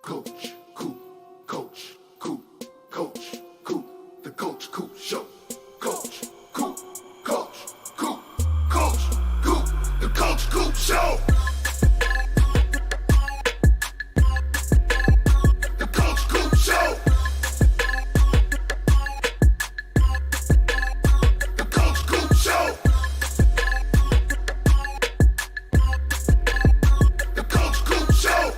Coach, Coop, Coach, Coop, Coach, Coop, the Coach Coop Show. Coach, Coop, Coach, Coop, Coach, Coop, the Coach Coop Show. The Coach Coop Show. The Coach Coop Show. The Coach Coop Show.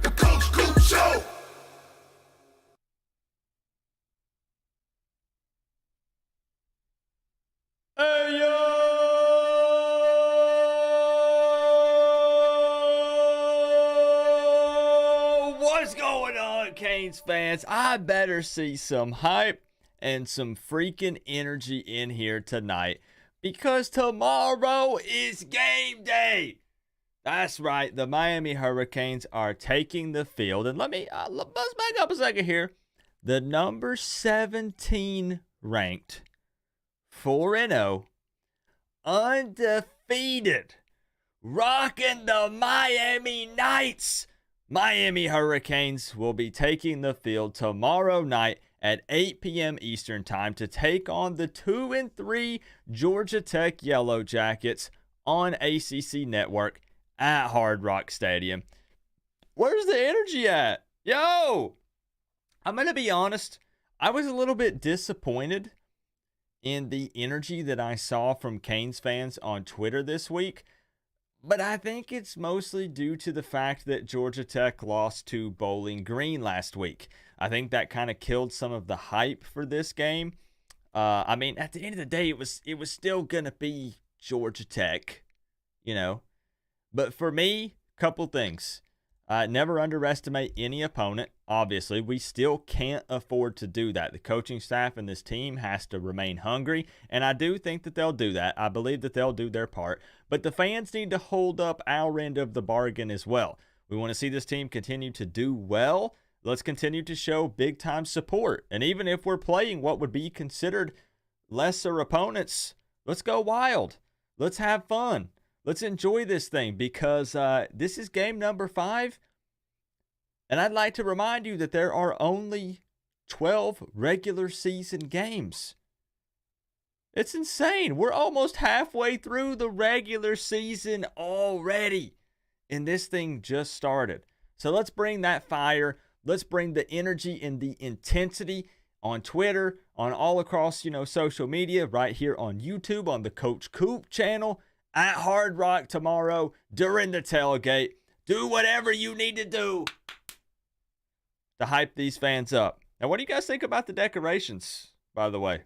The Coach Coop Show. Hey yo! What's going on, Canes fans? I better see some hype and some freaking energy in here tonight because tomorrow is game day. That's right. The Miami Hurricanes are taking the field. And let's back up a second here. The number 17 ranked 4-0, undefeated, rocking the Miami Knights. Miami Hurricanes will be taking the field tomorrow night at 8 p.m. Eastern Time to take on the 2-3 Georgia Tech Yellow Jackets on ACC Network at Hard Rock Stadium. Where's the energy at? Yo! I'm going to be honest. I was a little bit disappointed in the energy that I saw from Canes fans on Twitter this week. But I think it's mostly due to the fact that Georgia Tech lost to Bowling Green last week. I think that kind of killed some of the hype for this game. I mean, at the end of the day, it was still going to be Georgia Tech, you know. But for me, couple things. Never underestimate any opponent. Obviously, we still can't afford to do that. The coaching staff and this team has to remain hungry, and I do think that they'll do that. I believe that they'll do their part. But the fans need to hold up our end of the bargain as well. We want to see this team continue to do well. Let's continue to show big-time support. And even if we're playing what would be considered lesser opponents, let's go wild. Let's have fun. Let's enjoy this thing because this is game number 5. And I'd like to remind you that there are only 12 regular season games. It's insane. We're almost halfway through the regular season already. And this thing just started. So let's bring that fire. Let's bring the energy and the intensity on Twitter, on all across, social media, right here on YouTube, on the Coach Coop channel, at Hard Rock tomorrow, during the tailgate. Do whatever you need to do to hype these fans up. Now, what do you guys think about the decorations, by the way?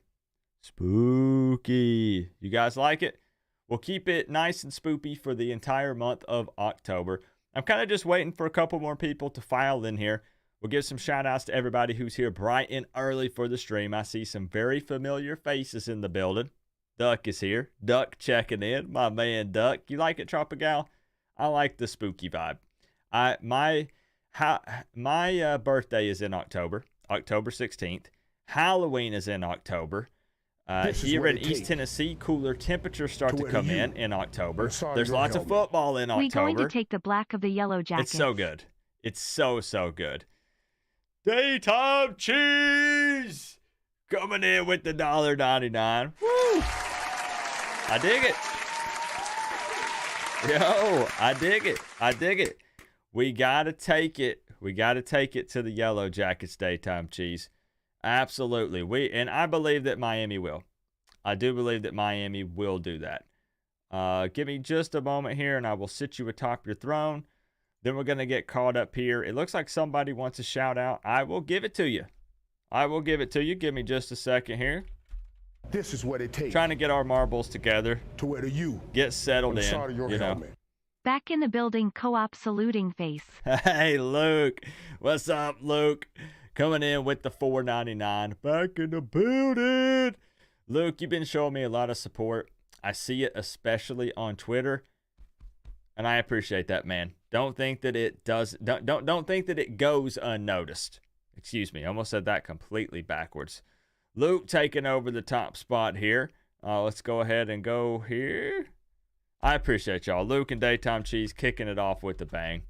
Spooky. You guys like it? We'll keep it nice and spoopy for the entire month of October. I'm kind of just waiting for a couple more people to file in here. We'll give some shout outs to everybody who's here bright and early for the stream. I see some very familiar faces in the building. Duck is here. Duck checking in. My man Duck. You like it, Tropical? I like the spooky vibe. My birthday is in October 16th. Halloween is in October. Here in East Tennessee, cooler temperatures start to come in October. There's lots of football in October. We're going to take the black of the Yellow Jackets. It's so good. It's so good. Daytime cheese coming in with the $1.99. Woo! I dig it. Yo, I dig it. We got to take it. We got to take it to the Yellow Jackets daytime cheese. Absolutely. And I believe that Miami will. I do believe that Miami will do that. Give me just a moment here and I will sit you atop your throne. Then we're going to get caught up here. It looks like somebody wants a shout out. I will give it to you. Give me just a second here. This is what it takes. Trying to get our marbles together. To wear the U. Get settled in. Back in the building, Co-op saluting face. Hey, Luke. What's up, Luke? Coming in with the $4.99. Back in the building. Luke, you've been showing me a lot of support. I see it especially on Twitter. And I appreciate that, man. Don't think that it does. Don't think that it goes unnoticed. Excuse me. I almost said that completely backwards. Luke taking over the top spot here. Let's go ahead and go here. I appreciate y'all. Luke and Daytime Cheese kicking it off with a bang.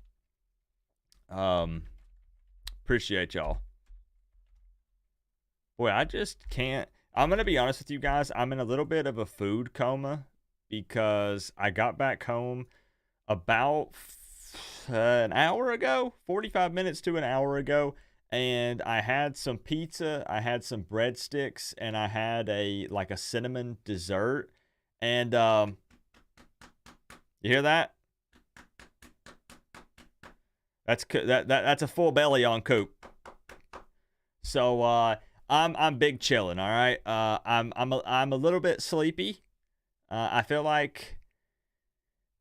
Appreciate y'all. Boy, I just can't. I'm going to be honest with you guys. I'm in a little bit of a food coma because I got back home about an hour ago, 45 minutes to an hour ago, and I had some pizza, I had some breadsticks, and I had a cinnamon dessert. And you hear that? That's a full belly on Coop. So I'm big chilling, all right? I'm a little bit sleepy. I feel like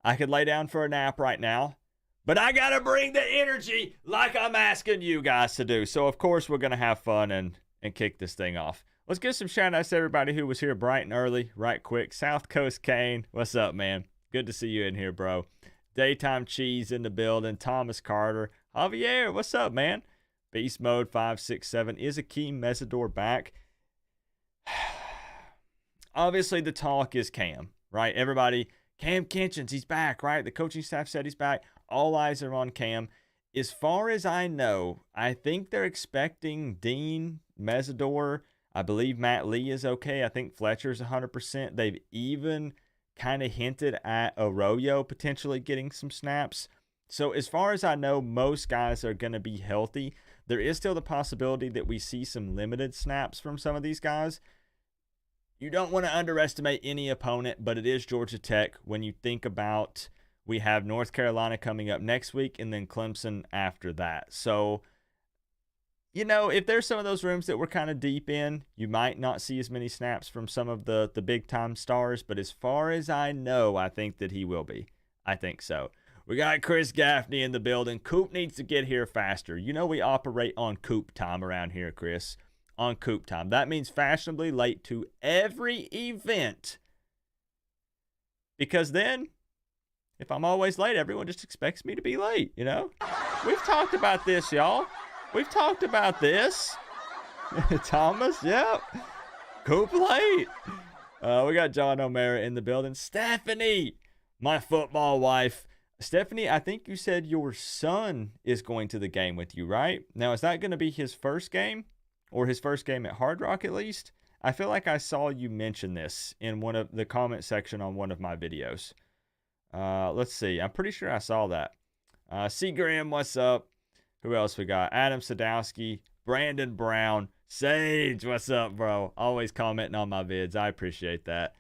I could lay down for a nap right now, but I got to bring the energy like I'm asking you guys to do. So, of course, we're going to have fun and kick this thing off. Let's give some shout outs to everybody who was here bright and early, right quick. South Coast Kane, what's up, man? Good to see you in here, bro. Daytime Cheese in the building. Thomas Carter. Javier, what's up, man? Beast Mode 567. Is Akeem Mesidor back? Obviously, the talk is Cam, right? Everybody, Cam Kitchens, he's back, right? The coaching staff said he's back. All eyes are on Cam. As far as I know, I think they're expecting Dean Mesidor. I believe Matt Lee is okay. I think Fletcher's 100%. They've even kind of hinted at Arroyo potentially getting some snaps. So as far as I know, most guys are going to be healthy. There is still the possibility that we see some limited snaps from some of these guys. You don't want to underestimate any opponent, but it is Georgia Tech. When you think about, we have North Carolina coming up next week and then Clemson after that. So, you know, if there's some of those rooms that we're kind of deep in, you might not see as many snaps from some of the big-time stars. But as far as I know, I think that he will be. I think so. We got Chris Gaffney in the building. Coop needs to get here faster. You know we operate on Coop time around here, Chris. On Coop time. That means fashionably late to every event. Because then, if I'm always late, everyone just expects me to be late, you know? We've talked about this, y'all. We've talked about this. Thomas, yep. Coop late. We got John O'Mara in the building. Stephanie, my football wife. Stephanie, I think you said your son is going to the game with you, right? Now, is that going to be his first game? Or his first game at Hard Rock, at least? I feel like I saw you mention this in one of the comment section on one of my videos. Let's see. I'm pretty sure I saw that. Seagram, what's up? Who else we got? Adam Sadowski, Brandon Brown, Sage, what's up, bro? Always commenting on my vids. I appreciate that.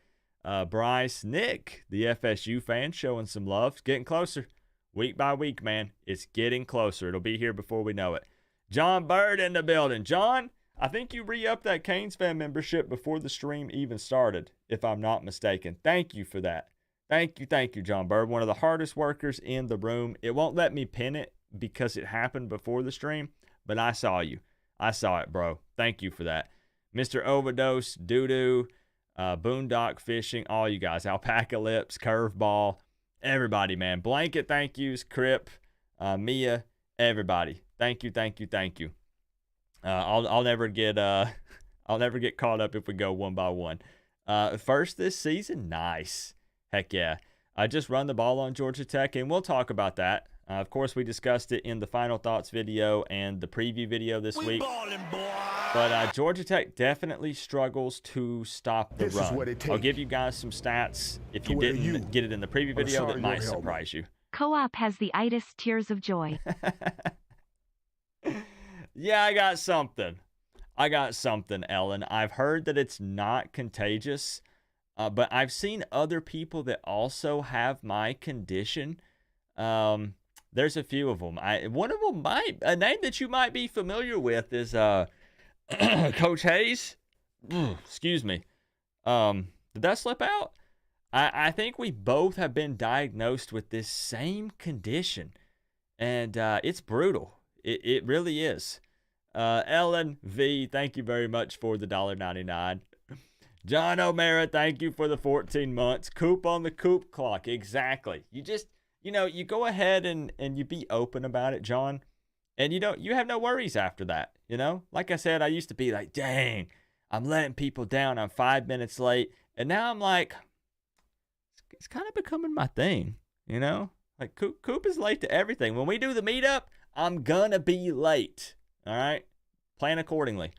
Bryce, Nick, the FSU fan, showing some love. It's getting closer. Week by week, man. It's getting closer. It'll be here before we know it. John Bird in the building. John, I think you re-upped that Canes fan membership before the stream even started, if I'm not mistaken. Thank you for that. Thank you, John Bird. One of the hardest workers in the room. It won't let me pin it because it happened before the stream, but I saw you. I saw it, bro. Thank you for that. Mr. Overdose, Doo-Doo, Boondock Fishing, all you guys. Alpaca Lips, Curveball, everybody, man. Blanket thank yous, Crip, Mia, everybody. Thank you. I'll never get caught up if we go one by one. First this season, nice. Heck yeah. I just run the ball on Georgia Tech, and we'll talk about that. Of course, we discussed it in the Final Thoughts video and the preview video this week. Ballin', boy. But Georgia Tech definitely struggles to stop the This run. is what it takes. I'll give you guys some stats. If you where didn't you get it in the preview video, that sorry might you'll help me. surprise you. Co-op has the itis tears of joy. Yeah, I got something, Ellen. I've heard that it's not contagious, but I've seen other people that also have my condition. There's a few of them. One of them a name that you might be familiar with is Coach Hayes. Excuse me. Did that slip out? I think we both have been diagnosed with this same condition, and it's brutal. It really is. Ellen V, thank you very much for the $1.99. John O'Mara, thank you for the 14 months. Coop on the Coop clock. Exactly. You just, you go ahead and you be open about it, John. And you have no worries after that, Like I said, I used to be like, dang, I'm letting people down. I'm 5 minutes late. And now I'm like, it's kind of becoming my thing, Like Coop is late to everything. When we do the meetup, I'm gonna be late. All right? Plan accordingly.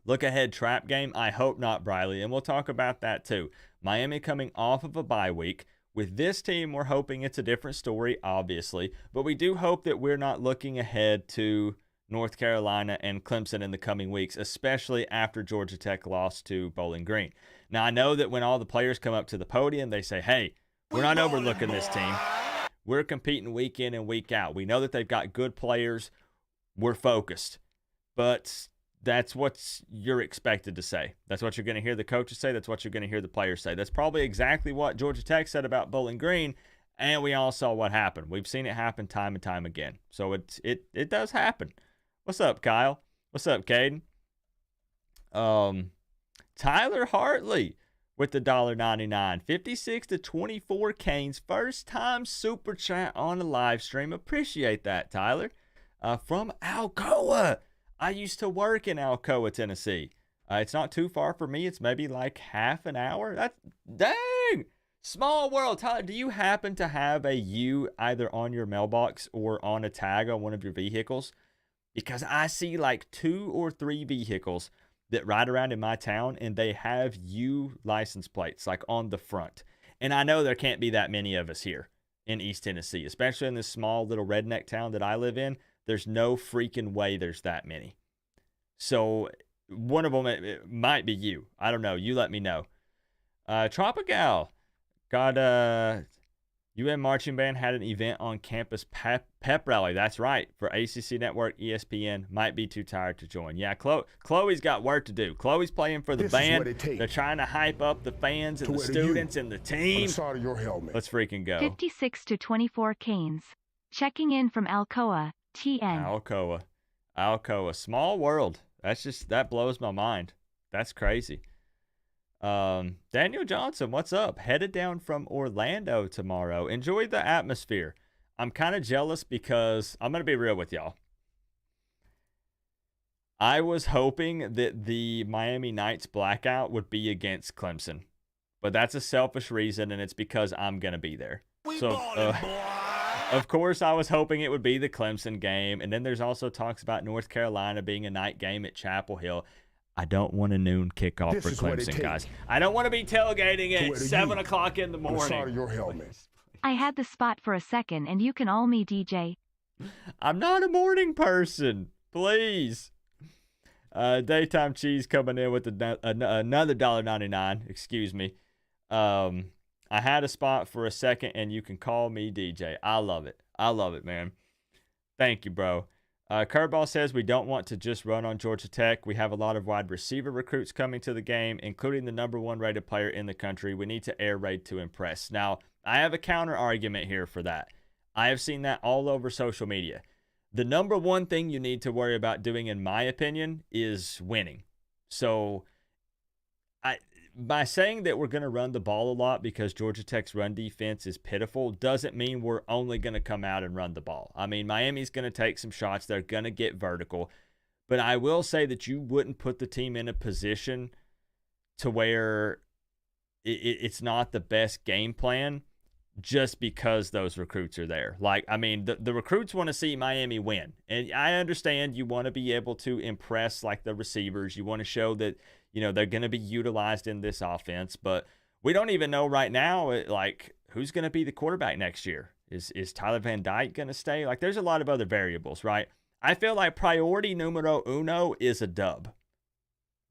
Look ahead trap game. I hope not, Briley. And we'll talk about that too. Miami coming off of a bye week. With this team, we're hoping it's a different story, obviously. But we do hope that we're not looking ahead to North Carolina and Clemson in the coming weeks, especially after Georgia Tech lost to Bowling Green. Now, I know that when all the players come up to the podium, they say, hey, we're not overlooking this team. We're competing week in and week out. We know that they've got good players. We're focused. But that's what you're expected to say. That's what you're going to hear the coaches say. That's what you're going to hear the players say. That's probably exactly what Georgia Tech said about Bowling Green, and we all saw what happened. We've seen it happen time and time again. So it does happen. What's up, Kyle? What's up, Caden? Tyler Hartley with the $1.99. 56 to 24 Canes. First time super chat on the live stream. Appreciate that, Tyler. From Alcoa. I used to work in Alcoa, Tennessee. It's not too far for me. It's maybe like half an hour. That's dang. Small world. Tyler, do you happen to have a U either on your mailbox or on a tag on one of your vehicles? Because I see like 2 or 3 vehicles that ride around in my town, and they have U license plates like on the front. And I know there can't be that many of us here in East Tennessee, especially in this small little redneck town that I live in. There's no freaking way there's that many. So one of them it might be you. I don't know. You let me know. Tropical got UM Marching Band had an event on campus pep rally. That's right. For ACC Network, ESPN. Might be too tired to join. Yeah, Chloe's got work to do. Chloe's playing for the band. They're trying to hype up the fans and the students and the team. Let's freaking go. 56 to 24 Canes. Checking in from Alcoa, TN. Alcoa. Small world. That blows my mind. That's crazy. Daniel Johnson, what's up? Headed down from Orlando tomorrow. Enjoy the atmosphere. I'm kind of jealous because I'm going to be real with y'all. I was hoping that the Miami Knights blackout would be against Clemson, but that's a selfish reason, and it's because I'm going to be there. Of course, I was hoping it would be the Clemson game, and then there's also talks about North Carolina being a night game at Chapel Hill. I don't want a noon kickoff for Clemson, guys. I don't want to be tailgating at 7 o'clock in the morning. I had the spot for a second, and you can all me, DJ. I'm not a morning person. Please. Daytime Cheese coming in with another $1.99. Excuse me. I had a spot for a second, and you can call me DJ. I love it. I love it, man. Thank you, bro. Curveball says we don't want to just run on Georgia Tech. We have a lot of wide receiver recruits coming to the game, including the #1 rated player in the country. We need to air raid to impress. Now, I have a counter argument here for that. I have seen that all over social media. The #1 thing you need to worry about doing, in my opinion, is winning. So, by saying that we're going to run the ball a lot because Georgia Tech's run defense is pitiful doesn't mean we're only going to come out and run the ball. I mean, Miami's going to take some shots. They're going to get vertical. But I will say that you wouldn't put the team in a position to where it's not the best game plan just because those recruits are there. Like, I mean, the recruits want to see Miami win. And I understand you want to be able to impress, like, the receivers. You want to show that, you know, they're going to be utilized in this offense. But we don't even know right now, like, who's going to be the quarterback next year. Is Tyler Van Dyke going to stay? Like, there's a lot of other variables, right? I feel like priority numero uno is a dub.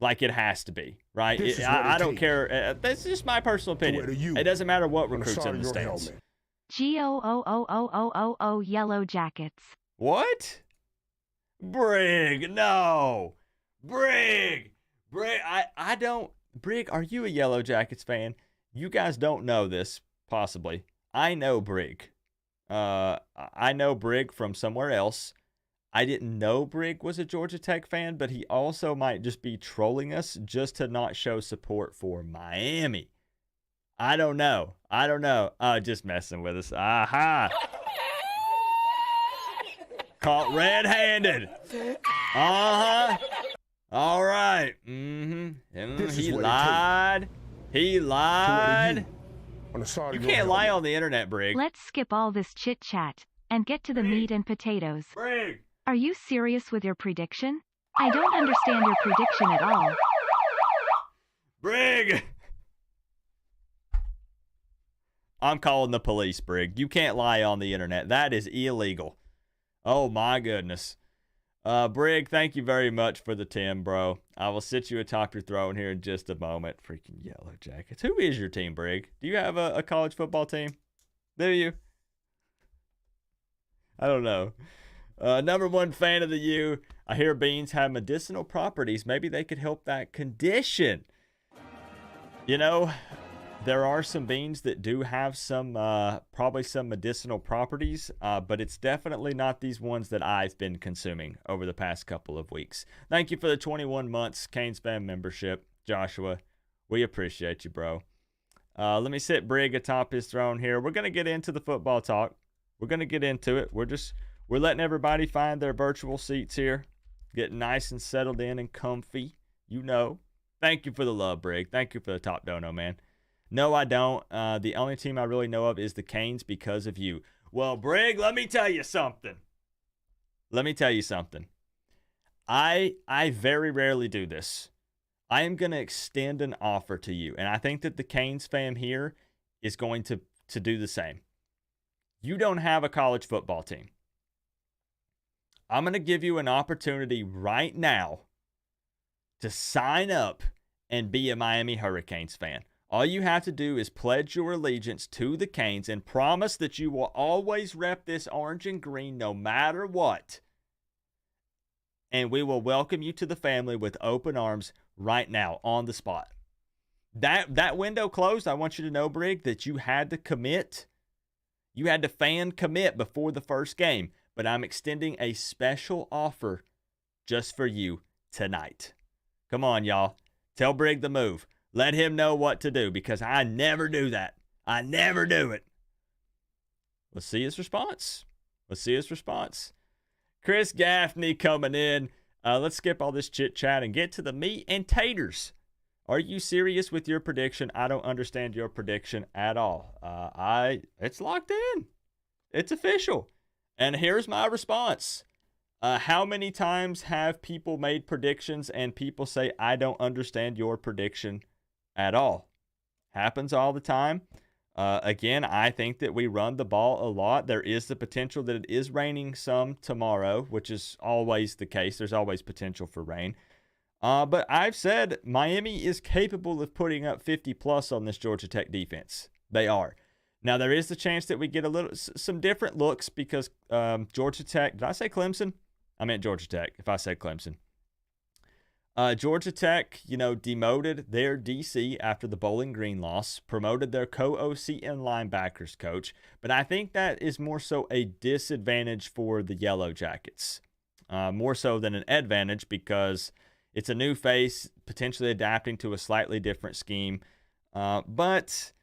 Like it has to be, right? I don't care. That's just my personal opinion. It doesn't matter what recruits in the stands. GOOOOOO Yellow Jackets. What? Brig, no. Brig. I don't. Brig, are you a Yellow Jackets fan? You guys don't know this, possibly. I know Brig. I know Brig from somewhere else. I didn't know Brig was a Georgia Tech fan, but he also might just be trolling us just to not show support for Miami. I don't know. Just messing with us. Aha. Caught red-handed. Uh-huh. All right. Mm-hmm. He lied. He lied. You can't lie on the internet, Brig. Let's skip all this chit-chat and get to the meat and potatoes. Brig. Are you serious with your prediction? I don't understand your prediction at all. Brig! I'm calling the police, Brig. You can't lie on the internet. That is illegal. Oh, my goodness. Brig, thank you very much for the 10, bro. I will sit you atop your throne here in just a moment. Freaking Yellow Jackets. Who is your team, Brig? Do you have a college football team? Do you? I don't know. #1 fan of the U. I hear beans have medicinal properties. Maybe they could help that condition. You know, There are some beans that do have some, probably some medicinal properties, but it's definitely not these ones that I've been consuming over the past couple of weeks. Thank you for the 21 months Canes fan membership, Joshua. We appreciate you, bro. Let me sit Brig atop his throne here. We're going to get into the football talk. We're going to get into it. We're letting everybody find their virtual seats here, getting nice and settled in and comfy, you know. Thank you for the love, Brig. Thank you for the top dono, man. No, I don't. The only team I really know of is the Canes because of you. Well, Brig, let me tell you something. I very rarely do this. I am going to extend an offer to you, and I think that the Canes fam here is going to do the same. You don't have a college football team. I'm going to give you an opportunity right now to sign up and be a Miami Hurricanes fan. All you have to do is pledge your allegiance to the Canes and promise that you will always rep this orange and green no matter what. And we will welcome you to the family with open arms right now on the spot. That window closed. I want you to know, Brig, that you had to commit. You had to fan commit before the first game. But I'm extending a special offer just for you tonight. Come on, y'all. Tell Brig the move. Let him know what to do because I never do that. I never do it. Let's see his response. Chris Gaffney coming in. Let's skip all this chit-chat and get to the meat and taters. Are you serious with your prediction? I don't understand your prediction at all. It's locked in. It's official. And here's my response. How many times have people made predictions and people say, I don't understand your prediction at all? Happens all the time. Again, I think that we run the ball a lot. There is the potential that it is raining some tomorrow, which is always the case. There's always potential for rain. But I've said Miami is capable of putting up 50-plus on this Georgia Tech defense. They are. Now, there is the chance that we get some different looks because Georgia Tech – did I say Clemson? I meant Georgia Tech if I said Clemson. Georgia Tech, demoted their DC after the Bowling Green loss, promoted their co-OC and linebackers coach, but I think that is more so a disadvantage for the Yellow Jackets, more so than an advantage because it's a new face, potentially adapting to a slightly different scheme, but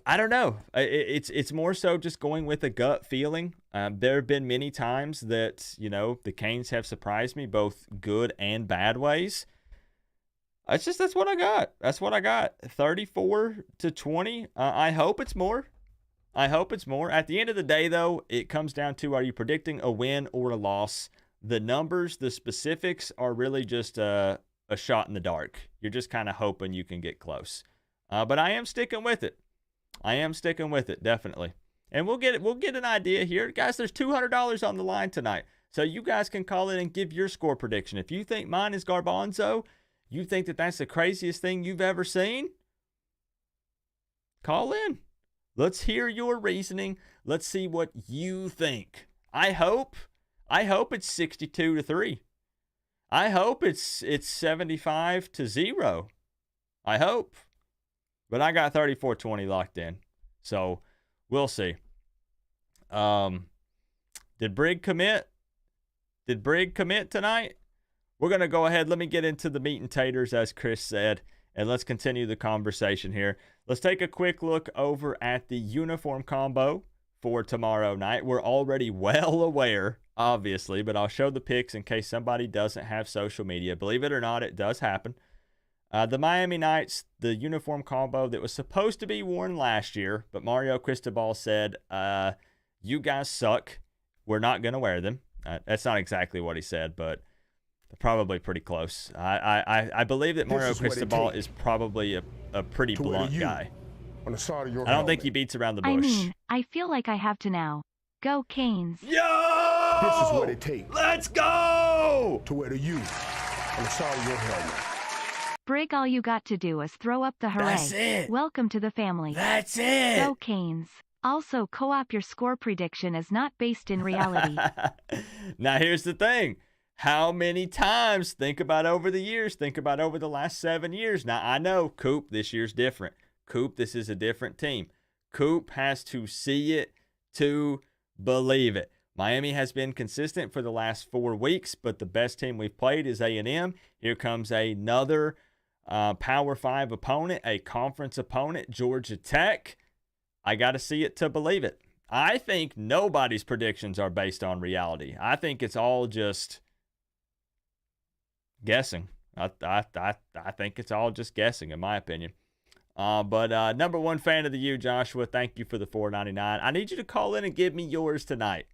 I don't know. It's more so just going with a gut feeling. There have been many times that, the Canes have surprised me, both good and bad ways. That's what I got. 34-20. I hope it's more. At the end of the day, though, it comes down to, are you predicting a win or a loss? The numbers, the specifics are really just a shot in the dark. You're just kind of hoping you can get close. But I am sticking with it. Definitely. And we'll get an idea here. Guys, there's $200 on the line tonight. So you guys can call in and give your score prediction. If you think mine is Garbanzo, you think that that's the craziest thing you've ever seen, call in. Let's hear your reasoning. Let's see what you think. I hope it's 62-3. I hope it's 75-0. I hope. But I got 34-20 locked in. So we'll see. Did Brig commit? Tonight? We're going to go ahead. Let me get into the meat and taters, as Chris said, and let's continue the conversation here. Let's take a quick look over at the uniform combo for tomorrow night. We're already well aware, obviously, but I'll show the pics in case somebody doesn't have social media. Believe it or not, it does happen. The Miami Knights, the uniform combo that was supposed to be worn last year, but Mario Cristobal said, you guys suck. We're not going to wear them. That's not exactly what he said, but probably pretty close. I believe that Mario Cristobal is probably a pretty blunt guy. On the side of your I don't think he beats around the bush. I feel like I have to now. Go Canes. Yo! This is what it takes. Let's go! To wear the U on the side of your helmet. Brig, all you got to do is throw up the hooray. That's it. Welcome to the family. That's it. Go Canes. Also, co-op your score prediction is not based in reality. Now, here's the thing. How many times? Think about over the years. Think about over the last 7 years. Now, I know, Coop, this year's different. Coop, this is a different team. Coop has to see it to believe it. Miami has been consistent for the last 4 weeks, but the best team we've played is A&M. Here comes another Power 5 opponent, a conference opponent, Georgia Tech. I got to see it to believe it. I think nobody's predictions are based on reality. I think it's all just guessing. I think it's all just guessing, in my opinion. But number one fan of the U, Joshua, thank you for the $4.99. I need you to call in and give me yours tonight.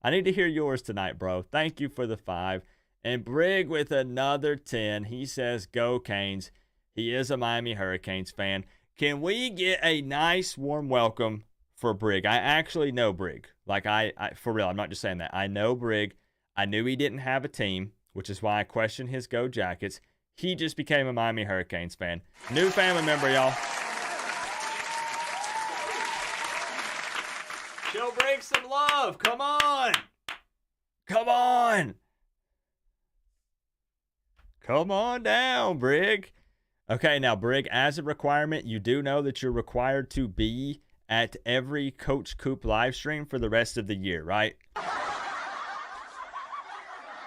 I need to hear yours tonight, bro. Thank you for the 5. And Brig with another 10. He says, go Canes. He is a Miami Hurricanes fan. Can we get a nice warm welcome for Brig? I actually know Brig. Like, I for real, I'm not just saying that. I know Brig. I knew he didn't have a team, which is why I questioned his Go Jackets. He just became a Miami Hurricanes fan. New family member, y'all. Show Brig some love. Come on. Come on. Come on down, Brig. Okay, now, Brig, as a requirement, you do know that you're required to be at every Coach Coop live stream for the rest of the year, right?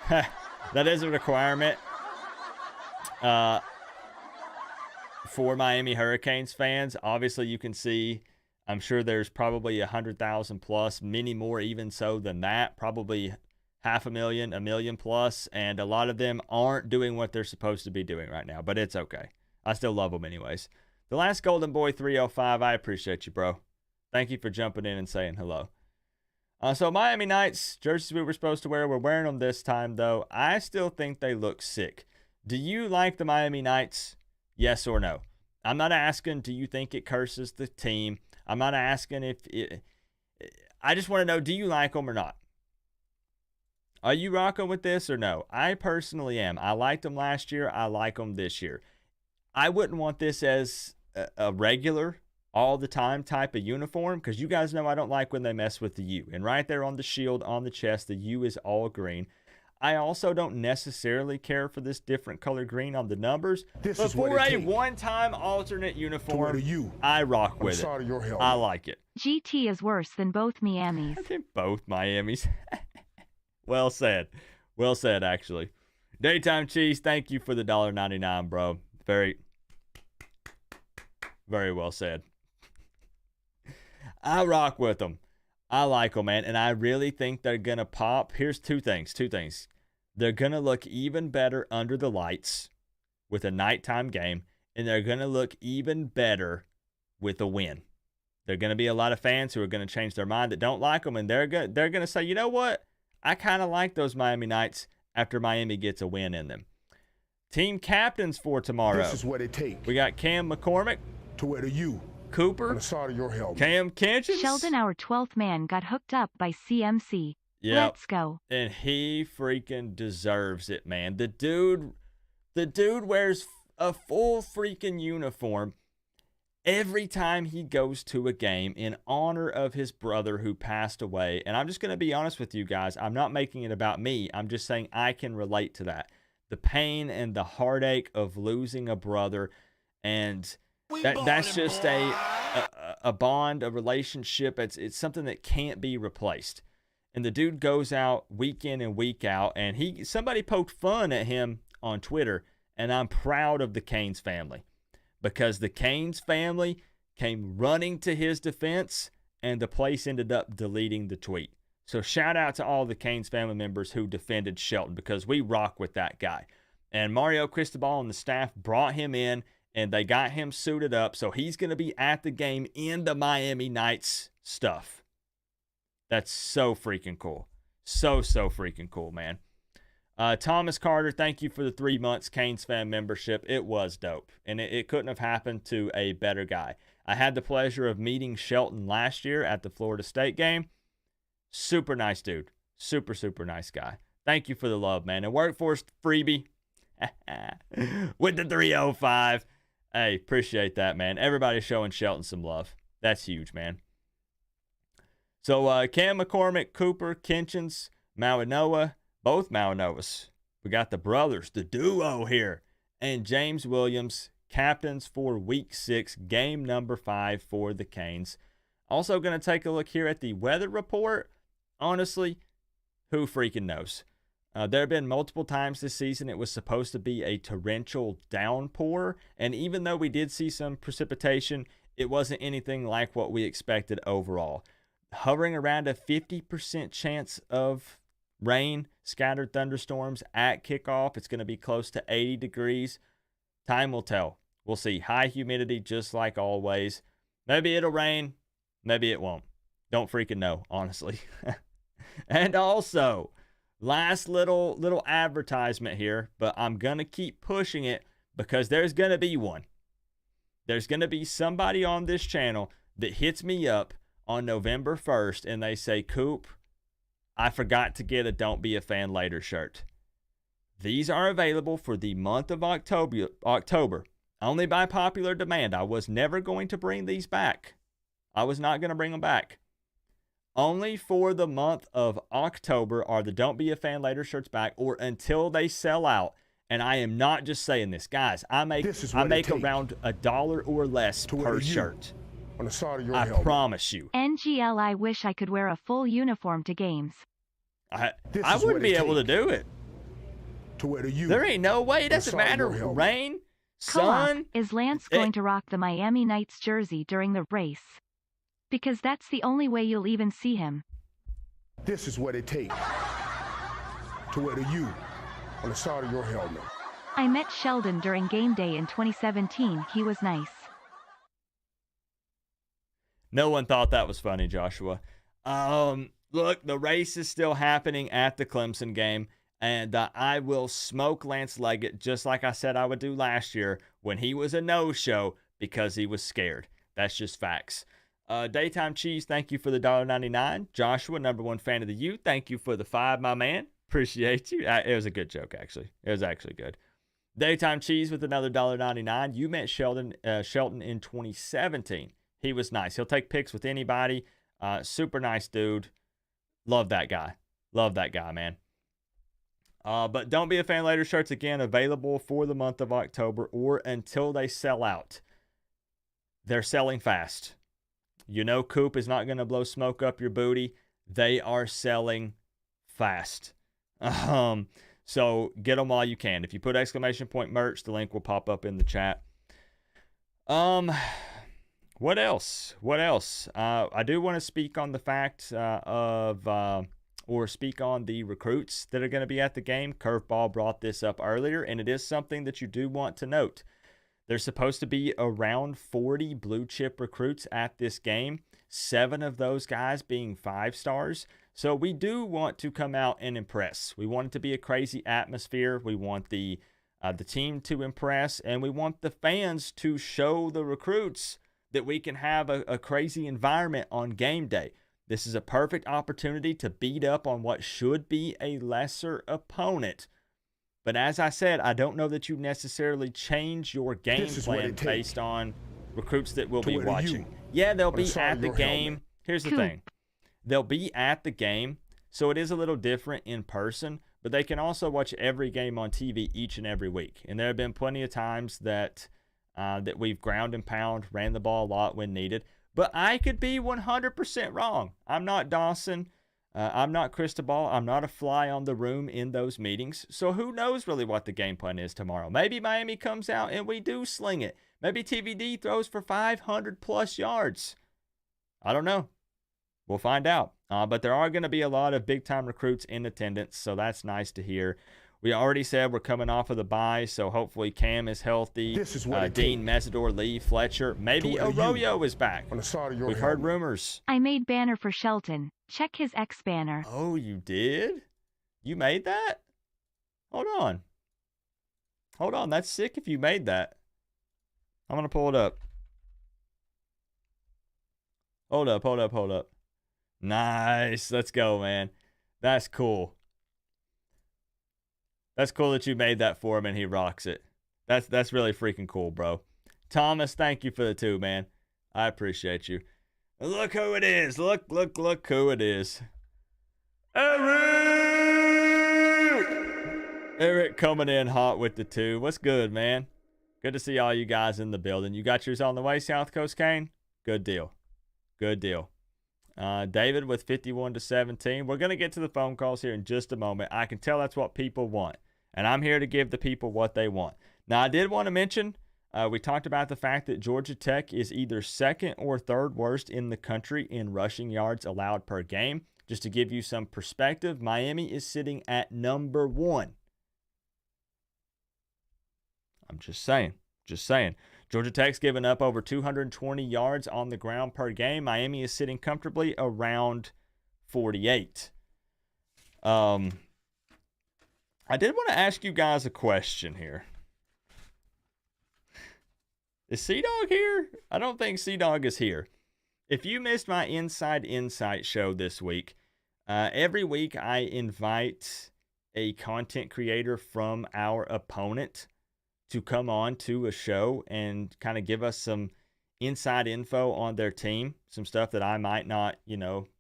That is a requirement for Miami Hurricanes fans. Obviously, you can see, I'm sure there's probably 100,000 plus, many more even so than that, probably 500,000, 1 million plus, and a lot of them aren't doing what they're supposed to be doing right now, but it's okay. I still love them anyways. The last Golden Boy 305, I appreciate you, bro. Thank you for jumping in and saying hello. So Miami Knights, jerseys we were supposed to wear, we're wearing them this time, though. I still think they look sick. Do you like the Miami Knights? Yes or no? I'm not asking, do you think it curses the team? I'm not asking if it... I just want to know, do you like them or not? Are you rocking with this or no? I personally am. I liked them last year. I like them this year. I wouldn't want this as a regular, all the time type of uniform, because you guys know I don't like when they mess with the U. And right there on the shield, on the chest, the U is all green. I also don't necessarily care for this different color green on the numbers. But for a one-time alternate uniform, I rock with it. I like it. GT is worse than both Miamis. I think both Miamis. Well said. Well said, actually. Daytime Cheese, thank you for the $1.99, bro. Very well said. I rock with them. I like them, man, and I really think they're going to pop. Here's two things. They're going to look even better under the lights with a nighttime game, and they're going to look even better with a win. There are going to be a lot of fans who are going to change their mind that don't like them, and they're going to say, you know what? I kind of like those Miami Knights after Miami gets a win in them. Team captains for tomorrow. This is what it takes. We got Cam McCormick. To wear the U. Cooper. On the side of your helmet. Cam Kinchins. Sheldon, our 12th man, got hooked up by CMC. Yep. Let's go. And he freaking deserves it, man. The dude wears a full freaking uniform every time he goes to a game in honor of his brother who passed away. And I'm just going to be honest with you guys. I'm not making it about me. I'm just saying I can relate to that. The pain and the heartache of losing a brother. And that's just a bond, a relationship. It's something that can't be replaced. And the dude goes out week in and week out. And somebody poked fun at him on Twitter. And I'm proud of the Canes family. Because the Canes family came running to his defense, and the place ended up deleting the tweet. So shout out to all the Canes family members who defended Shelton, because we rock with that guy. And Mario Cristobal and the staff brought him in, and they got him suited up, so he's going to be at the game in the Miami Knights stuff. That's so freaking cool. So freaking cool, man. Thomas Carter, thank you for the 3 months Canes fan membership. It was dope, and it couldn't have happened to a better guy. I had the pleasure of meeting Shelton last year at the Florida State game. Super nice dude. Super nice guy. Thank you for the love, man. And Workforce Freebie with the 305. Hey, appreciate that, man. Everybody's showing Shelton some love. That's huge, man. So Cam McCormick, Cooper, Kinchins, Mawanoa, both Mawanovas. We got the brothers, the duo here, and James Williams, captains for Week 6, game number 5 for the Canes. Also going to take a look here at the weather report. Honestly, who freaking knows? There have been multiple times this season it was supposed to be a torrential downpour, and even though we did see some precipitation, it wasn't anything like what we expected overall. Hovering around a 50% chance of rain, scattered thunderstorms at kickoff. It's going to be close to 80 degrees. Time will tell. We'll see. High humidity just like always. Maybe it'll rain. Maybe it won't. Don't freaking know, honestly. And also, last little advertisement here, but I'm going to keep pushing it because there's going to be one. There's going to be somebody on this channel that hits me up on November 1st and they say, Coop, I forgot to get a Don't Be a Fan Later shirt. These are available for the month of October, only by popular demand. I was never going to bring these back. I was not going to bring them back. Only for the month of October are the Don't Be a Fan Later shirts back, or until they sell out. And I am not just saying this. Guys, I make around $1 or less per shirt. On the side of your I helmet. promise you. NGL, I wish I could wear a full uniform to games. I wouldn't be able to do it. To wear to you. There ain't no way. It doesn't matter. Rain, sun. Co-op, is Lance going to rock the Miami Knights jersey during the race? Because that's the only way you'll even see him. This is what it takes. To wear to you. On the side of your helmet. I met Sheldon during game day in 2017. He was nice. No one thought that was funny, Joshua. Look, the race is still happening at the Clemson game, and I will smoke Lance Leggett just like I said I would do last year when he was a no-show because he was scared. That's just facts. Daytime Cheese, thank you for the $1.99. Joshua, number 1 fan of the youth, thank you for the 5, my man. Appreciate you. It was a good joke, actually. It was actually good. Daytime Cheese with another $1.99. You met Shelton in 2017. He was nice. He'll take pics with anybody. Super nice dude. Love that guy. Love that guy, man. But Don't Be a Fan Later shirts, again, available for the month of October or until they sell out. They're selling fast. You know Coop is not going to blow smoke up your booty. They are selling fast. So get them while you can. If you put ! merch, the link will pop up in the chat. What else? I do want to speak on the fact speak on the recruits that are going to be at the game. Curveball brought this up earlier, and it is something that you do want to note. There's supposed to be around 40 blue chip recruits at this game, 7 of those guys being 5 stars. So we do want to come out and impress. We want it to be a crazy atmosphere. We want the team to impress, and we want the fans to show the recruits that we can have a crazy environment on game day. This is a perfect opportunity to beat up on what should be a lesser opponent. But as I said, I don't know that you necessarily change your game plan based on recruits that we'll be watching. Yeah, they'll be at the game. Here's the thing. They'll be at the game, so it is a little different in person, but they can also watch every game on TV each and every week. And there have been plenty of times that we've ground and pound, ran the ball a lot when needed. But I could be 100% wrong. I'm not Dawson. I'm not Cristobal. I'm not a fly on the room in those meetings. So who knows really what the game plan is tomorrow. Maybe Miami comes out and we do sling it. Maybe TVD throws for 500+ yards. I don't know. We'll find out. But there are going to be a lot of big-time recruits in attendance, so that's nice to hear. We already said we're coming off of the bye, so hopefully Cam is healthy. This is what Dean, Mesidor, Lee, Fletcher. Maybe Arroyo is back. On the side of your We've heard rumors. I made banner for Shelton. Check his X banner. Oh, you did? You made that? Hold on. That's sick if you made that. I'm going to pull it up. Hold up. Nice. Let's go, man. That's cool. That's cool that you made that for him and he rocks it. That's really freaking cool, bro. Thomas, thank you for the 2, man. I appreciate you. Look who it is. Look who it is. Eric! Eric coming in hot with the 2. What's good, man? Good to see all you guys in the building. You got yours on the way, South Coast Kane? Good deal. Good deal. David with 51-17. We're going to get to the phone calls here in just a moment. I can tell that's what people want, and I'm here to give the people what they want. Now, I did want to mention, we talked about the fact that Georgia Tech is either second or third worst in the country in rushing yards allowed per game. Just to give you some perspective, Miami is sitting at number 1. I'm just saying. Georgia Tech's given up over 220 yards on the ground per game. Miami is sitting comfortably around 48. I did want to ask you guys a question here. Is C-Dog here? I don't think C-Dog is here. If you missed my Inside Insight show this week, every week I invite a content creator from our opponent to come on to a show and kind of give us some inside info on their team, some stuff that I might not,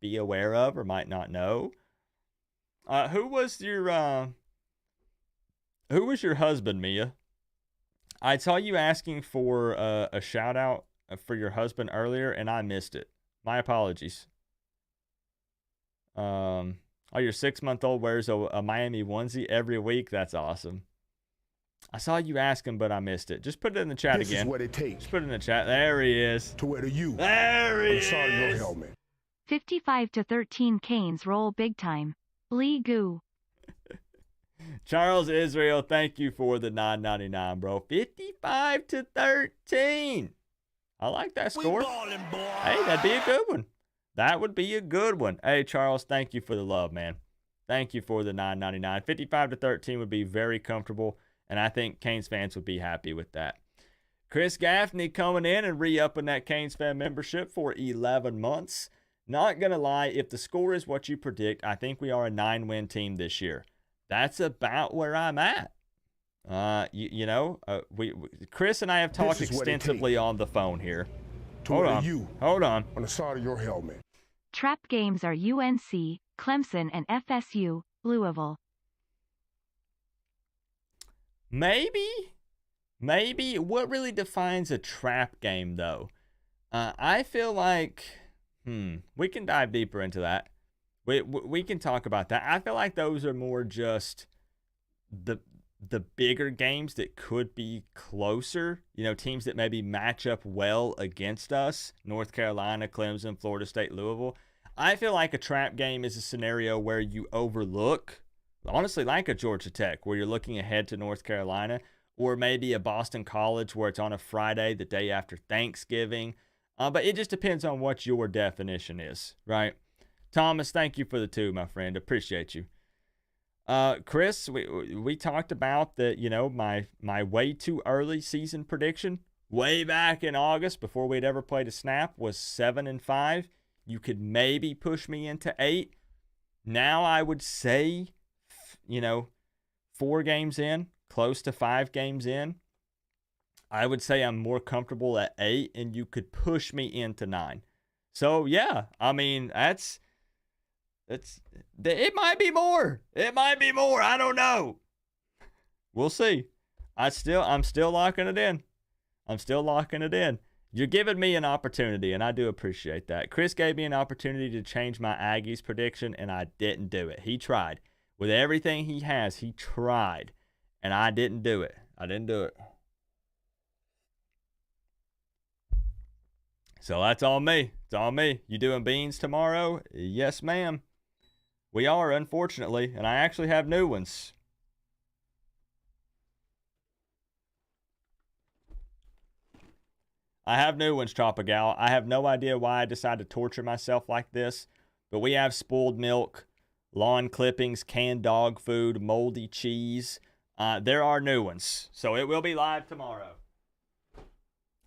be aware of or might not know. Who was your husband, Mia? I saw you asking for a shout out for your husband earlier, and I missed it. My apologies. Your 6-month-old wears a Miami onesie every week. That's awesome. I saw you asking, but I missed it. Just put it in the chat again. This is what it takes. Just put it in the chat. There he is. To wear the U. There he is. On your helmet. 55-13 Canes roll big time. Lee Goo. Charles Israel, thank you for the $9.99, bro. 55-13. I like that score. Hey, that'd be a good one. That would be a good one. Hey, Charles, thank you for the love, man. Thank you for the $9.99. 55-13 would be very comfortable, and I think Canes fans would be happy with that. Chris Gaffney coming in and re-upping that Canes fan membership for 11 months. Not going to lie, if the score is what you predict, I think we are a 9-win team this year. That's about where I'm at. Chris and I have talked extensively on the phone here. Hold on. On the side of your helmet. Trap games are UNC, Clemson, and FSU, Louisville. Maybe. What really defines a trap game, though? I feel like, we can dive deeper into that. We can talk about that. I feel like those are more just the bigger games that could be closer. Teams that maybe match up well against us. North Carolina, Clemson, Florida State, Louisville. I feel like a trap game is a scenario where you overlook, honestly, like a Georgia Tech, where you're looking ahead to North Carolina, or maybe a Boston College where it's on a Friday, the day after Thanksgiving. But it just depends on what your definition is, right? Thomas, thank you for the 2, my friend. Appreciate you. Chris, we talked about that, my way too early season prediction way back in August before we'd ever played a snap was 7-5. You could maybe push me into 8. Now I would say, 4 games in, close to 5 games in, I would say I'm more comfortable at 8, and you could push me into 9. So, yeah, I mean, it might be more. I don't know. We'll see. I'm still locking it in. You're giving me an opportunity, and I do appreciate that. Chris gave me an opportunity to change my Aggies prediction, and I didn't do it. He tried. With everything he has, he tried, and I didn't do it. So that's all me. It's all me. You doing beans tomorrow? Yes, ma'am. We are, unfortunately, and I actually have new ones. I have new ones, Tropigal. I have no idea why I decided to torture myself like this, but we have spoiled milk, lawn clippings, canned dog food, moldy cheese. There are new ones, so it will be live tomorrow.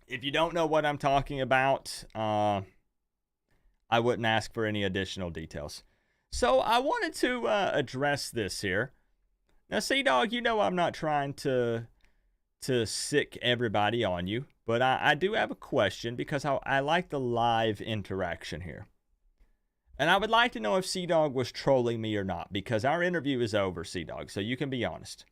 If you don't know what I'm talking about, I wouldn't ask for any additional details. So I wanted to address this here. Now, C-Dog, I'm not trying to sick everybody on you, but I do have a question because I like the live interaction here. And I would like to know if C-Dog was trolling me or not, because our interview is over, C-Dog, so you can be honest.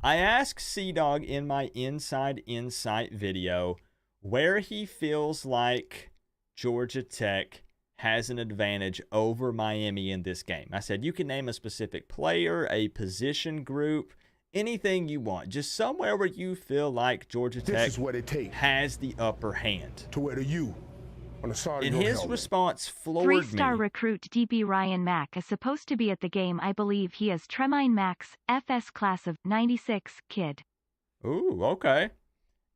I asked C-Dog in my Inside Insight video where he feels like Georgia Tech has an advantage over Miami in this game. I said, you can name a specific player, a position group, anything you want. Just somewhere where you feel like Georgia Tech This is what it takes has the upper hand. to wear the U on the side And of your his helmet. response floored me. Three-star recruit DB Ryan Mack is supposed to be at the game. I believe he is Tremine Mack's FS class of 96 kid. Ooh, okay.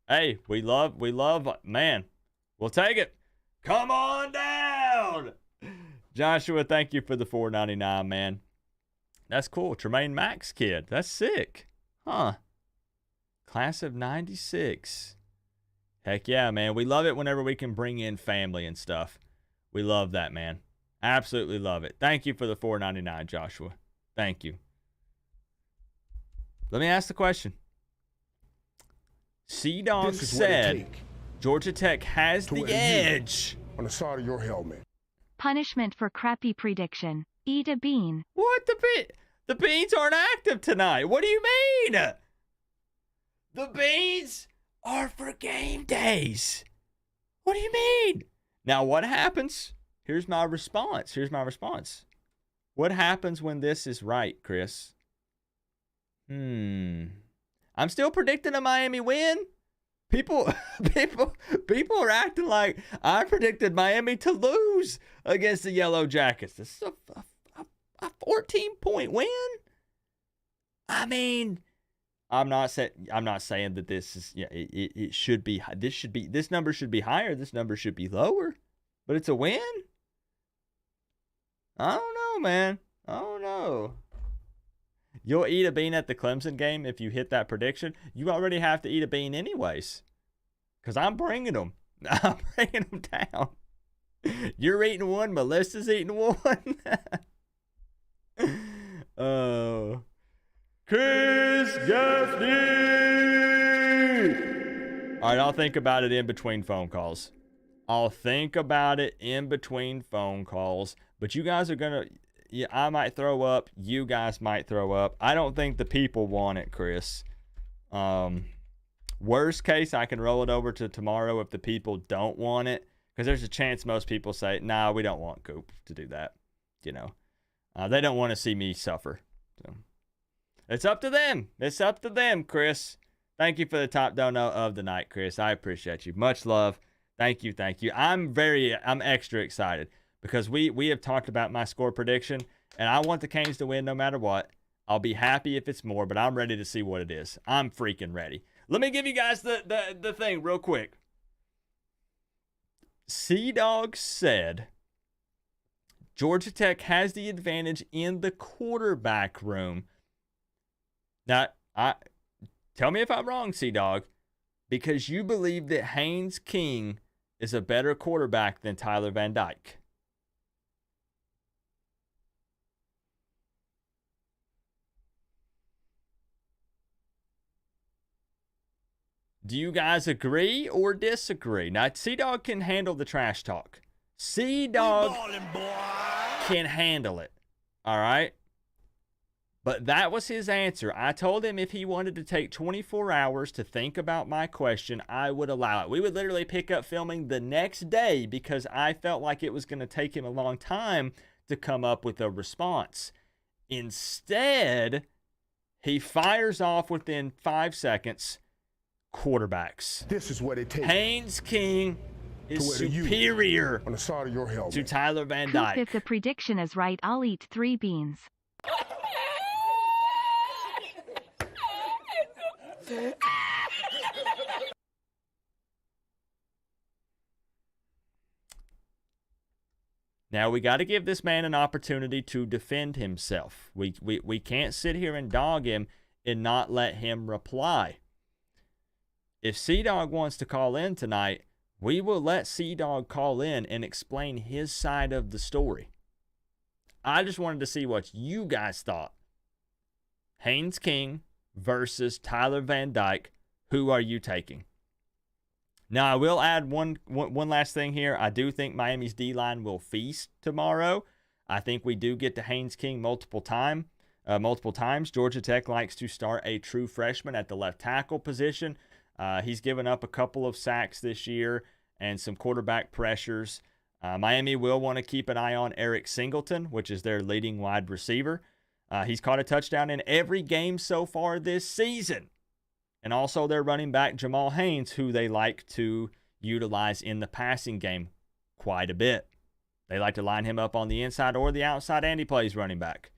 Hey, we love, man. We'll take it. Come on down. Joshua, thank you for the $4.99, man. That's cool. Tremaine Mack's kid. That's sick. Huh. Class of 96. Heck yeah, man. We love it whenever we can bring in family and stuff. We love that, man. Absolutely love it. Thank you for the $4.99, Joshua. Thank you. Let me ask the question. C-Dog This is what it said take Georgia Tech has to the wear you edge. on the side of your helmet. Punishment for crappy prediction. Eat a bean. What? The beans aren't active tonight. What do you mean? The beans are for game days. What do you mean? Now, what happens? Here's my response. What happens when this is right, Chris? I'm still predicting a Miami win. People are acting like I predicted Miami to lose against the Yellow Jackets. This is a 14-point win. I mean, I'm not saying that this is it should be this number should be higher, this number should be lower, but it's a win. I don't know, man. I don't know. You'll eat a bean at the Clemson game if you hit that prediction. You already have to eat a bean anyways. Because I'm bringing them. I'm bringing them down. You're eating one. Melissa's eating one. Oh. Chris Gaffney! All right, I'll think about it in between phone calls. But you guys are going to... Yeah, I might throw up. You guys might throw up. I don't think the people want it, Chris. Worst case, I can roll it over to tomorrow if the people don't want it. Because there's a chance most people say, nah, we don't want Coop to do that. You know, they don't want to see me suffer. So it's up to them. It's up to them, Chris. Thank you for the top donut of the night, Chris. I appreciate you. Much love. Thank you. I'm extra excited. Because we have talked about my score prediction, and I want the Canes to win no matter what. I'll be happy if it's more, but I'm ready to see what it is. I'm freaking ready. Let me give you guys the thing real quick. C-Dog said Georgia Tech has the advantage in the quarterback room. Now, tell me if I'm wrong, C-Dog, because you believe that Haynes King is a better quarterback than Tyler Van Dyke. Do you guys agree or disagree? Now, C-Dog can handle the trash talk. C-Dog can handle it. All right? But that was his answer. I told him if he wanted to take 24 hours to think about my question, I would allow it. We would literally pick up filming the next day because I felt like it was going to take him a long time to come up with a response. Instead, he fires off within 5 seconds. Quarterbacks. This is what it takes Haynes King is superior on the side of your helmet. to Tyler Van Coop, Dyke. if the prediction is right, I'll eat 3 beans. Now, we got to give this man an opportunity to defend himself. We can't sit here and dog him and not let him reply. If C-Dog wants to call in tonight, we will let C-Dog call in and explain his side of the story. I just wanted to see what you guys thought. Haynes King versus Tyler Van Dyke. Who are you taking? Now, I will add one last thing here. I do think Miami's D-line will feast tomorrow. I think we do get to Haynes King multiple times. multiple times. Georgia Tech likes to start a true freshman at the left tackle position. He's given up a couple of sacks this year and some quarterback pressures. Miami will want to keep an eye on Eric Singleton, which is their leading wide receiver. He's caught a touchdown in every game so far this season. And also their running back, Jamal Haynes, who they like to utilize in the passing game quite a bit. They like to line him up on the inside or the outside, and he plays running back.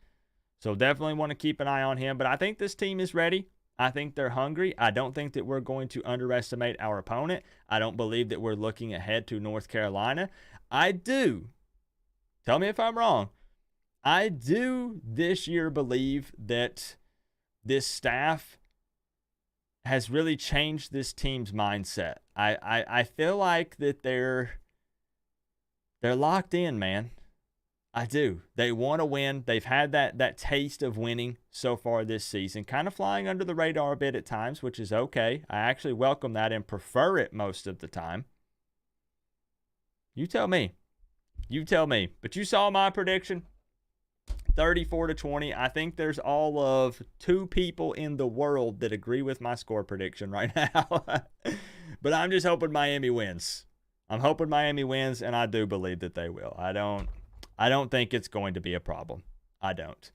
So definitely want to keep an eye on him. But I think this team is ready. I think they're hungry. I don't think that we're going to underestimate our opponent. I don't believe that we're looking ahead to North Carolina. I do. Tell me if I'm wrong. I do this year believe that this staff has really changed this team's mindset. I feel like that they're locked in, man. I do. They want to win. They've had that taste of winning so far this season, kind of flying under the radar a bit at times, which is okay. I actually welcome that and prefer it most of the time. You tell me. You tell me. But you saw my prediction. 34-20. I think there's all of 2 people in the world that agree with my score prediction right now. But I'm just hoping Miami wins. I'm hoping Miami wins, and I do believe that they will. I don't think it's going to be a problem. I don't.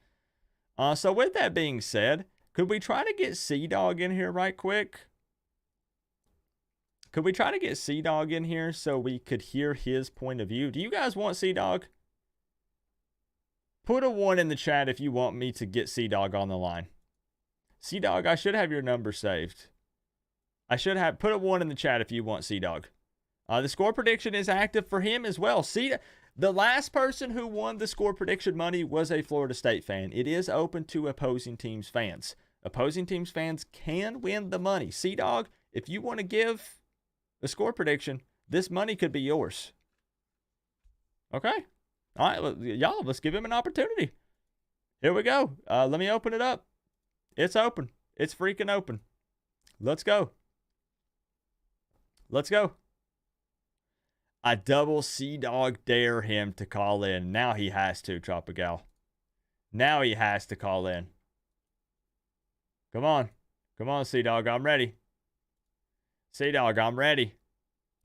So with that being said, could we try to get C-Dog in here right quick? Could we try to get C-Dog in here so we could hear his point of view? Do you guys want C-Dog? Put a 1 in the chat if you want me to get C-Dog on the line. C-Dog, I should have your number saved. Put a 1 in the chat if you want C-Dog. The score prediction is active for him as well. The last person who won the score prediction money was a Florida State fan. It is open to opposing teams' fans. Opposing teams' fans can win the money. C-Dog, if you want to give a score prediction, this money could be yours. Okay? All right, y'all, let's give him an opportunity. Here we go. Let me open it up. It's open. It's freaking open. Let's go. Let's go. I double C-Dog dare him to call in. Now he has to, Tropical. Now he has to call in. Come on. Come on, C-Dog. I'm ready. C-Dog, I'm ready.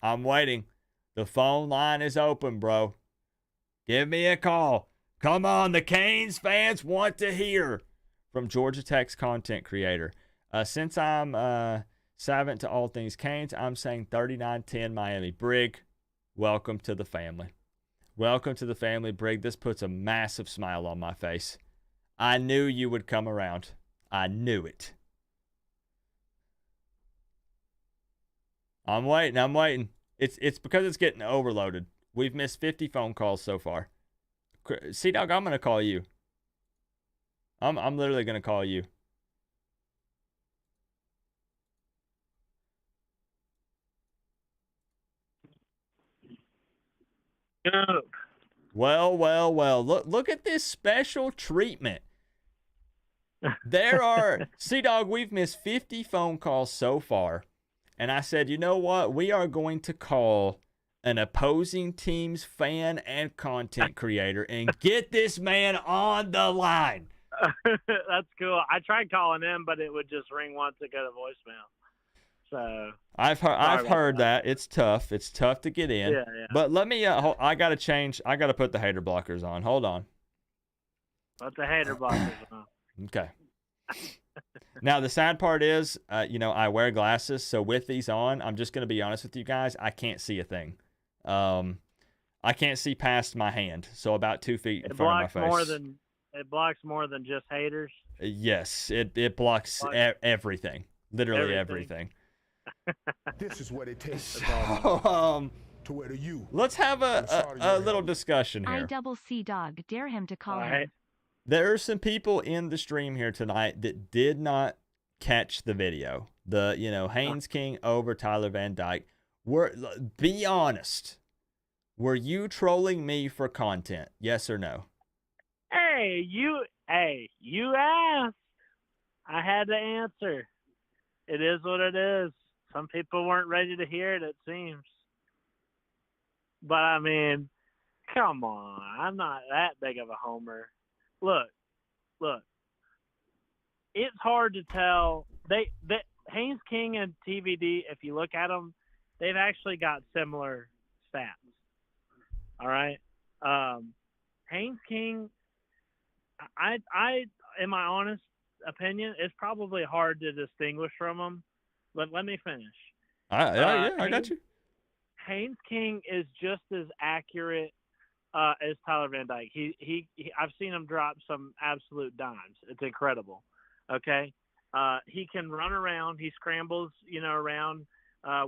I'm waiting. The phone line is open, bro. Give me a call. Come on. The Canes fans want to hear from Georgia Tech's content creator. Since I'm savant to all things Canes, I'm saying 39-10 Miami. Brig, welcome to the family. Welcome to the family, Brig. This puts a massive smile on my face. I knew you would come around. I knew it. I'm waiting. I'm waiting. It's because it's getting overloaded. We've missed 50 phone calls so far. C-Dog, I'm going to call you. I'm literally going to call you. Well. Look at this special treatment. There are, C-Dog, we've missed 50 phone calls so far. And I said, you know what? We are going to call an opposing team's fan and content creator and get this man on the line. That's cool. I tried calling him, but it would just ring once and go to voicemail. So I've heard that. It's tough. It's tough to get in. Yeah. But let me, I got to change. I got to put the hater blockers on. Hold on. Put the hater blockers on. Okay. Now, the sad part is, I wear glasses. So with these on, I'm just going to be honest with you guys. I can't see a thing. I can't see past my hand. So about 2 feet in front of my face. It blocks more than just haters. Yes, it blocks everything. Literally everything. This is what it takes So, to wear the U. let's have a little discussion I here. double C-Dog dare him to call All him. right. There are some people in the stream here tonight that did not catch the video. The, Haynes King over Tyler Van Dyke. Be honest. Were you trolling me for content? Yes or no? Hey, you asked. I had to answer. It is what it is. Some people weren't ready to hear it seems. But, I mean, come on. I'm not that big of a homer. Look. it's hard to tell. Haynes King and TVD, if you look at them, they've actually got similar stats. All right. Haynes King, I, in my honest opinion, it's probably hard to distinguish from them. But let me finish. Yeah, I got you. Haynes King is just as accurate as Tyler Van Dyke. He I've seen him drop some absolute dimes. It's incredible. Okay. He can run around. He scrambles, around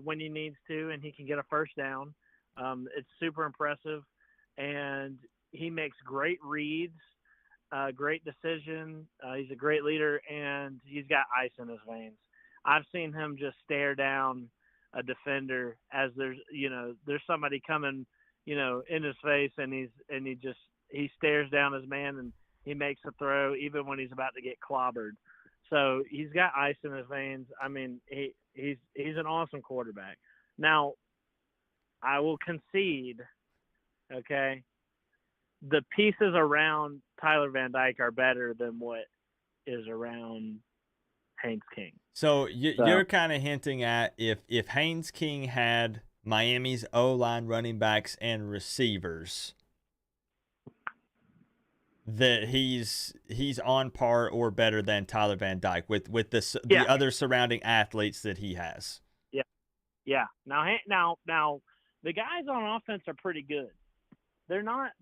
when he needs to, and he can get a first down. It's super impressive, and he makes great reads, great decision. He's a great leader, and he's got ice in his veins. I've seen him just stare down a defender as there's somebody coming, in his face, and he stares down his man, and he makes a throw even when he's about to get clobbered. So he's got ice in his veins. I mean, he's an awesome quarterback. Now, I will concede, okay, the pieces around Tyler Van Dyke are better than what is around Haynes King. So you're kind of hinting at if Haynes King had Miami's O-line, running backs, and receivers, that he's on par or better than Tyler Van Dyke with the other surrounding athletes that he has. Yeah. Now the guys on offense are pretty good. They're not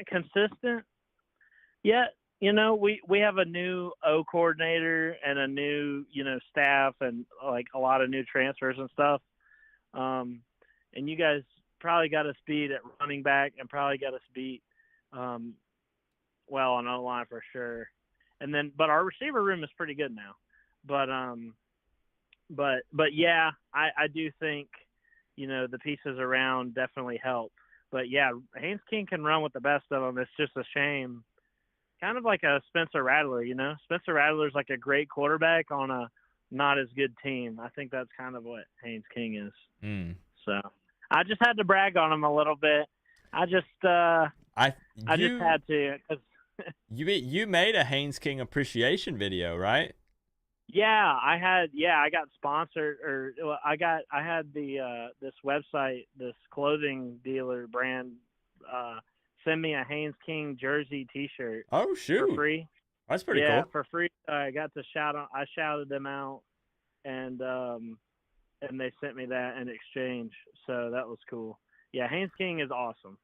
consistent yet. We have a new O coordinator and a new, staff and like a lot of new transfers and stuff. And you guys probably got us beat at running back and probably got us beat, on O-line for sure. But our receiver room is pretty good now. But yeah, I do think, the pieces around definitely help. But yeah, Haynes King can run with the best of them. It's just a shame. Kind of like a Spencer Rattler, Spencer Rattler's like a great quarterback on a not as good team. I think that's kind of what Haynes King is. So I just had to brag on him a little bit. I just had to. 'Cause you made a Haynes King appreciation video, right? Yeah, I got sponsored, I had this website, this clothing dealer brand, send me a Haynes King jersey T-shirt. Oh shoot! For free. That's pretty cool. Yeah, for free. I got to I shouted them out, and they sent me that in exchange. So that was cool. Yeah, Haynes King is awesome.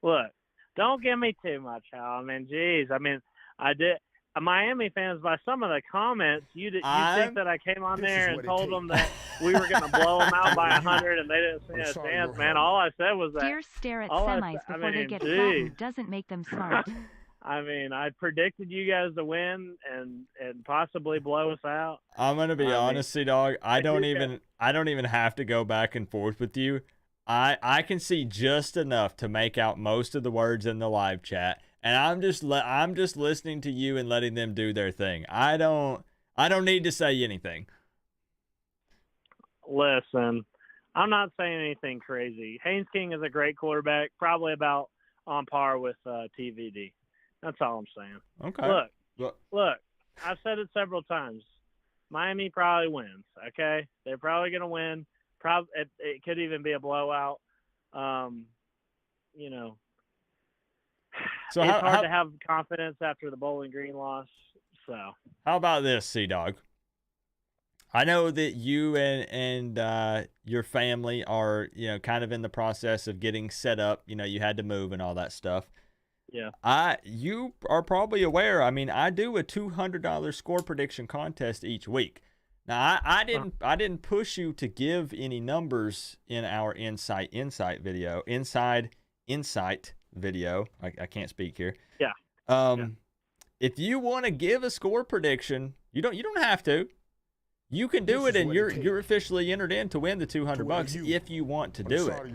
Look, don't give me too much, Hal. I mean, geez. I mean, I did. Miami fans, by some of the comments, you think that I came on there and told them that we were going to blow them out by 100 and they didn't stand a chance, man. All I said was that. Deer stare at semis before they get flattened doesn't make them smart. I mean, I predicted you guys to win and possibly blow us out. I'm gonna be honest, Dog. I don't even have to go back and forth with you. I can see just enough to make out most of the words in the live chat. And I'm just listening to you and letting them do their thing. I don't need to say anything. Listen, I'm not saying anything crazy. Haynes King is a great quarterback, probably about on par with TVD. That's all I'm saying. Okay. Look, I've said it several times. Miami probably wins. Okay, they're probably going to win. It could even be a blowout. So it's hard to have confidence after the Bowling Green loss. So how about this, C-Dog? I know that you and your family are, kind of in the process of getting set up. You had to move and all that stuff. Yeah. You are probably aware. I mean, I do a $200 score prediction contest each week. Now, I didn't push you to give any numbers in our insight video. Insight video. I can't speak here. Yeah. If you want to give a score prediction, you don't have to. You can do it, and you're officially entered in to win the $200 if you want to do it.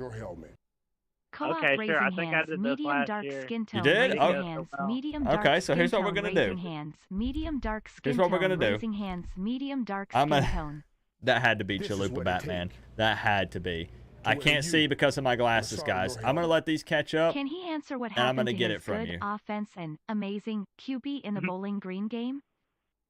Co-op Okay, raising sure. I think I hands, did this medium last dark year. skin tone. You did? Raising Oh. hands, medium dark Okay, so skin here's what we're tone, gonna do. raising hands, medium dark skin Here's what we're tone, gonna do. raising hands, medium dark skin tone. That had to be This is Chalupa what it Batman. That had to be. I can't see because of my glasses, guys. I'm going to let these catch up. Can he answer what And I'm happened gonna to get his it from good you. offense and amazing QB in the Bowling Green game?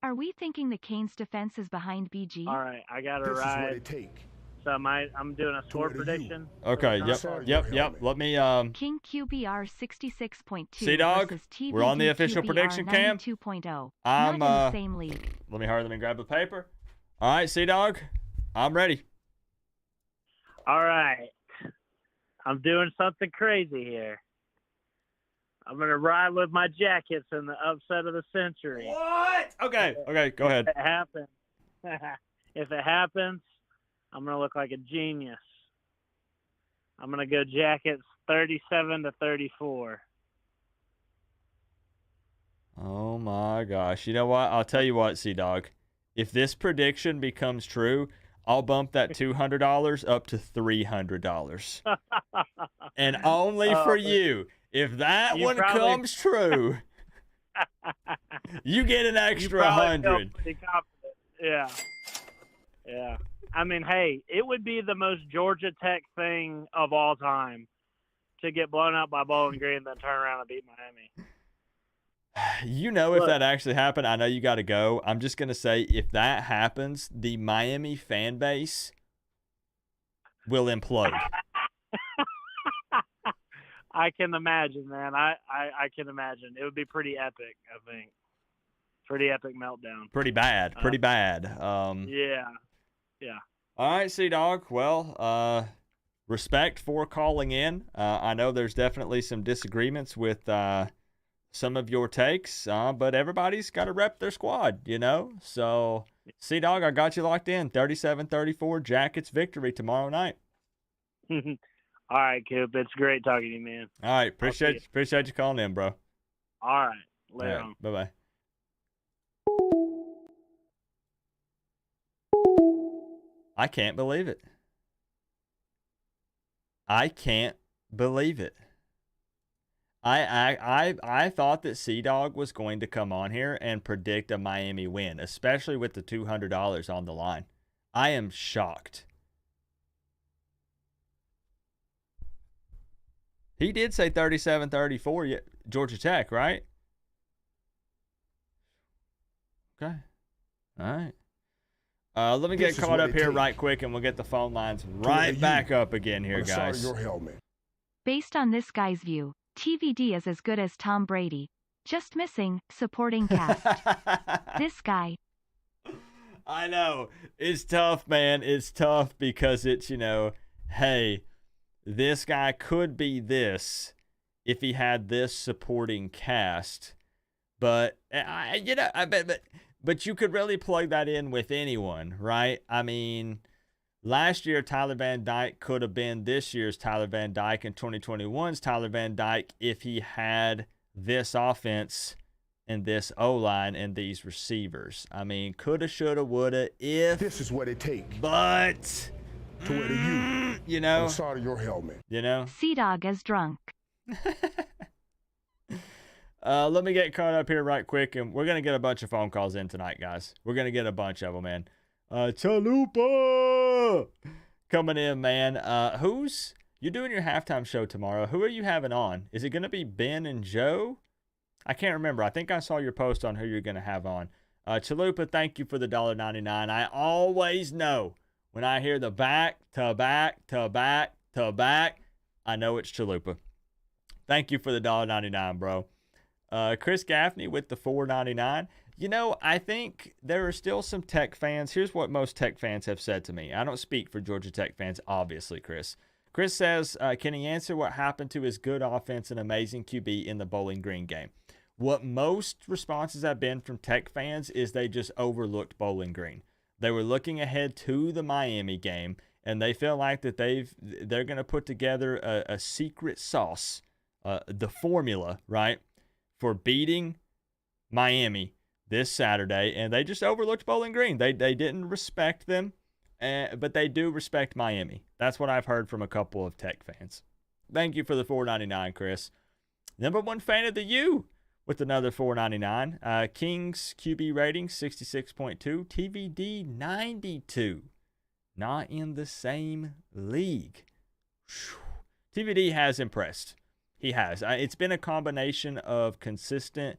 Are we thinking the Canes defense is behind BG? All right, I got to This is what ride. it take. So I'm doing a score where the you. prediction. Okay, for the yep, contest? yep. Let me, King QBR 66.2 C-Dog, versus TVD we're on the official QBR prediction cam. 92.0. I'm, Not in the same league. let me hurry them and grab a paper. All right, C-Dog, I'm ready. All right. I'm doing something crazy here. I'm going to ride with my Jackets in the upset of the century. What? Okay, go ahead. If it happens, if it happens, I'm going to look like a genius. I'm going to go Jackets 37-34. Oh my gosh. You know what? I'll tell you what, C-Dog. If this prediction becomes true, I'll bump that $200 up to $300. And only for you. If that You one probably- comes true, you get an You extra probably feel 100. pretty confident. Yeah. I mean, hey, it would be the most Georgia Tech thing of all time to get blown out by Bowling Green and then turn around and beat Miami. You know, if Look. that actually happened, I know you got to go. I'm just going to say, if that happens, the Miami fan base will implode. I can imagine, man. I can imagine. It would be pretty epic, I think. Pretty epic meltdown. Pretty bad. Yeah. All right, C-Dog. Well, respect for calling in. I know there's definitely some disagreements with some of your takes, but everybody's got to rep their squad, you know? So, C-Dog, I got you locked in. 37-34 Jackets victory tomorrow night. All right, Coop. It's great talking to you, man. All right, see appreciate you calling in, bro. All right. Later on. Bye-bye. I can't believe it. I can't believe it. I thought that C-Dog was going to come on here and predict a Miami win, especially with the $200 on the line. I am shocked. He did say 37-34 Georgia Tech, right? Okay. All right. Let me get caught up here right quick, and we'll get the phone lines right back up again here, guys. Your helmet. Based on this guy's view, TVD is as good as Tom Brady. Just missing supporting cast. This guy. I know. It's tough, man. It's tough because it's, hey, this guy could be this if he had this supporting cast. But, but you could really plug that in with anyone, right? I mean, last year, Tyler Van Dyke could have been this year's Tyler Van Dyke and 2021's Tyler Van Dyke if he had this offense and this O-line and these receivers. I mean, coulda, shoulda, woulda, if. This is what it takes. But, to wear the you know. Inside of your helmet. C-Dog is drunk. Let me get caught up here right quick, and we're going to get a bunch of phone calls in tonight, guys. We're going to get a bunch of them, man. Chalupa coming in, man. You're doing your halftime show tomorrow. Who are you having on? Is it going to be Ben and Joe? I can't remember. I think I saw your post on who you're going to have on. Chalupa, thank you for the $1.99. I always know when I hear the back to back to back to back, I know it's Chalupa. Thank you for the $1.99, bro. Chris Gaffney with the $4.99. I think there are still some Tech fans. Here's what most Tech fans have said to me. I don't speak for Georgia Tech fans, obviously, Chris. Chris says, can he answer what happened to his good offense and amazing QB in the Bowling Green game? What most responses have been from Tech fans is they just overlooked Bowling Green. They were looking ahead to the Miami game, and they feel like that they're going to put together a secret sauce, the formula, right, for beating Miami this Saturday, and they just overlooked Bowling Green. They didn't respect them, but they do respect Miami. That's what I've heard from a couple of Tech fans. Thank you for the $4.99, Chris. Number one fan of the U with another $4.99. Kings QB rating 66.2, TVD 92. Not in the same league. TVD has impressed. He has. It's been a combination of consistent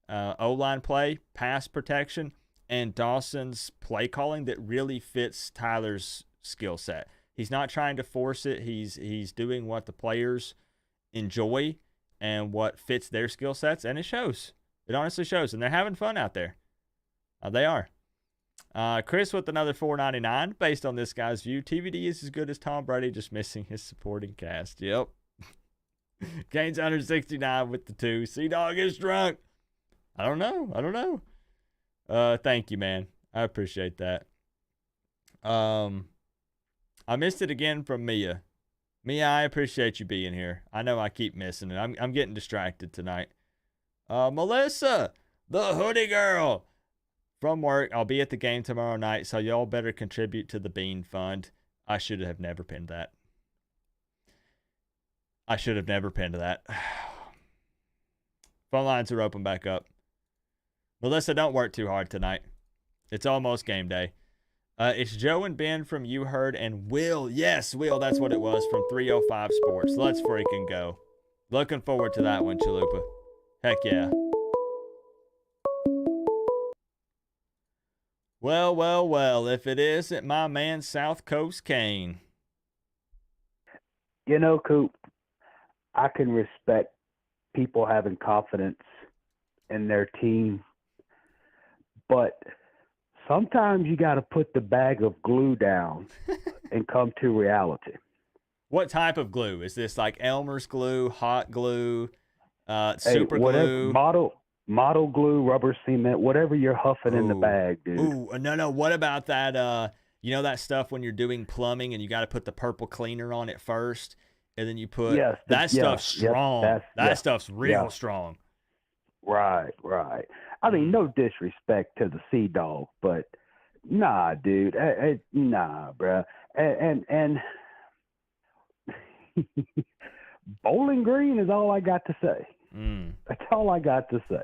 O-line play, pass protection, and Dawson's play calling that really fits Tyler's skill set. He's not trying to force it. He's doing what the players enjoy and what fits their skill sets, and it shows. It honestly shows, and they're having fun out there. They are. Chris with another $4.99. Based on this guy's view, TVD is as good as Tom Brady, just missing his supporting cast. Yep. Gaines 169 with the 2. C-Dog is drunk. I don't know. Thank you, man. I appreciate that. I missed it again from Mia. Mia, I appreciate you being here. I know I keep missing it. I'm getting distracted tonight. Melissa, the hoodie girl. From work, I'll be at the game tomorrow night, so y'all better contribute to the Bean Fund. I should have never pinned that. Phone lines are open back up. Melissa, don't work too hard tonight. It's almost game day. It's Joe and Ben from You Heard and Will. Yes, Will, that's what it was, from 305 Sports. Let's freaking go. Looking forward to that one, Chalupa. Heck yeah. Well, if it isn't my man South Coast Kane. You know, Coop, I can respect people having confidence in their team, but sometimes you got to put the bag of glue down and come to reality. What type of glue? Is this like Elmer's glue, hot glue, super glue? Model glue, rubber cement, whatever you're huffing in the bag, dude. Ooh, no. What about that? You know that stuff when you're doing plumbing and you got to put the purple cleaner on it first, and then you put stuff's strong. That stuff's real strong. Right. I mean, no disrespect to the Sea Dog, but nah, dude, nah, bruh. And Bowling Green is all I got to say. That's all I got to say.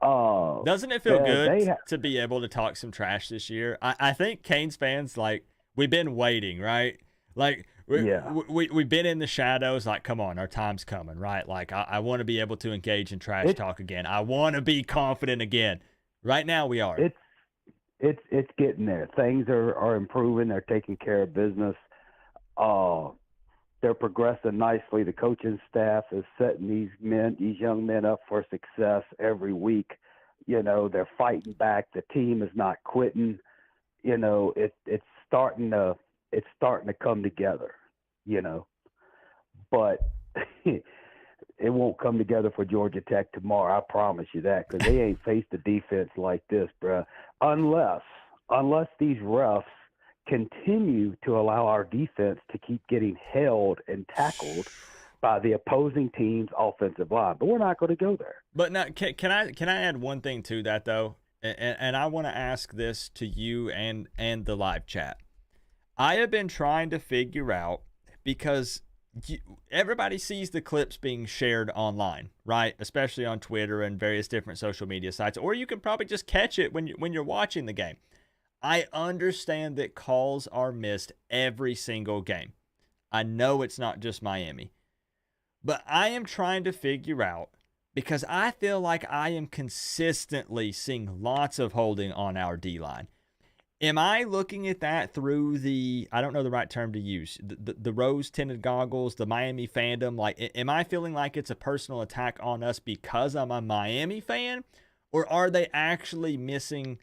Doesn't it feel good to be able to talk some trash this year? I think Canes fans, like, we've been waiting, right? Like, we've been in the shadows, like, come on, our time's coming, right? Like, I want to be able to engage in trash talk again. I want to be confident again. Right now, we are. It's getting there. Things are improving. They're taking care of business. They're progressing nicely. The coaching staff is setting these young men up for success every week. You know, they're fighting back. The team is not quitting. You know, it's starting to come together, you know. But it won't come together for Georgia Tech tomorrow. I promise you that, because they ain't faced a defense like this, bruh. Unless these refs continue to allow our defense to keep getting held and tackled by the opposing team's offensive line. But we're not going to go there. But now, can I add one thing to that, though? And I want to ask this to you and the live chat. I have been trying to figure out, because everybody sees the clips being shared online, right? Especially on Twitter and various different social media sites. Or you can probably just catch it when you're watching the game. I understand that calls are missed every single game. I know it's not just Miami. But I am trying to figure out, because I feel like I am consistently seeing lots of holding on our D-line. Am I looking at that through the, I don't know the right term to use, the rose-tinted goggles, the Miami fandom? Like, am I feeling like it's a personal attack on us because I'm a Miami fan? Or are they actually missing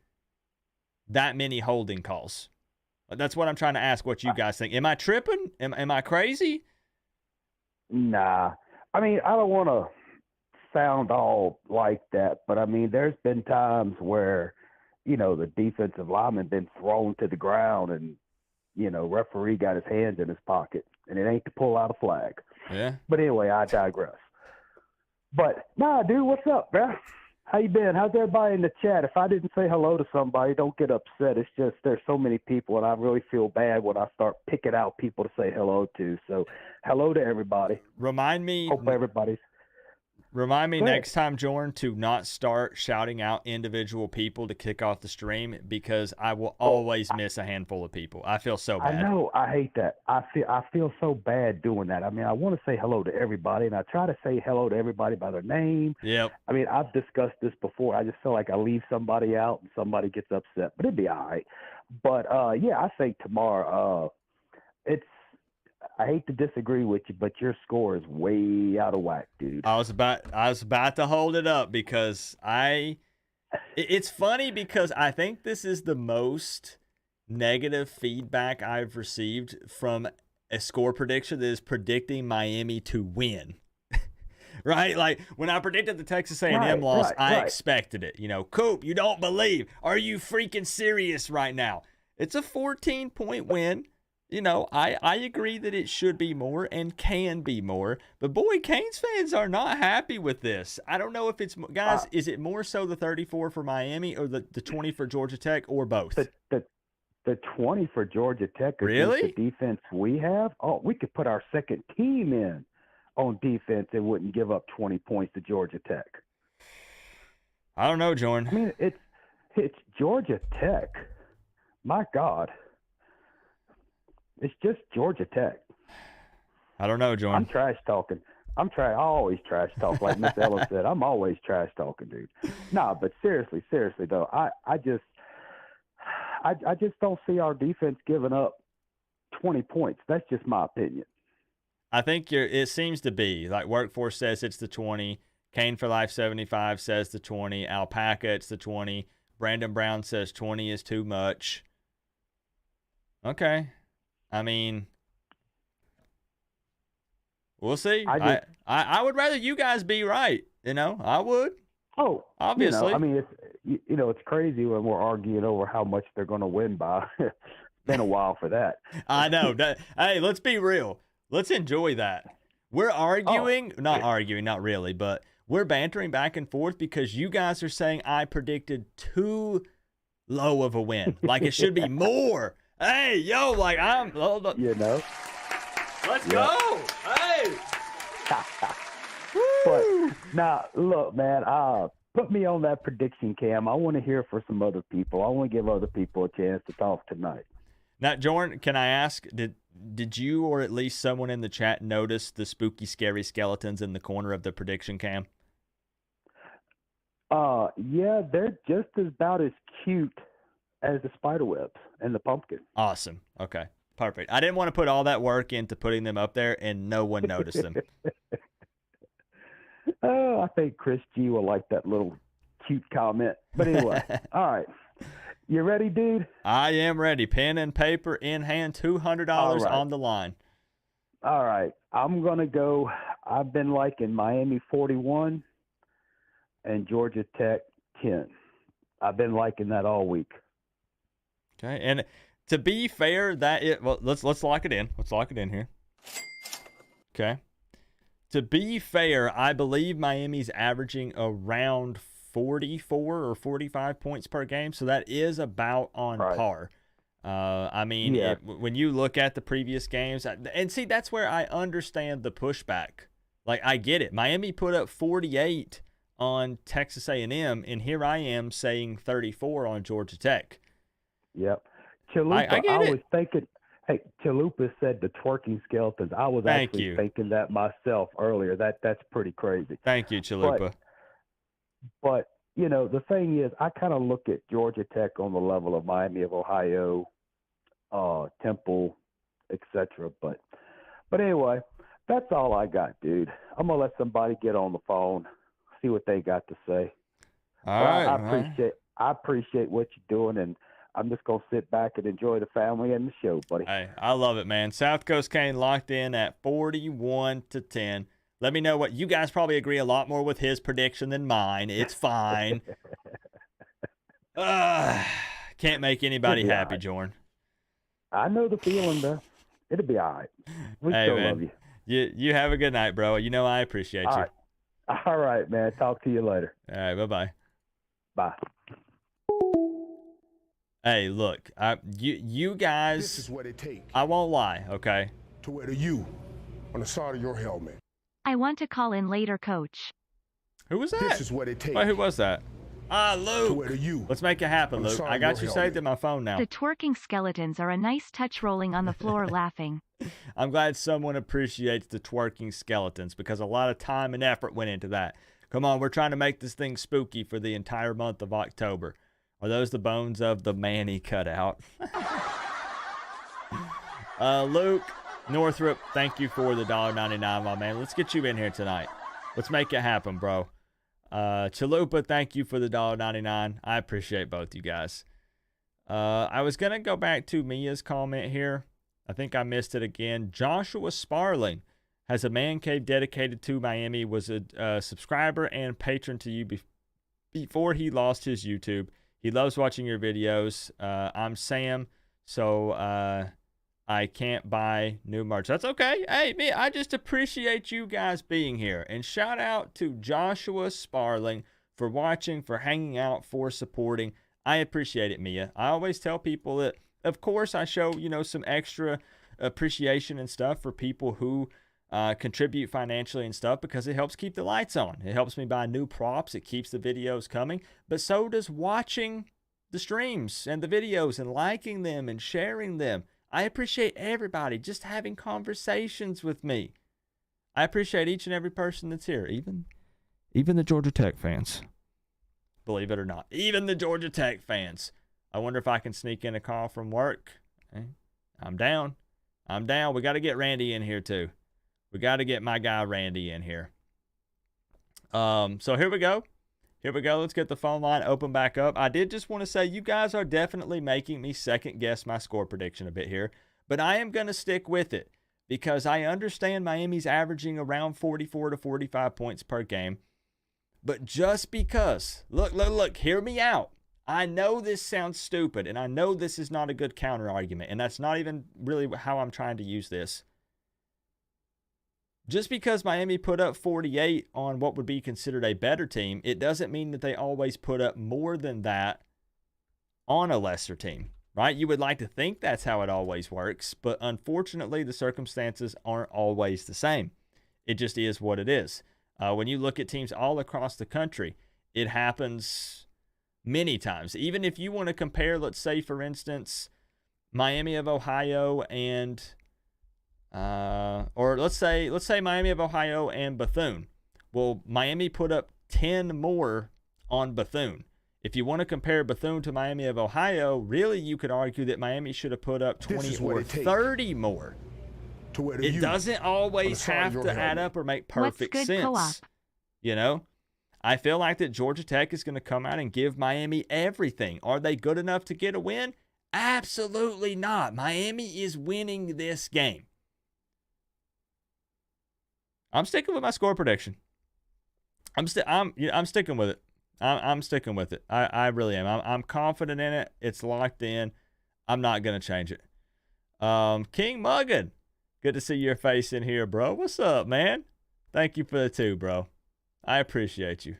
that many holding calls? That's what I'm trying to ask, what you guys think. Am I tripping? Am I crazy? Nah. I mean, I don't want to sound all like that, but I mean, there's been times where, you know, the defensive lineman been thrown to the ground and, you know, referee got his hands in his pocket, and it ain't to pull out a flag. Yeah. But anyway, I digress. But, nah, dude, what's up, bro? How you been? How's everybody in the chat? If I didn't say hello to somebody, don't get upset. It's just there's so many people, and I really feel bad when I start picking out people to say hello to. So hello to everybody. Remind me. Hope everybody's. Remind me Go ahead. next time, Jordan, to not start shouting out individual people to kick off the stream, because I will always miss a handful of people. I feel so bad. I know. I hate that. I feel so bad doing that. I mean, I want to say hello to everybody, and I try to say hello to everybody by their name. Yep. I mean, I've discussed this before. I just feel like I leave somebody out and somebody gets upset, but it'd be all right. But yeah, I think tomorrow. I hate to disagree with you, but your score is way out of whack, dude. I was about to hold it up because it's funny because I think this is the most negative feedback I've received from a score prediction that is predicting Miami to win. Right? Like when I predicted the Texas A&M loss, I expected it. You know, Coop, you don't believe. Are you freaking serious right now? It's a 14-point win. You know, I agree that it should be more and can be more, but boy, Canes fans are not happy with this. I don't know if it's, guys, is it more so the 34 for Miami or the 20 for Georgia Tech or both? The 20 for Georgia Tech against Really? the defense we have? Oh, we could put our second team in on defense and wouldn't give up 20 points to Georgia Tech. I don't know, Jordan. I mean, it's Georgia Tech. My God. It's just Georgia Tech. I don't know, Jordan. I'm trash talking. I always trash talk, like Miss Ella said. I'm always trash talking, dude. Nah, but seriously though, I just don't see our defense giving up 20 points. That's just my opinion. I think it seems to be like Workforce says it's the 20. Kane for Life 75 says the 20. Alpaca, it's the 20. Brandon Brown says 20 is too much. Okay. I mean, we'll see. I would rather you guys be right. You know, I would. Oh, obviously. I mean, it's crazy when we're arguing over how much they're going to win by. It's been a while for that. I know. Hey, let's be real. Let's enjoy that. We're arguing, not arguing, not really, but we're bantering back and forth because you guys are saying I predicted too low of a win. Like it should be more. Hey, yo, like You know? Let's go. Hey. But now, look, man, put me on that prediction cam. I want to hear for some other people. I want to give other people a chance to talk tonight. Now, Jordan, can I ask, did you or at least someone in the chat notice the spooky, scary skeletons in the corner of the prediction cam? Yeah, they're just about as cute as the spider webs and the pumpkin. Awesome. Okay, perfect. I didn't want to put all that work into putting them up there, and no one noticed them. I think Chris G will like that little cute comment. But anyway, all right. You ready, dude? I am ready. Pen and paper in hand, $200 on the line. All right. I'm going to go. I've been liking Miami 41 and Georgia Tech 10. I've been liking that all week. Okay. And to be fair, let's lock it in. Let's lock it in here. Okay. To be fair, I believe Miami's averaging around 44 or 45 points per game, so that is about on par. I mean, when you look at the previous games, and see, that's where I understand the pushback. Like, I get it. Miami put up 48 on Texas A&M, and here I am saying 34 on Georgia Tech. Yep. Chalupa, I get it. was thinking, hey, Chalupa said the twerking skeletons. I was actually thinking that myself earlier. That's pretty crazy. Thank you, Chalupa. But, you know, the thing is, I kind of look at Georgia Tech on the level of Miami of Ohio, Temple, etc. But anyway, that's all I got, dude. I'm going to let somebody get on the phone, see what they got to say. All right, I appreciate what you're doing, and I'm just going to sit back and enjoy the family and the show, buddy. Hey, I love it, man. South Coast Kane locked in at 41-10. Let me know what you guys probably agree a lot more with his prediction than mine. It's fine. Can't make anybody happy, Jordan. I know the feeling, though. It'll be all right. We still love you. You have a good night, bro. You know I appreciate you. All right, man. Talk to you later. All right, bye-bye. Bye. Hey, look, you guys. This is what it takes. I won't lie, okay? To wear the U on the side of your helmet. I want to call in later, coach. Who was that? This is what it takes. Wait, who was that? Ah, To Luke. wear the U Let's make it happen, on the Luke. side I of got your you helmet. saved in my phone now. The twerking skeletons are a nice touch rolling on the floor laughing. I'm glad someone appreciates the twerking skeletons because a lot of time and effort went into that. Come on, we're trying to make this thing spooky for the entire month of October. Are those the bones of the Manny cutout? Luke Northrup, thank you for the $1.99, my man. Let's get you in here tonight. Let's make it happen, bro. Chalupa, thank you for the $1.99. I appreciate both you guys. I was going to go back to Mia's comment here. I think I missed it again. Joshua Sparling has a man cave dedicated to Miami, was a subscriber and patron to you before he lost his YouTube. He loves watching your videos. I'm Sam, so I can't buy new merch. That's okay. Hey, me, I just appreciate you guys being here. And shout out to Joshua Sparling for watching, for hanging out, for supporting. I appreciate it, Mia. I always tell people that, of course, I show, some extra appreciation and stuff for people who contribute financially and stuff because it helps keep the lights on. It helps me buy new props. It keeps the videos coming. But so does watching the streams and the videos and liking them and sharing them. I appreciate everybody just having conversations with me. I appreciate each and every person that's here, even the Georgia Tech fans. Believe it or not, even the Georgia Tech fans. I wonder if I can sneak in a call from work. I'm down. We got to get Randy in here too. We got to get my guy Randy in here. So here we go. Let's get the phone line open back up. I did just want to say you guys are definitely making me second guess my score prediction a bit here, but I am going to stick with it because I understand Miami's averaging around 44 to 45 points per game. But just because, look, hear me out. I know this sounds stupid, and I know this is not a good counter argument, and that's not even really how I'm trying to use this. Just because Miami put up 48 on what would be considered a better team, it doesn't mean that they always put up more than that on a lesser team, right? You would like to think that's how it always works, but unfortunately, the circumstances aren't always the same. It just is what it is. When you look at teams all across the country, it happens many times. Even if you want to compare, let's say, for instance, Miami of Ohio and or let's say Miami of Ohio and Bethune. Well, Miami put up 10 more on Bethune. If you want to compare Bethune to Miami of Ohio, really you could argue that Miami should have put up 20 or 30 more. It doesn't always have to add up or make perfect sense. Co-op? I feel like that Georgia Tech is going to come out and give Miami everything. Are they good enough to get a win? Absolutely not. Miami is winning this game. I'm sticking with my score prediction. I'm sticking with it. I'm sticking with it. I really am. I'm confident in it. It's locked in. I'm not going to change it. King Muggin, good to see your face in here, bro. What's up, man? Thank you for the 2, bro. I appreciate you.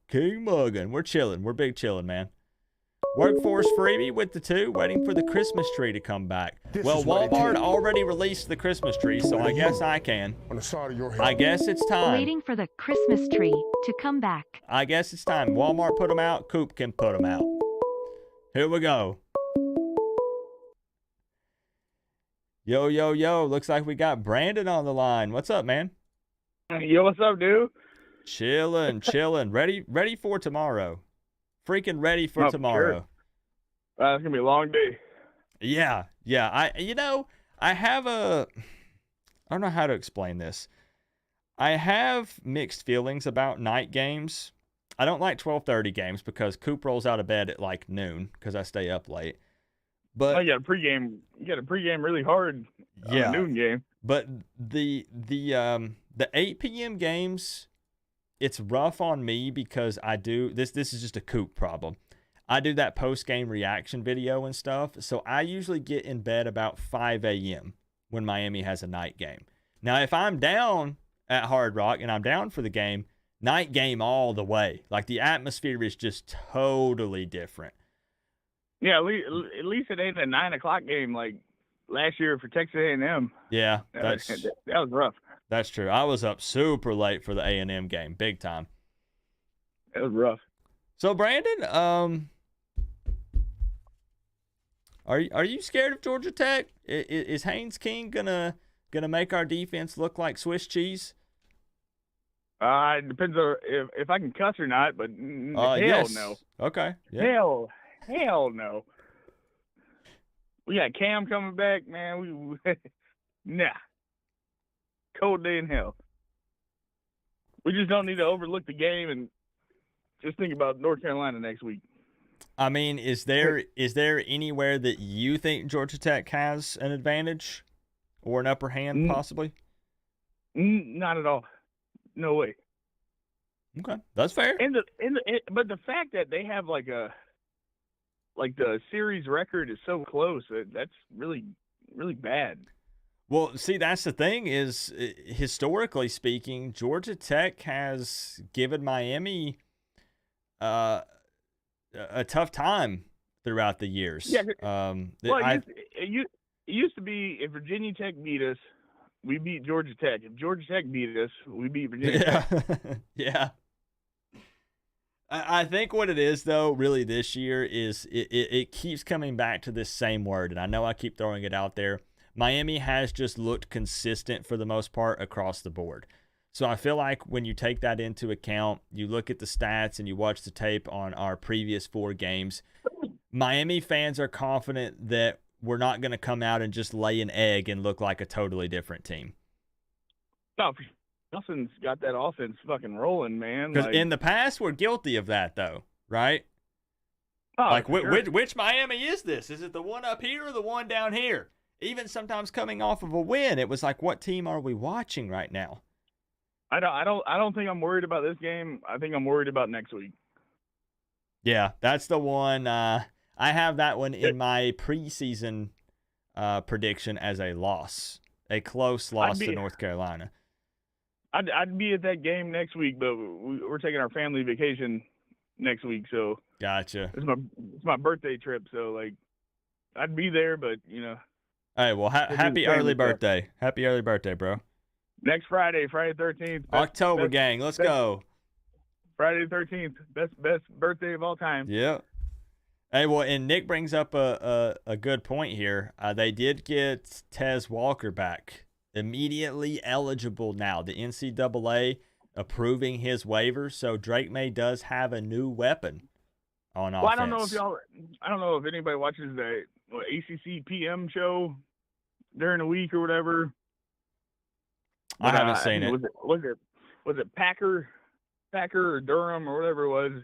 King Muggin, we're chilling. We're big chilling, man. Workforce freebie with the 2, waiting for the Christmas tree to come back. Well, Walmart already released the Christmas tree, so I guess I can. On the side of your head. I guess it's time. Waiting for the Christmas tree to come back. I guess it's time. Walmart put them out. Coop can put them out. Here we go. Yo, yo, yo. Looks like we got Brandon on the line. What's up, man? Yo, what's up, dude? Chilling. Ready for tomorrow. Freaking ready for tomorrow. Sure. It's going to be a long day. Yeah. I don't know how to explain this. I have mixed feelings about night games. I don't like 12:30 games because Coop rolls out of bed at like noon because I stay up late. But you got to pregame really hard on a noon game. But the 8 p.m. games, it's rough on me because I do this is just a Coop problem. I do that post-game reaction video and stuff, so I usually get in bed about 5 a.m. when Miami has a night game. Now, if I'm down at Hard Rock and I'm down for the game, night game all the way. Like, the atmosphere is just totally different. Yeah, at least it ain't a 9 o'clock game like last year for Texas A&M. Yeah, that was rough. That's true. I was up super late for the A&M game, big time. It was rough. So Brandon, are you scared of Georgia Tech? Is Haynes King gonna make our defense look like Swiss cheese? It depends on if I can cuss or not, but hell yes. no. Okay. Yeah. Hell no. We got Cam coming back, man. Nah. Cold day in hell. We just don't need to overlook the game and just think about North Carolina next week. I mean, is there anywhere that you think Georgia Tech has an advantage or an upper hand, possibly? Not at all. No way. Okay, that's fair. But the fact that they have the series record is so close, that's really, really bad. Well, see, that's the thing is, historically speaking, Georgia Tech has given Miami a tough time throughout the years. Yeah. It used to be if Virginia Tech beat us, we beat Georgia Tech. If Georgia Tech beat us, we beat Virginia Tech. Yeah. I think what it is, though, really this year is it keeps coming back to this same word, and I know I keep throwing it out there. Miami has just looked consistent for the most part across the board. So I feel like when you take that into account, you look at the stats and you watch the tape on our previous 4 games, Miami fans are confident that we're not going to come out and just lay an egg and look like a totally different team. No, Nelson's got that offense fucking rolling, man. Because in the past, we're guilty of that, though, right? Oh, which Miami is this? Is it the one up here or the one down here? Even sometimes coming off of a win, it was like, what team are we watching right now? I don't think I'm worried about this game. I think I'm worried about next week. Yeah, that's the one. I have that one in my preseason prediction as a loss, a close loss to North Carolina. I'd be at that game next week, but we're taking our family vacation next week, so gotcha. It's my birthday trip, so I'd be there, but Hey, well, happy early birthday! Happy early birthday, bro. Next Friday 13th. October gang, let's go. Friday the 13th, best birthday of all time. Yeah. Hey, well, and Nick brings up a good point here. They did get Tez Walker back, immediately eligible now. The NCAA approving his waiver, so Drake May does have a new weapon on offense. I don't know if anybody watches the ACC PM show during the week or whatever. I haven't seen it. Was it Packer or Durham or whatever it was?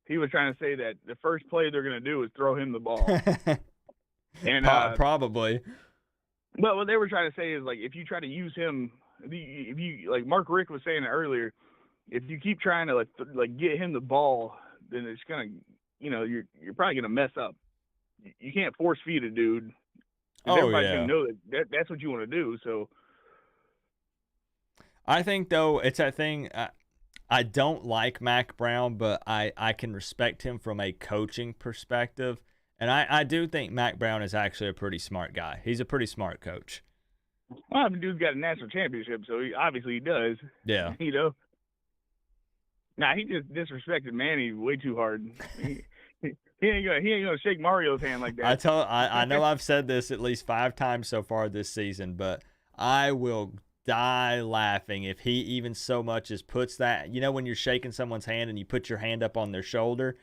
He was trying to say that the first play they're going to do is throw him the ball. And probably. But what they were trying to say is if you try to use him, if you like Mark Rick was saying it earlier, if you keep trying to get him the ball, then it's gonna, you're probably gonna mess up. You can't force feed a dude. Everybody's gonna know that's what you want to do. So I think though it's that thing. I don't like Mac Brown, but I can respect him from a coaching perspective. And I do think Mac Brown is actually a pretty smart guy. He's a pretty smart coach. Well, the dude's got a national championship, so he does. Yeah. Nah, he just disrespected Manny way too hard. He ain't gonna shake Mario's hand like that. I know I've said this at least 5 times so far this season, but I will die laughing if he even so much as puts that, when you're shaking someone's hand and you put your hand up on their shoulder,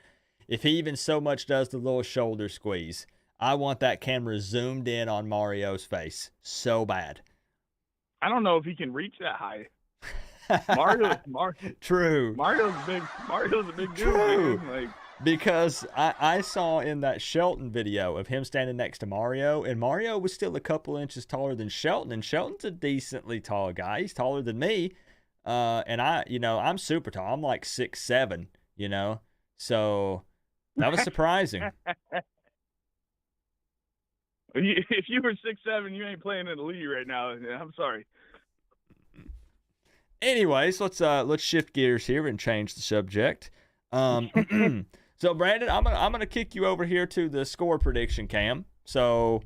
if he even so much does the little shoulder squeeze, I want that camera zoomed in on Mario's face so bad. I don't know if he can reach that high. True. Mario's a big dude. True. Man. Because I saw in that Shelton video of him standing next to Mario, and Mario was still a couple inches taller than Shelton, and Shelton's a decently tall guy. He's taller than me, and I'm super tall. I'm like 6'7", so that was surprising. If you were 6'7", you ain't playing in the league right now. I'm sorry. Anyways, let's shift gears here and change the subject. So Brandon, I'm gonna kick you over here to the score prediction cam. So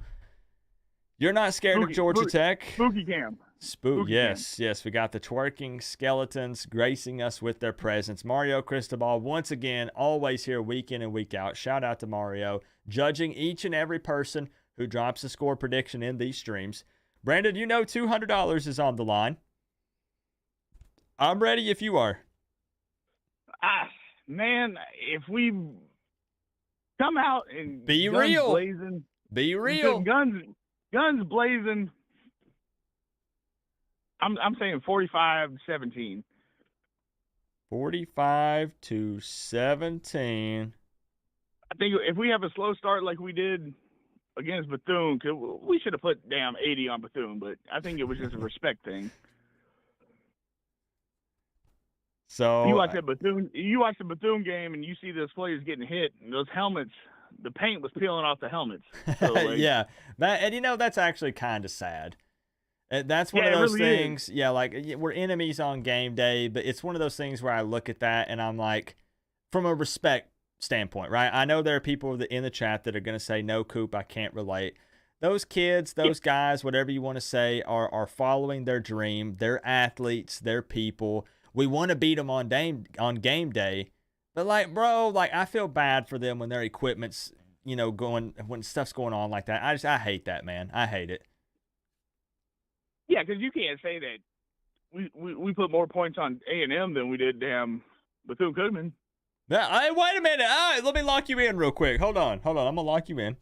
you're not scared of Georgia Tech. Spooky cam. Spooky Yes, we got the twerking skeletons gracing us with their presence. Mario Cristobal, once again, always here week in and week out. Shout out to Mario, judging each and every person who drops a score prediction in these streams. Brandon, you know $200 is on the line. I'm ready if you are. Man, if we come out and Be guns real. blazing, Be real. guns blazing. I'm saying 45-17. 45-17. I think if we have a slow start like we did against Bethune, 'cause we should have put 80 on Bethune, but I think it was just a respect thing. So You watch the Bethune game, and you see those players getting hit, and those helmets, the paint was peeling off the helmets. So, yeah, that's actually kind of sad. That's one of those really things. Yeah, like we're enemies on game day, but it's one of those things where I look at that and I'm like, from a respect standpoint, right? I know there are people in the chat that are going to say, no, Coop, I can't relate. Those kids, those guys, whatever you want to say, are following their dream. They're athletes. They're people. We want to beat them on game day. But, like, bro, like, I feel bad for them when their equipment's, when stuff's going on like that. I hate that, man. I hate it. Yeah, because you can't say that we put more points on A&M than we did Bethune-Cookman. Hey, wait a minute. All right, let me lock you in real quick. Hold on. I'm going to lock you in.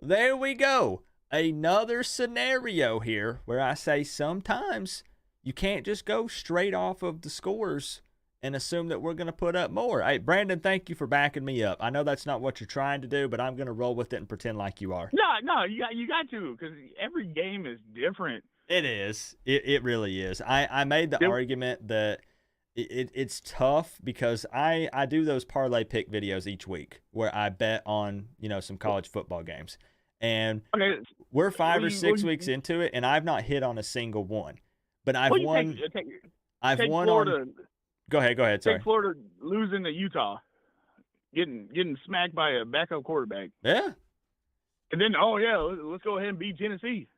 There we go. Another scenario here where I say sometimes you can't just go straight off of the scores and assume that we're going to put up more. Hey, Brandon, thank you for backing me up. I know that's not what you're trying to do, but I'm going to roll with it and pretend like you are. No, you got to, because every game is different. It is. It really is. I made the argument that it's tough because I do those parlay pick videos each week where I bet on, some college football games. And we're 5 or 6 weeks into it, and I've not hit on a single one. But I've won. I've won Florida, on. Go ahead. Sorry. Take Florida losing to Utah, getting smacked by a backup quarterback. Yeah. And then, let's go ahead and beat Tennessee.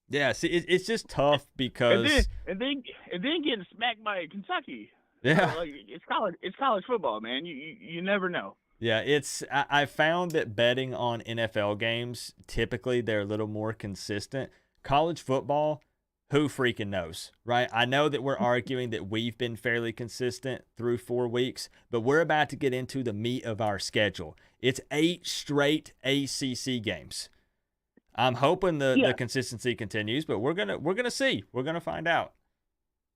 Yeah. See, it's just tough because. And then getting smacked by Kentucky. Yeah. It's college football, man. You never know. Yeah, I found that betting on NFL games, typically they're a little more consistent. College football, who freaking knows, right? I know that we're arguing that we've been fairly consistent through 4 weeks, but we're about to get into the meat of our schedule. It's 8 straight ACC games. I'm hoping the consistency continues, but we're gonna see. We're gonna find out.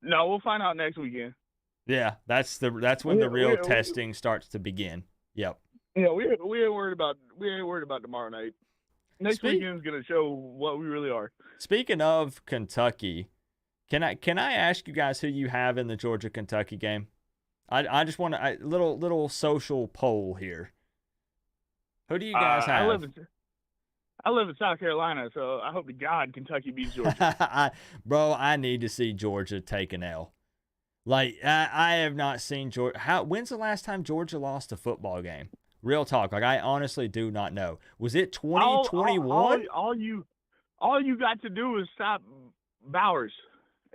No, we'll find out next weekend. Yeah, that's when the real testing starts to begin. Yep. Yeah, we ain't worried about tomorrow night. Next weekend's gonna show what we really are. Speaking of Kentucky, can I ask you guys who you have in the Georgia-Kentucky game? I just want a little social poll here. Who do you guys have? I live in South Carolina, so I hope to God Kentucky beats Georgia. Bro, I need to see Georgia take an L. Like, I have not seen Georgia. When's the last time Georgia lost a football game? Real talk. Like, I honestly do not know. Was it 2021? All you got to do is stop Bowers.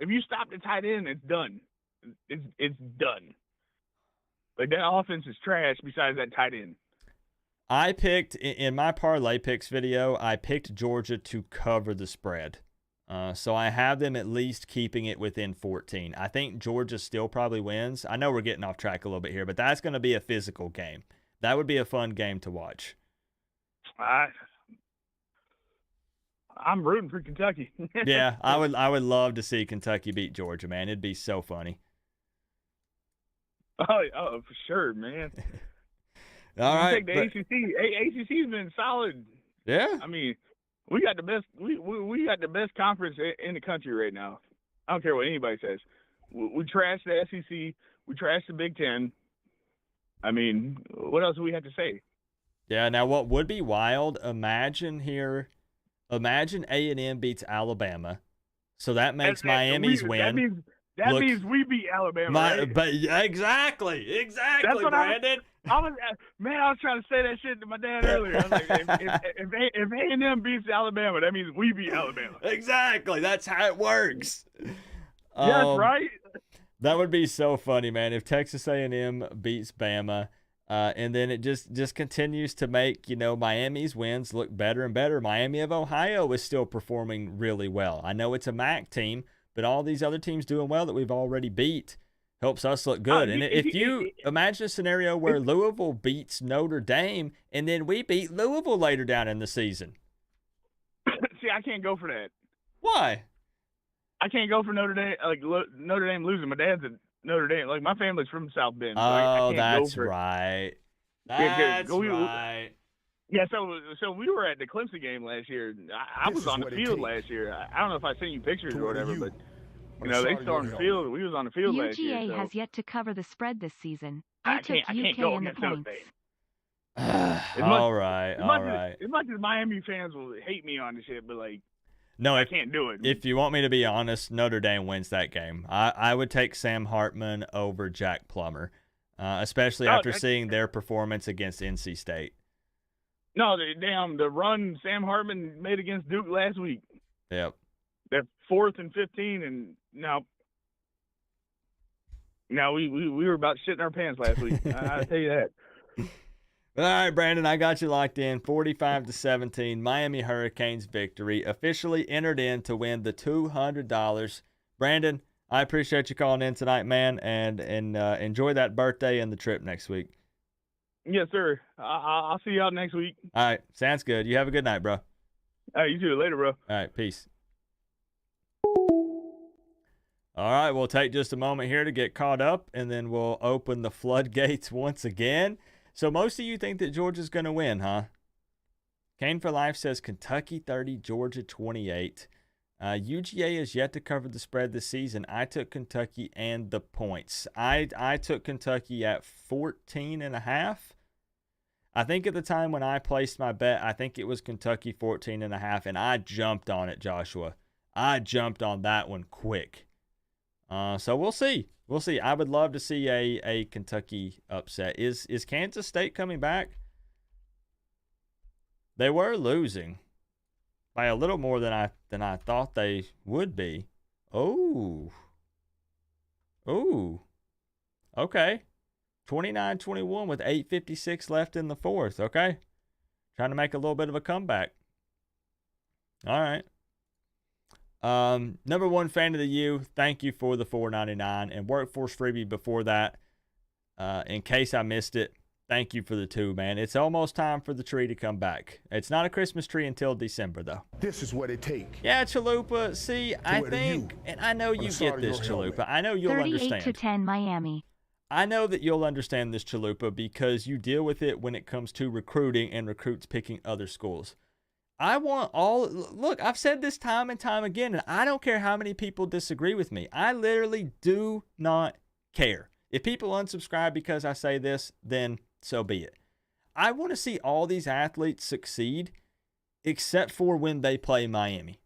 If you stop the tight end, it's done. It's done. Like, that offense is trash besides that tight end. I picked, in my parlay picks video, I picked Georgia to cover the spread. So I have them at least keeping it within 14. I think Georgia still probably wins. I know we're getting off track a little bit here, but that's going to be a physical game. That would be a fun game to watch. I'm rooting for Kentucky. Yeah, I would love to see Kentucky beat Georgia, man. It'd be so funny. Oh, for sure, man. All right. Take the ACC. ACC's been solid. Yeah. I mean, we got the best. We got the best conference in the country right now. I don't care what anybody says. We trashed the SEC. We trashed the Big Ten. I mean, what else do we have to say? Yeah. Now, what would be wild? Imagine A&M beats Alabama, so that makes Miami's win. That means we beat Alabama. Right? But exactly, That's what Brandon. I was trying to say that shit to my dad earlier. I was like, if A&M beats Alabama, that means we beat Alabama. Exactly. That's how it works. Yes, right? That would be so funny, man, if Texas A&M beats Bama, and then it just continues to make, Miami's wins look better and better. Miami of Ohio is still performing really well. I know it's a MAC team, but all these other teams doing well that we've already beat helps us look good. And if you imagine a scenario where Louisville beats Notre Dame, and then we beat Louisville later down in the season. See, I can't go for that. Why? I can't go for Notre Dame. Like Notre Dame losing. My dad's at Notre Dame. Like my family's from South Bend. So I can't that's go for right. That's right. Yeah, so we were at the Clemson game last year. I was on the field last year. I don't know if I sent you pictures or whatever, but they started on the field. We was on the field last year. UGA so. has yet to cover the spread this season. I took can't UK go in the against Notre points. Dame. All right. As much as Miami fans will hate me on this shit, but no, I can't do it. If you want me to be honest, Notre Dame wins that game. I would take Sam Hartman over Jack Plummer, especially after seeing their performance against NC State. No, the run Sam Hartman made against Duke last week. Yep. That 4th and 15, and now we were about shitting our pants last week. I'll tell you that. All right, Brandon, I got you locked in. 45-17, Miami Hurricanes victory. Officially entered in to win the $200. Brandon, I appreciate you calling in tonight, man, and enjoy that birthday and the trip next week. Yes, sir. I'll see y'all next week. All right, sounds good. You have a good night, bro. All right, you too. Later, bro. All right, peace. All right, we'll take just a moment here to get caught up, and then we'll open the floodgates once again. So most of you think that Georgia's going to win, huh? Kane for Life says Kentucky 30, Georgia 28. UGA is yet to cover the spread this season. I took Kentucky and the points. I took Kentucky at 14.5. I think at the time when I placed my bet, I think it was Kentucky 14.5, and I jumped on it, Joshua. I jumped on that one quick. So we'll see. We'll see. I would love to see a Kentucky upset. Is Kansas State coming back? They were losing by a little more than I thought they would be. Oh. Okay. 29-21 with 8:56 left in the fourth. Okay. Trying to make a little bit of a comeback. All right. Number one fan of the U, thank you for the $4.99 and workforce freebie before that. In case I missed it, thank you for the $2, man. It's almost time for the tree to come back. It's not a Christmas tree until December, though. This is what it takes. Yeah, Chalupa. See, I think, and I know you get this, Chalupa. I know you'll understand. 38-10 Miami. I know that you'll understand this, Chalupa, because you deal with it when it comes to recruiting and recruits picking other schools. Look, I've said this time and time again, and I don't care how many people disagree with me. I literally do not care. If people unsubscribe because I say this, then so be it. I want to see all these athletes succeed, except for when they play Miami.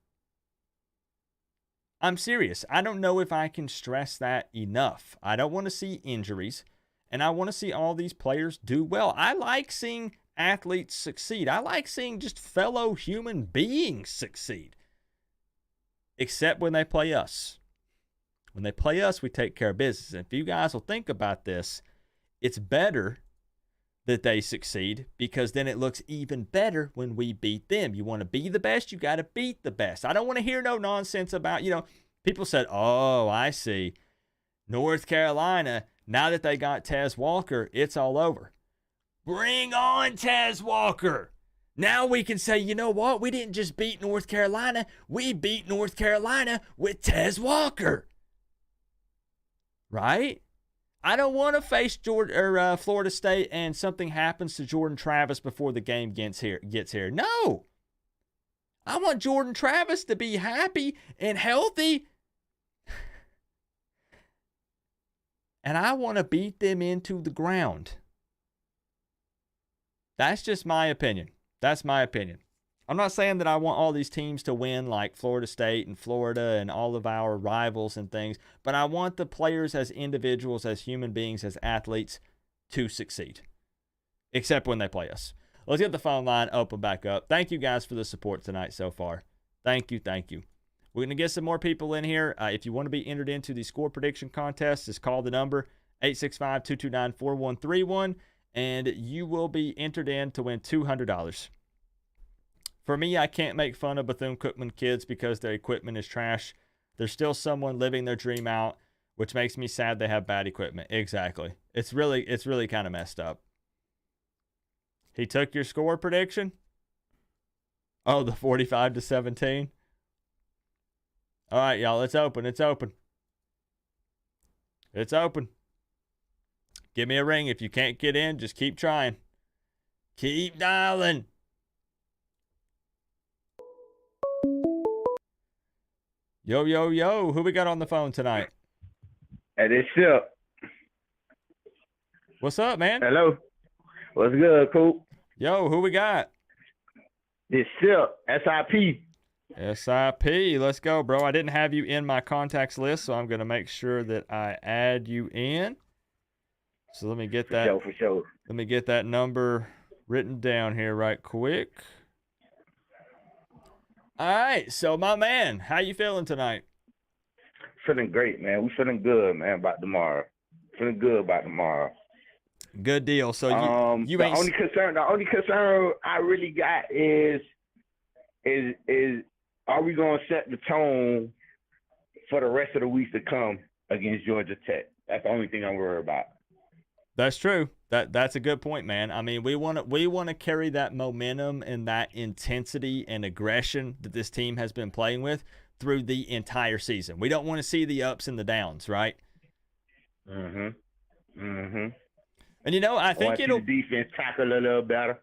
I'm serious. I don't know if I can stress that enough. I don't want to see injuries, and I want to see all these players do well. I like seeing athletes succeed. I like seeing just fellow human beings succeed. Except when they play us. When they play us, we take care of business. And if you guys will think about this, it's better that they succeed because then it looks even better when we beat them. You want to be the best, you got to beat the best. I don't want to hear no nonsense about, people said, oh, I see. North Carolina, now that they got Tez Walker, it's all over. Bring on Tez Walker. Now we can say, you know what? We didn't just beat North Carolina. We beat North Carolina with Tez Walker. Right? I don't want to face Florida State and something happens to Jordan Travis before the game gets here. No. I want Jordan Travis to be happy and healthy. And I want to beat them into the ground. That's just my opinion. That's my opinion. I'm not saying that I want all these teams to win like Florida State and Florida and all of our rivals and things, but I want the players as individuals, as human beings, as athletes to succeed. except when they play us. Let's get the phone line open back up. Thank you guys for the support tonight so far. Thank you. We're going to get some more people in here. If you want to be entered into the score prediction contest, just call the number 865-229-4131, and you will be entered in to win $200. For me, I can't make fun of Bethune-Cookman kids because their equipment is trash. There's still someone living their dream out, which makes me sad they have bad equipment. Exactly. It's really kind of messed up. He took your score prediction? Oh, the 45-17? All right, y'all, it's open. It's open. Give me a ring. If you can't get in, just keep trying. Keep dialing. Yo. Who we got on the phone tonight? Hey, this Ship. What's up, man? Hello. What's good, Coop? Yo, who we got? This Ship. SIP. SIP. Let's go, bro. I didn't have you in my contacts list, so I'm going to make sure that I add you in. So let me get that. For sure. Let me get that number written down here right quick. All right, so my man, how you feeling tonight? Feeling great, man. We feeling good, man, about tomorrow. Feeling good about tomorrow. Good deal. So you the ain't only concern I really got is are we gonna set the tone for the rest of the weeks to come against Georgia Tech? That's the only thing I'm worried about. That's true. That's a good point, man. I mean, we want to carry that momentum and that intensity and aggression that this team has been playing with through the entire season. We don't want to see the ups and the downs, right? And I think the defense tackle a little better.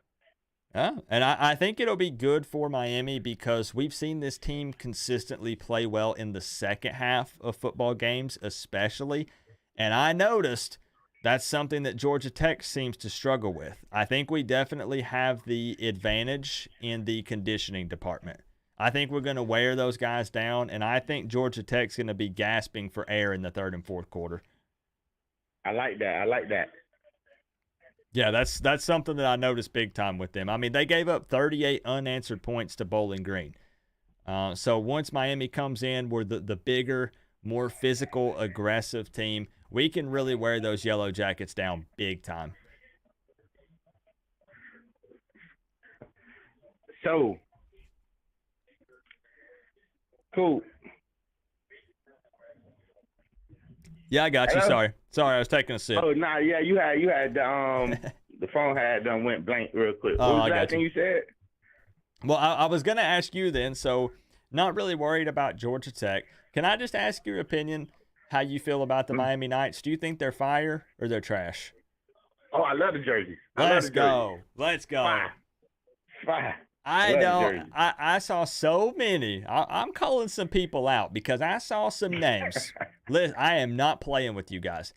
And I think it'll be good for Miami because we've seen this team consistently play well in the second half of football games, especially. And I noticed that's something that Georgia Tech seems to struggle with. I think we definitely have the advantage in the conditioning department. I think we're going to wear those guys down, and I think Georgia Tech's going to be gasping for air in the third and fourth quarter. I like that. Yeah, that's something that I noticed big time with them. I mean, they gave up 38 unanswered points to Bowling Green. So once Miami comes in, we're the bigger, more physical, aggressive team. We can really wear those Yellow Jackets down big time. So, cool. Yeah, I got you. Sorry, I was taking a sip. Oh, nah, yeah, you had the phone had done went blank real quick. What was that thing you said? Well, I was going to ask you then, so not really worried about Georgia Tech. Can I just ask your opinion, how you feel about the Miami Knights? Do you think they're fire or they're trash? Oh, I love the jerseys. Let's go. Fire. I saw so many. I'm calling some people out because I saw some names. Listen, I am not playing with you guys.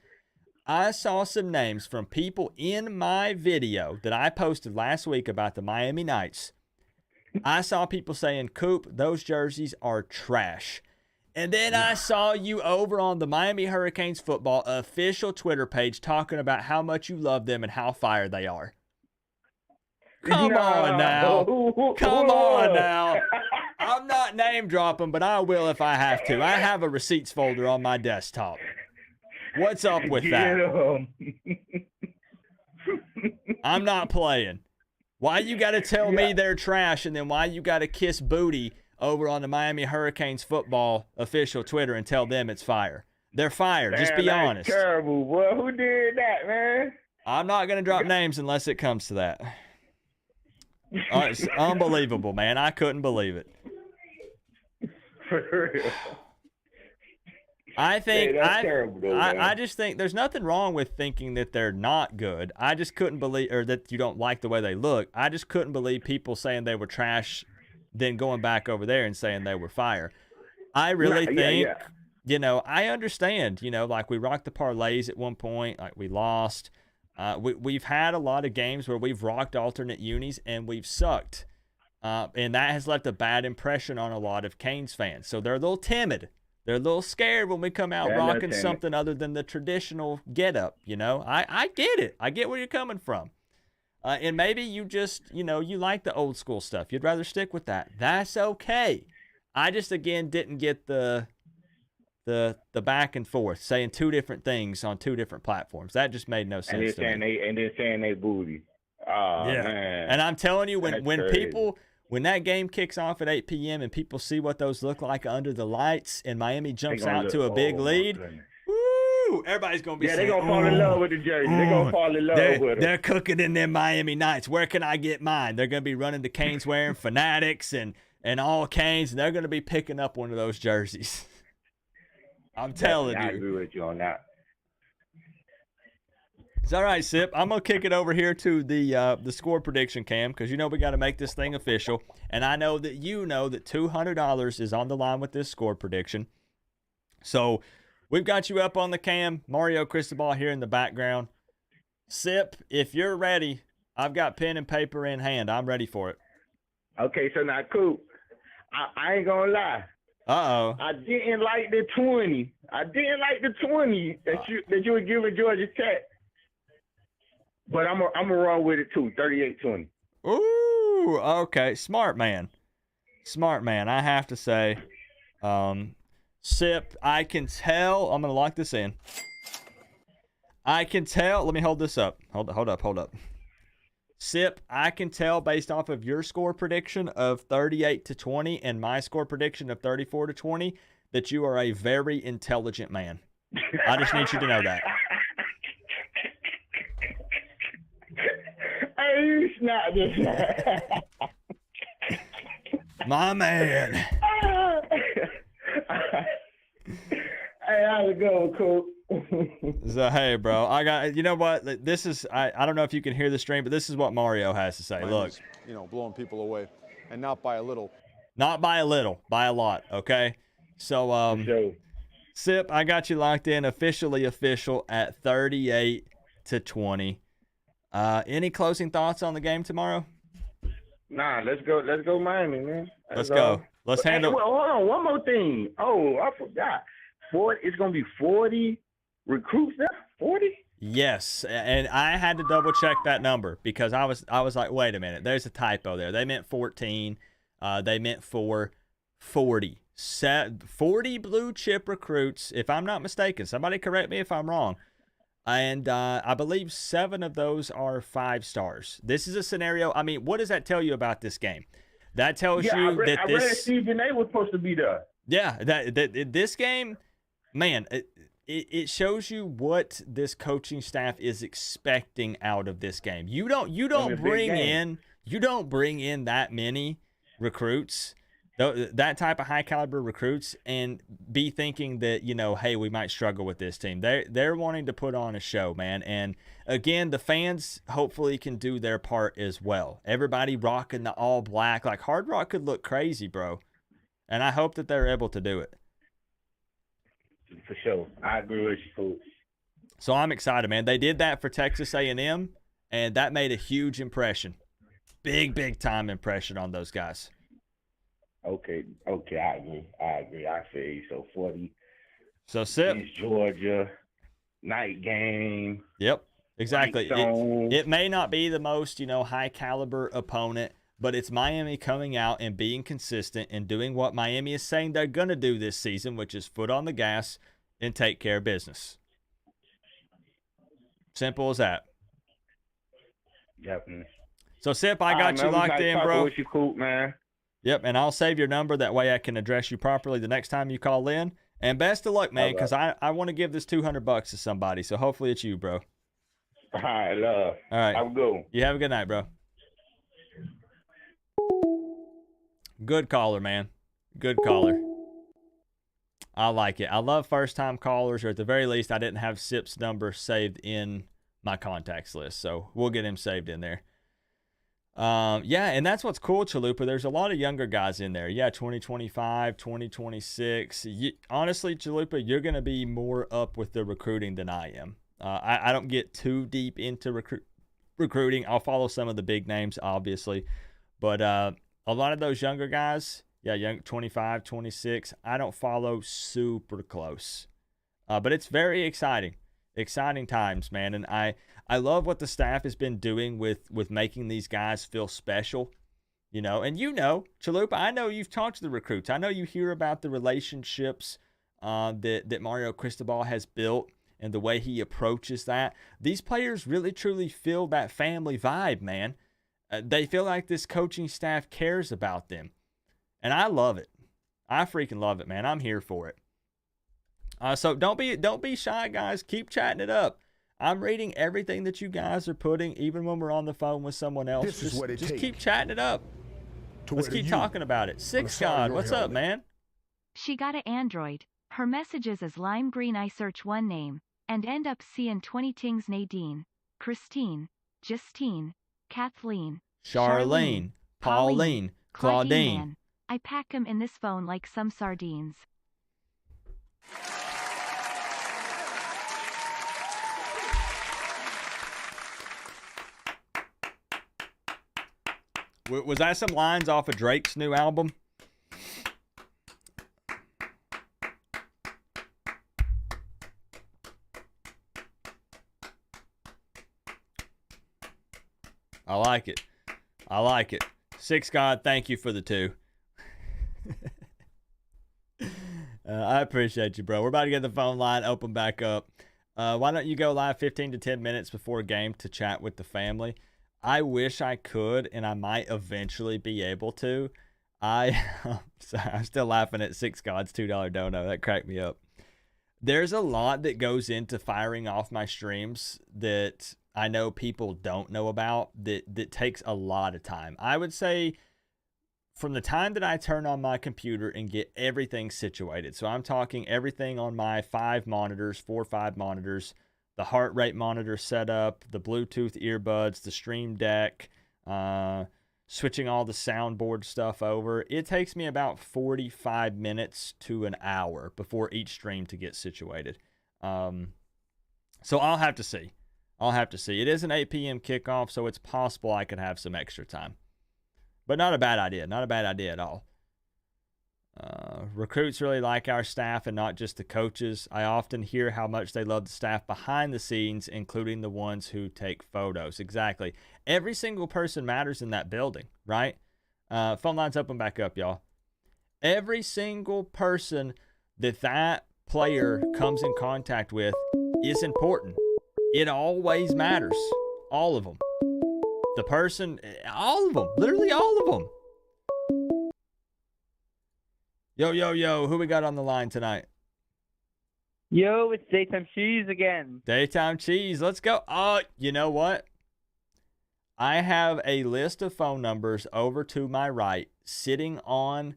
I saw some names from people in my video that I posted last week about the Miami Knights. I saw people saying, Coop, those jerseys are trash. And then I saw you over on the Miami Hurricanes football official Twitter page talking about how much you love them and how fire they are. Come on now. I'm not name dropping, but I will if I have to. I have a receipts folder on my desktop. What's up with that? I'm not playing. Why you got to tell me they're trash, and then why you got to kiss booty over on the Miami Hurricanes football official Twitter and tell them it's fire? They're fire. Just be honest. Terrible, boy. Who did that, man? I'm not going to drop names unless it comes to that. It's unbelievable, man. I couldn't believe it. For real. I think that's terrible, though, I just think there's nothing wrong with thinking that they're not good. I just couldn't believe, or that you don't like the way they look. I just couldn't believe people saying they were trash, then going back over there and saying they were fire. I really think, I understand, like we rocked the parlays at one point, like we lost. We've had a lot of games where we've rocked alternate unis and we've sucked. And that has left a bad impression on a lot of Canes fans. So they're a little timid. They're a little scared when we come out rocking something other than the traditional getup, I get it. I get where you're coming from. And maybe you just, you like the old school stuff. You'd rather stick with that. That's okay. I just, again, didn't get the back and forth, saying two different things on two different platforms. That just made no sense to me. And then saying they booty. Oh, Yeah. man. And I'm telling you, when crazy. when that game kicks off at 8 p.m. and people see what those look like under the lights and Miami jumps out to a big lead, woo, everybody's going to be saying, they're going to fall in love with the jersey. They're going to fall in love with them. They're cooking in them Miami Nights. Where can I get mine? They're going to be running to Canes wearing Fanatics and all Canes, and they're going to be picking up one of those jerseys. I'm telling you. I agree with you on that. It's all right, Sip. I'm going to kick it over here to the score prediction cam because we got to make this thing official. And I know that you know that $200 is on the line with this score prediction. So we've got you up on the cam. Mario Cristobal here in the background. Sip, if you're ready, I've got pen and paper in hand. I'm ready for it. Okay, so now, Coop, I ain't going to lie. Uh-oh. I didn't like the 20. that you were giving Georgia Tech. But I'm gonna roll with it too. 38-20. Ooh, okay. Smart man. I have to say, Sip, I can tell. I'm gonna lock this in. I can tell. Let me hold this up. Hold up. Sip, I can tell based off of your score prediction of 38-20 and my score prediction of 34-20 that you are a very intelligent man. I just need you to know that. Hey, you snap this. My man. Hey, how's it going, Coop? So, hey, bro, I got, you know what? This is, I don't know if you can hear the stream, but this is what Mario has to say. Look. Blowing people away, and not by a little. Not by a little, by a lot, okay? So, Sip, I got you locked in, officially official at 38-20. Any closing thoughts on the game tomorrow? Nah, let's go Miami, man. Let's go. Let's handle. Well, hold on, one more thing. Oh, I forgot. It's gonna be 40 recruits there. 40. Yes, and I had to double check that number because I was like, wait a minute, there's a typo there. They meant 14. They meant 40. 40 blue chip recruits, if I'm not mistaken. Somebody correct me if I'm wrong. And I believe 7 of those are 5 stars. This is a scenario. I mean, what does that tell you about this game? That tells you I that read Stephen A was supposed to be there. Yeah, that this game, man, it shows you what this coaching staff is expecting out of this game. You don't bring in that many recruits, that type of high caliber recruits, and be thinking that, hey, we might struggle with this team. They're wanting to put on a show, man. And again, the fans hopefully can do their part as well. Everybody rocking the all black, like Hard Rock could look crazy, bro. And I hope that they're able to do it. For sure. I agree with you, Coach. So I'm excited, man. They did that for Texas A&M, and that made a huge impression. Big time impression on those guys. Okay, I agree. I feel you. So 40. So Sip. East Georgia, night game. Yep, exactly. It may not be the most, high caliber opponent, but it's Miami coming out and being consistent and doing what Miami is saying they're going to do this season, which is foot on the gas and take care of business. Simple as that. Yep. So, Sip, I got you locked in, bro. With you, Coop, man. Yep, and I'll save your number. That way I can address you properly the next time you call in. And best of luck, man, because I want to give this $200 to somebody. So hopefully it's you, bro. All right, love. All right. Have a good one. You have a good night, bro. Good caller, man. Good caller. I like it. I love first-time callers, or at the very least, I didn't have Sip's number saved in my contacts list. So we'll get him saved in there. Yeah, and that's what's cool, Chalupa. There's a lot of younger guys in there. Yeah, 2025, 2026. Honestly, Chalupa, you're going to be more up with the recruiting than I am. I don't get too deep into recruiting. I'll follow some of the big names, obviously. But a lot of those younger guys, young 25, 26, I don't follow super close. But it's very exciting. Exciting times, man. And I love what the staff has been doing with making these guys feel special. And Chalupa, I know you've talked to the recruits. I know you hear about the relationships that Mario Cristobal has built and the way he approaches that. These players really, truly feel that family vibe, man. They feel like this coaching staff cares about them. And I love it. I freaking love it, man. I'm here for it. So don't be shy, guys. Keep chatting it up. I'm reading everything that you guys are putting, even when we're on the phone with someone else. Just keep chatting it up. Let's keep talking about it. Six God, what's up, man? She got a Android. Her messages is lime green. I search one name and end up seeing 20 tings. Nadine, Christine, Justine, Kathleen, Charlene, Pauline, Claudine. Man. I pack 'em in this phone like some sardines. Was that some lines off of Drake's new album? I like it. I like it. Six God, thank you for the 2. I appreciate you, bro. We're about to get the phone line open back up. Why don't you go live 15 to 10 minutes before game to chat with the family? I wish I could, and I might eventually be able to. I'm still laughing at Six God's $2 dono. That cracked me up. There's a lot that goes into firing off my streams that I know people don't know about that takes a lot of time. I would say from the time that I turn on my computer and get everything situated. So I'm talking everything on my 4 or 5 monitors, the heart rate monitor setup, the Bluetooth earbuds, the Stream Deck, switching all the soundboard stuff over. It takes me about 45 minutes to an hour before each stream to get situated. So I'll have to see. It is an 8 p.m. kickoff, so it's possible I could have some extra time. But not a bad idea. Not a bad idea at all. Recruits really like our staff and not just the coaches. I often hear how much they love the staff behind the scenes, including the ones who take photos. Exactly. Every single person matters in that building, right? Phone lines open back up, y'all. Every single person that player comes in contact with is important. It always matters. All of them. The person, all of them. Literally all of them. Yo, who we got on the line tonight? Yo, it's Daytime Cheese again. Daytime Cheese, let's go. You know what? I have a list of phone numbers over to my right, sitting on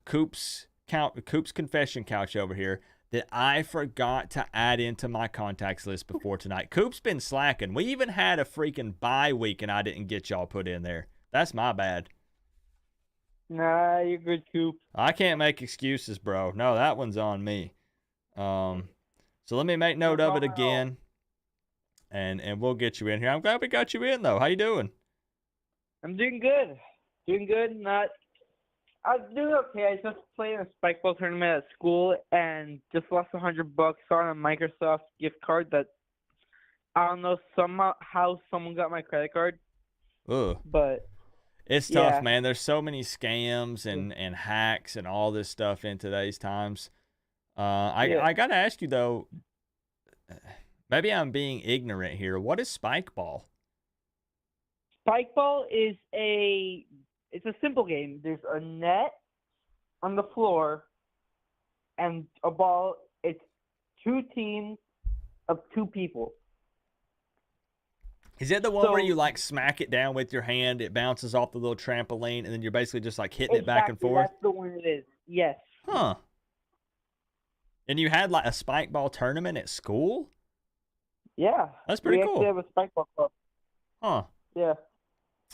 Coop's confession couch over here, that I forgot to add into my contacts list before tonight. Coop's been slacking. We even had a freaking bye week, and I didn't get y'all put in there. That's my bad. Nah, you're good, Coop. I can't make excuses, bro. No, that one's on me. So let me make note of it again, and we'll get you in here. I'm glad we got you in, though. How you doing? I'm doing good. I'm doing okay. I just played in a spike ball tournament at school and just lost $100 on a Microsoft gift card that I don't know how someone got my credit card. Ugh. But it's tough, man. There's so many scams and hacks and all this stuff in today's times. I got to ask you, though, maybe I'm being ignorant here. What is spike ball? Spike ball is it's a simple game. There's a net on the floor and a ball. It's 2 teams of 2 people. Is it the one where you like smack it down with your hand, it bounces off the little trampoline, and then you're basically just like hitting it back and forth? That's the one it is. Yes. Huh. And you had like a spike ball tournament at school? Yeah. That's pretty cool. We actually have a spike ball club. Huh. Yeah.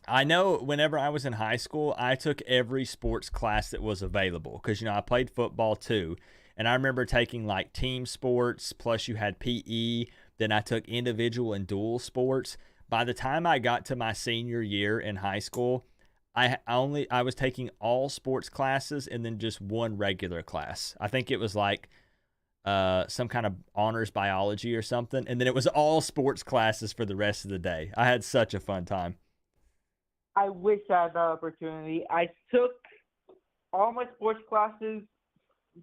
I know whenever I was in high school, I took every sports class that was available because, I played football too. And I remember taking like team sports, plus you had PE. Then I took individual and dual sports. By the time I got to my senior year in high school, I was taking all sports classes and then just one regular class. I think it was like some kind of honors biology or something, and then it was all sports classes for the rest of the day. I had such a fun time. I wish I had that opportunity. I took all my sports classes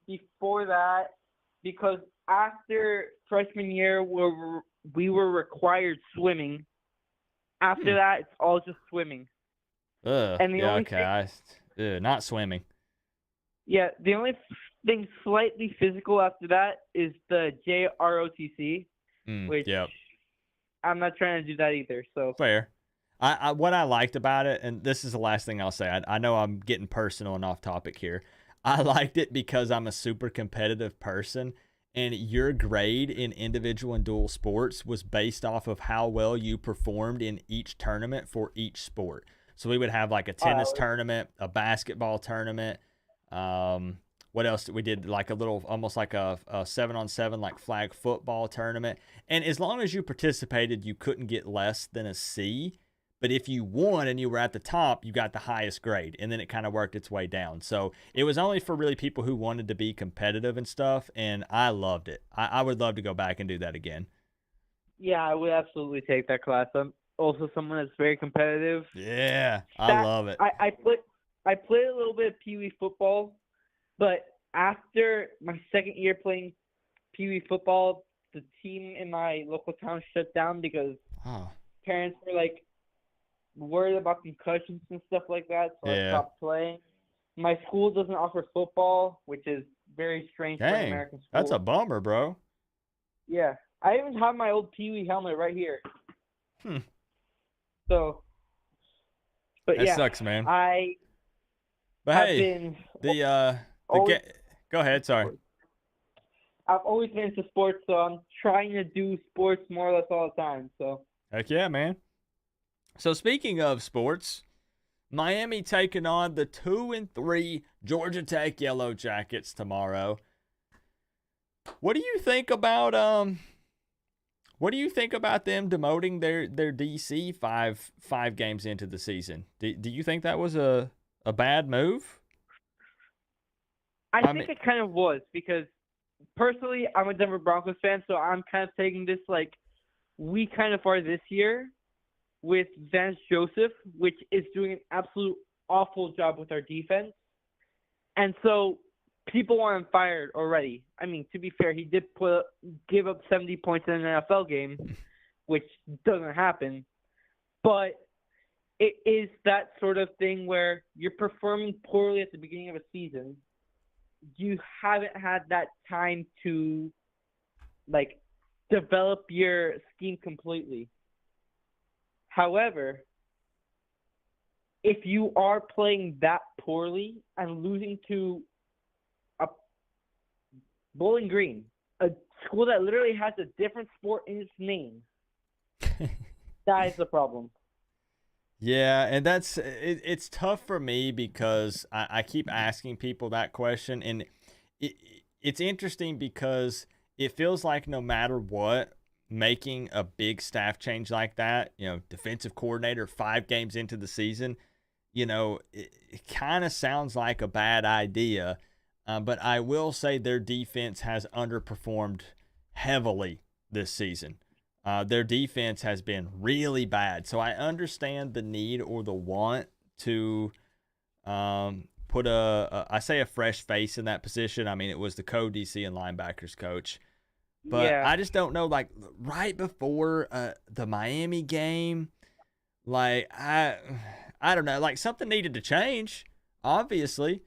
before that because after freshman year we were required swimming. After that, it's all just swimming. And the only not swimming. Yeah, the only thing slightly physical after that is the JROTC, which I'm not trying to do that either. So fair. What I liked about it, and this is the last thing I'll say. I know I'm getting personal and off topic here. I liked it because I'm a super competitive person, and your grade in individual and dual sports was based off of how well you performed in each tournament for each sport. So we would have like a tennis tournament, a basketball tournament. What else we did? Like a little, almost like a 7-on-7 like flag football tournament. And as long as you participated, you couldn't get less than a C. But if you won and you were at the top, you got the highest grade. And then it kind of worked its way down. So it was only for really people who wanted to be competitive and stuff. And I loved it. I would love to go back and do that again. Yeah, I would absolutely take that class. I'm also someone that's very competitive. Yeah, I love it. I played a little bit of Pee Wee football, but after my second year playing Pee Wee football, the team in my local town shut down because parents were like worried about concussions and stuff like that, so I stopped playing. My school doesn't offer football, which is very strange for an American school. That's a bummer, bro. Yeah. I even have my old Pee Wee helmet right here. So, but that yeah. sucks, man. But hey, go ahead, sorry. I've always been into sports, so I'm trying to do sports more or less all the time. So heck yeah, man. So speaking of sports, Miami taking on the 2-3 Georgia Tech Yellow Jackets tomorrow. What do you think about them demoting their DC five games into the season? Do you think that was a bad move? I think it kind of was, because personally I'm a Denver Broncos fan, so I'm kind of taking this like we kind of are this year with Vance Joseph, which is doing an absolute awful job with our defense. And so people want him fired already. I mean, to be fair, he did give up 70 points in an NFL game, which doesn't happen. But it is that sort of thing where you're performing poorly at the beginning of a season. You haven't had that time to, like, develop your scheme completely. However, if you are playing that poorly and losing to a Bowling Green, a school that literally has a different sport in its name, that is the problem. Yeah, and it's tough for me because I keep asking people that question, and it's interesting because it feels like no matter what, making a big staff change like that, defensive coordinator 5 games into the season, it kind of sounds like a bad idea. But I will say their defense has underperformed heavily this season. Their defense has been really bad. So I understand the need or the want to put a fresh face in that position. I mean, it was the co-DC and linebackers coach. But I just don't know, like, right before the Miami game, like, I don't know, like, something needed to change, obviously.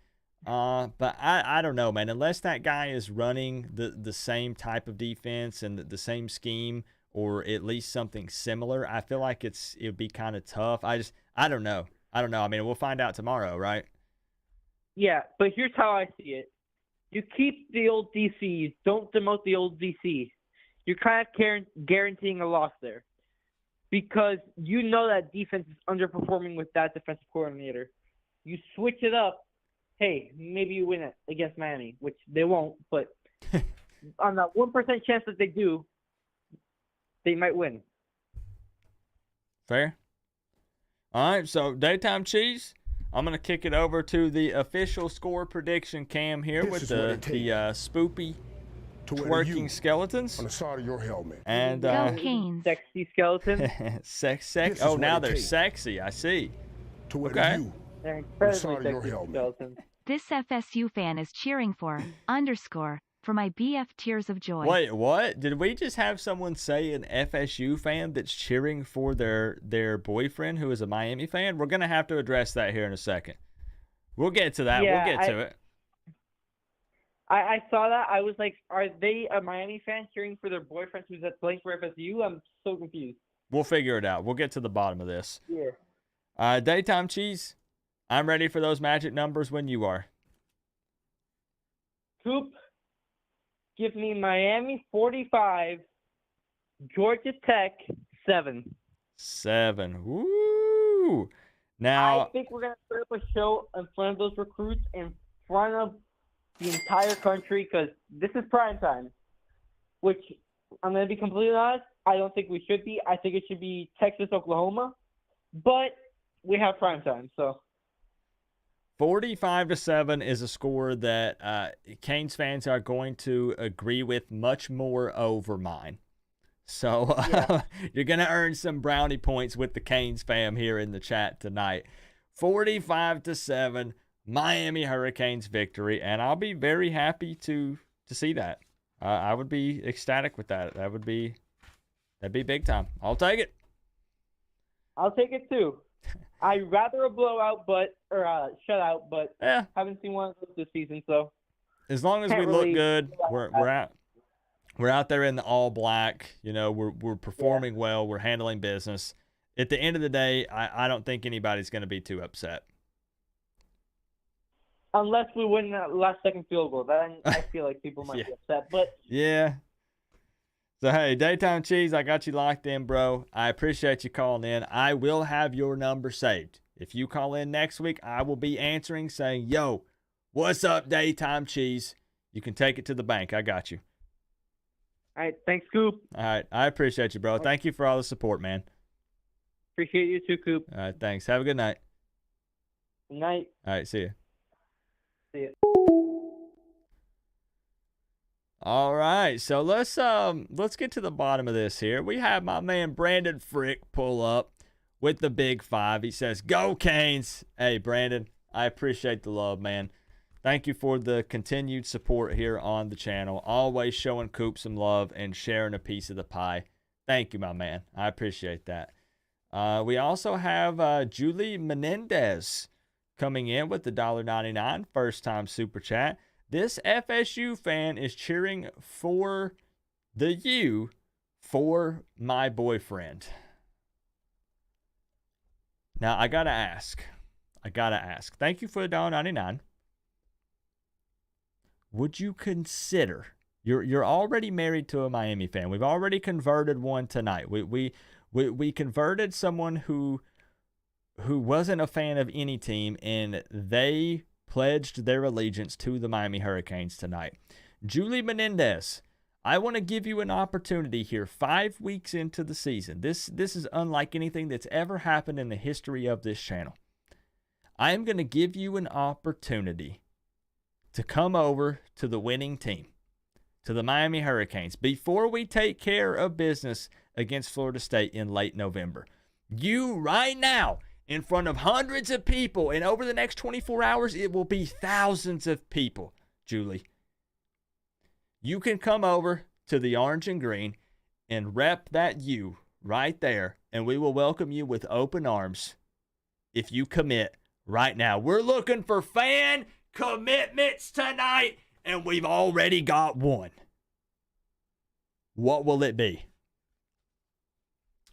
But I don't know, man. Unless that guy is running the same type of defense and the same scheme, or at least something similar, I feel like it would be kind of tough. I don't know. I mean, we'll find out tomorrow, right? Yeah, but here's how I see it. You keep the old DC. Don't demote the old DC. You're kind of guaranteeing a loss there, because you know that defense is underperforming with that defensive coordinator. You switch it up. Hey, maybe you win it against Miami, which they won't, but on that 1% chance that they do, they might win. Fair. All right, so Daytime Cheese, I'm going to kick it over to the official score prediction cam here with the spoopy to wear twerking you skeletons. on the side of your helmet. And Go Canes. Sexy skeleton. sex. This is Oh, what now it they're takes. side. I see. To wear Okay. you They're on the side incredibly of your sexy helmet. skeletons. This FSU fan is cheering for _ for my BF tears of joy. Wait, what? Did we just have someone say an FSU fan that's cheering for their boyfriend who is a Miami fan? We're gonna have to address that here in a second. We'll get to that. Yeah, we'll get to it. I saw that. I was like, are they a Miami fan cheering for their boyfriend who's at playing for FSU? I'm so confused. We'll figure it out. We'll get to the bottom of this. Yeah. Daytime Cheese, I'm ready for those magic numbers when you are. Coop, give me Miami 45, Georgia Tech 7. 7. Woo! Now, I think we're going to put up a show in front of those recruits, in front of the entire country, because this is prime time, which I'm going to be completely honest, I don't think we should be. I think it should be Texas, Oklahoma, but we have prime time, so. 45-7 is a score that Canes fans are going to agree with much more over mine. So you're going to earn some brownie points with the Canes fam here in the chat tonight. 45-7, Miami Hurricanes victory, and I'll be very happy to see that. I would be ecstatic with that. That'd be big time. I'll take it. I'll take it too. I'd rather a blowout, or a shutout, but Yeah. haven't seen one of those this season, so. As long as we Can't look really good, we're out there in the all black. You know, we're performing well. We're handling business. At the end of the day, I don't think anybody's going to be too upset. Unless we win that last second field goal, then I feel like people might be upset. But Yeah. So, hey, Daytime Cheese, I got you locked in, bro. I appreciate you calling in. I will have your number saved. If you call in next week, I will be answering saying, yo, what's up, Daytime Cheese? You can take it to the bank. I got you. all right, thanks, Coop. All right. I appreciate you, bro. Thank you for all the support, man. Appreciate you too, Coop. All right. Thanks. Have a good night. Good night. All right. See you. See ya. All right, so let's get to the bottom of this here. We have my man Brandon Frick pull up with the big 5. He says, "Go Canes!" Hey, Brandon, I appreciate the love, man. Thank you for the continued support here on the channel. Always showing Coop some love and sharing a piece of the pie. Thank you, my man. I appreciate that. We also have Julie Menendez coming in with the $1.99 first-time super chat. This FSU fan is cheering for the U for my boyfriend. Now, I got to ask. Thank you for the $1.99. Would you consider, you're already married to a Miami fan. We've already converted one tonight. We converted someone who wasn't a fan of any team, and they pledged their allegiance to the Miami Hurricanes tonight. Julie Menendez, I want to give you an opportunity here 5 weeks into the season. This is unlike anything that's ever happened in the history of this channel. I am going to give you an opportunity to come over to the winning team, to the Miami Hurricanes, before we take care of business against Florida State in late November. You right now, in front of hundreds of people, and over the next 24 hours, it will be thousands of people, Julie. You can come over to the orange and green and rep that U right there, and we will welcome you with open arms if you commit right now. We're looking for fan commitments tonight, and we've already got one. What will it be?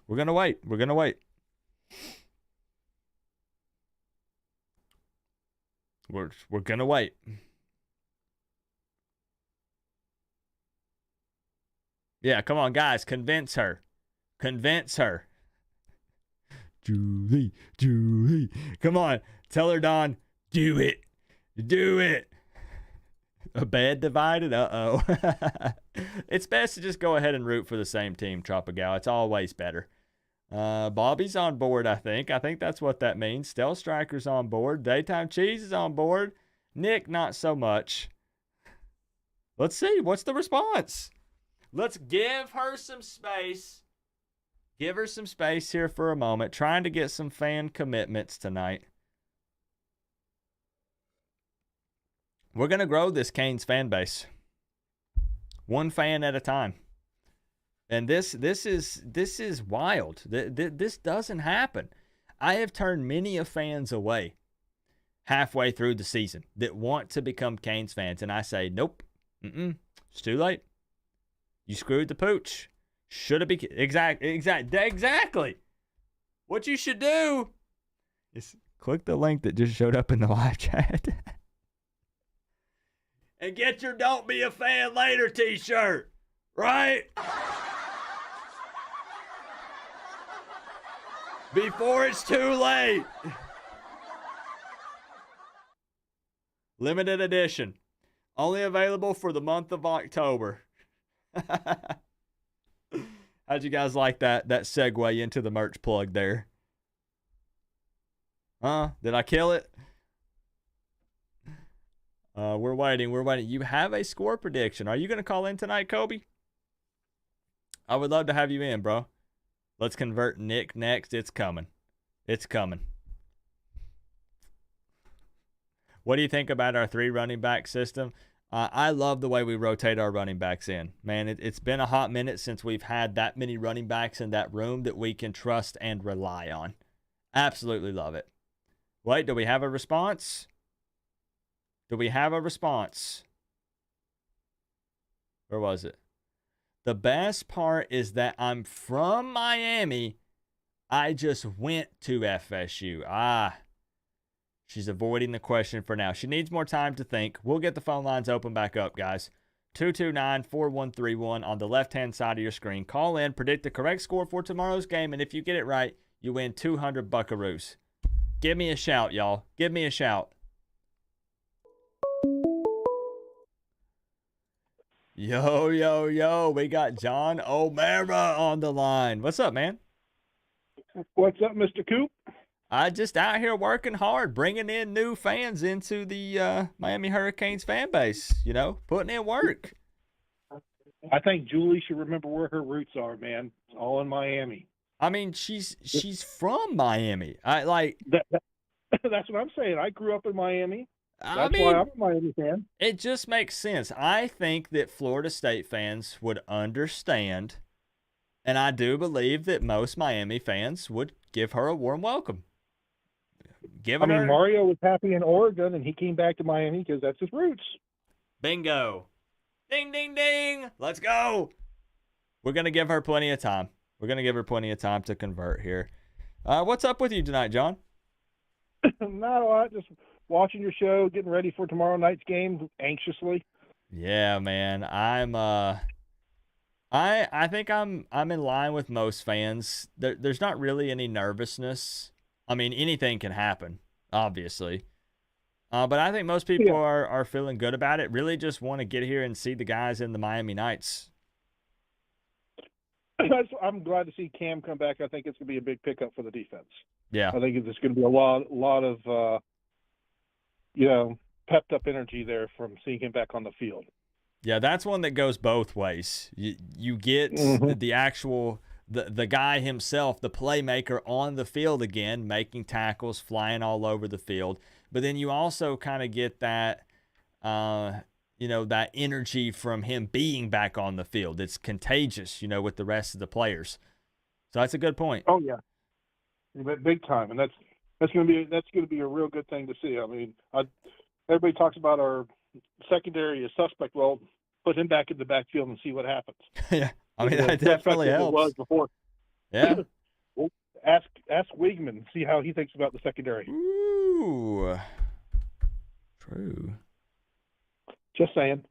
We're going to wait. We're going to wait. Yeah, come on, guys. Convince her. Julie. Come on. Tell her, Don. Do it. A bed divided? Uh-oh. It's best to just go ahead and root for the same team, Tropigal. It's always better. Bobby's on board, I think. I think that's what that means. Stealth Striker's on board. Daytime Cheese is on board. Nick, not so much. Let's see. What's the response? Let's give her some space. Give her some space here for a moment. Trying to get some fan commitments tonight. We're going to grow this Canes fan base. One fan at a time. And this is wild. This doesn't happen. I have turned many of fans away halfway through the season that want to become Canes fans. And I say, nope. It's too late. You screwed the pooch. Should have been exactly. What you should do is click the link that just showed up in the live chat and get your "Don't Be a Fan Later" t-shirt, right? Before it's too late. Limited edition. Only available for the month of October. How'd you guys like that segue into the merch plug there? Did I kill it? We're waiting. You have a score prediction. Are you going to call in tonight, Kobe? I would love to have you in, bro. Let's convert Nick next. It's coming. What do you think about our 3 running back system? I love the way we rotate our running backs in. Man, it's been a hot minute since we've had that many running backs in that room that we can trust and rely on. Absolutely love it. Wait, do we have a response? Where was it? The best part is that I'm from Miami. I just went to FSU. She's avoiding the question for now. She needs more time to think. We'll get the phone lines open back up, guys. 229-4131 on the left-hand side of your screen. Call in, predict the correct score for tomorrow's game, and if you get it right, you win 200 buckaroos. Give me a shout, y'all. Give me a shout. Yo. We got John O'Mara on the line. What's up, man? What's up, Mr. Coop? I just out here working hard, bringing in new fans into the Miami Hurricanes fan base, putting in work. I think Julie should remember where her roots are, man. It's all in Miami. I mean, she's from Miami. That's what I'm saying. I grew up in Miami. That's why I'm a Miami fan. It just makes sense. I think that Florida State fans would understand, and I do believe that most Miami fans would give her a warm welcome. Mario was happy in Oregon, and he came back to Miami because that's his roots. Bingo. Ding, ding, ding. Let's go. We're going to give her plenty of time. To convert here. What's up with you tonight, John? Not a lot. Just watching your show, getting ready for tomorrow night's game anxiously. Yeah, man. I think I'm in line with most fans. There's not really any nervousness. I mean, anything can happen, obviously. But I think most people are feeling good about it. Really just want to get here and see the guys in the Miami Knights. I'm glad to see Cam come back. I think it's going to be a big pickup for the defense. Yeah. I think it's going to be a lot of pepped up energy there from seeing him back on the field. Yeah, that's one that goes both ways. You get the actual the guy himself, the playmaker on the field again, making tackles, flying all over the field. But then you also kind of get that that energy from him being back on the field. It's contagious, with the rest of the players. So that's a good point. Oh yeah, big time, and that's going to be a real good thing to see. I mean, everybody talks about our secondary as suspect. Well, put him back in the backfield and see what happens. Yeah, I mean that definitely helps. It was before. Yeah. Well, ask Wigman, see how he thinks about the secondary. Ooh, true. Just saying.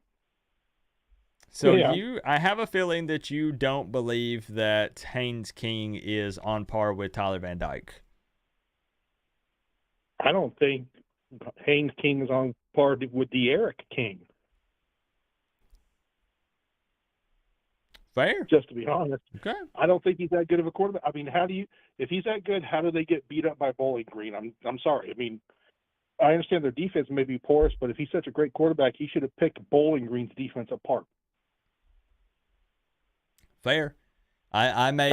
So I have a feeling that you don't believe that Haynes King is on par with Tyler Van Dyke. I don't think Haynes King is on par with De'Aaron King. Fair. Just to be honest. Okay. I don't think he's that good of a quarterback. I mean, if he's that good, how do they get beat up by Bowling Green? I'm sorry. I mean, I understand their defense may be porous, but if he's such a great quarterback, he should have picked Bowling Green's defense apart. Fair. I made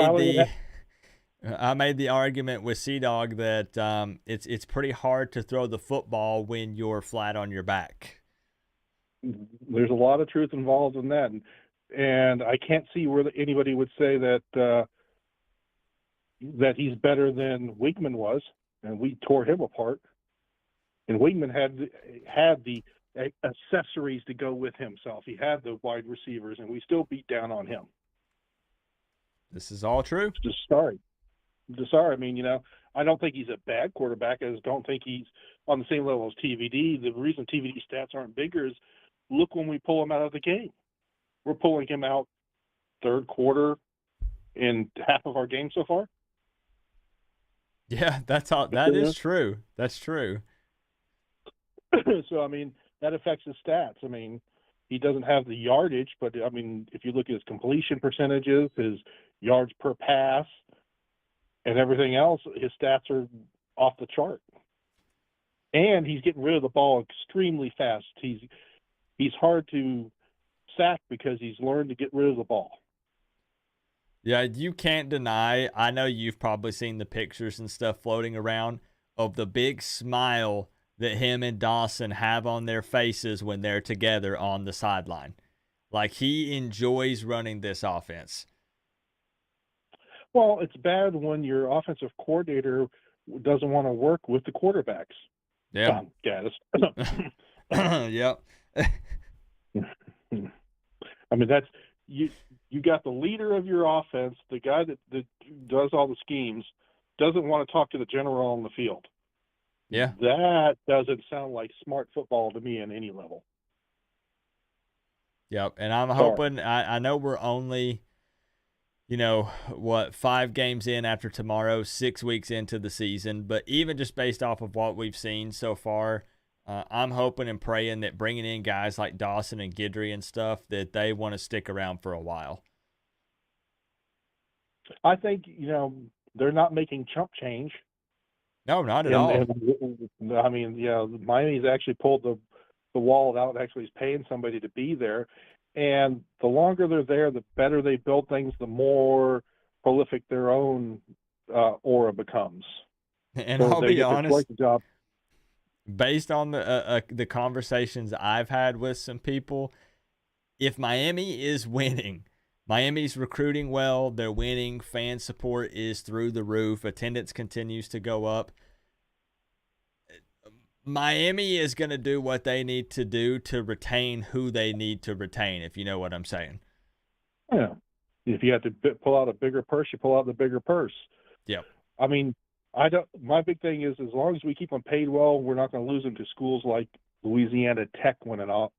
the argument with Sea Dog that it's pretty hard to throw the football when you're flat on your back. There's a lot of truth involved in that, and I can't see where anybody would say that he's better than Weigman was, and we tore him apart. And Weigman had the accessories to go with himself. He had the wide receivers, and we still beat down on him. This is all true. Just sorry. I mean, I don't think he's a bad quarterback. I just don't think he's on the same level as TVD. The reason TVD stats aren't bigger is look when we pull him out of the game. We're pulling him out third quarter in half of our game so far. Yeah, that is true. That's true. So, I mean, that affects his stats. I mean, he doesn't have the yardage, but, I mean, if you look at his completion percentages, his yards per pass, and everything else, his stats are off the chart. And he's getting rid of the ball extremely fast. He's hard to sack because he's learned to get rid of the ball. Yeah, you can't deny. I know you've probably seen the pictures and stuff floating around of the big smile that him and Dawson have on their faces when they're together on the sideline. Like, he enjoys running this offense. Well, it's bad when your offensive coordinator doesn't want to work with the quarterbacks. Yeah. Gaddis. Yep. I mean, that's you got the leader of your offense, the guy that does all the schemes, doesn't want to talk to the general on the field. Yeah. That doesn't sound like smart football to me in any level. Yep. And I'm hoping, I know we're only, 5 games in after tomorrow, 6 weeks into the season, but even just based off of what we've seen so far, I'm hoping and praying that bringing in guys like Dawson and Guidry and stuff, that they want to stick around for a while. I think, they're not making chump change. No, not at all. I mean, Miami's actually pulled the wallet out and actually is paying somebody to be there. And the longer they're there, the better they build things, the more prolific their own aura becomes. And so I'll be honest, job. Based on the conversations I've had with some people, if Miami is winning, Miami's recruiting well, they're winning, fan support is through the roof, attendance continues to go up. Miami is going to do what they need to do to retain who they need to retain, if you know what I'm saying. Yeah. If you have to pull out a bigger purse, you pull out the bigger purse. Yep. I mean, my big thing is as long as we keep them paid well, we're not going to lose them to schools like Louisiana Tech when a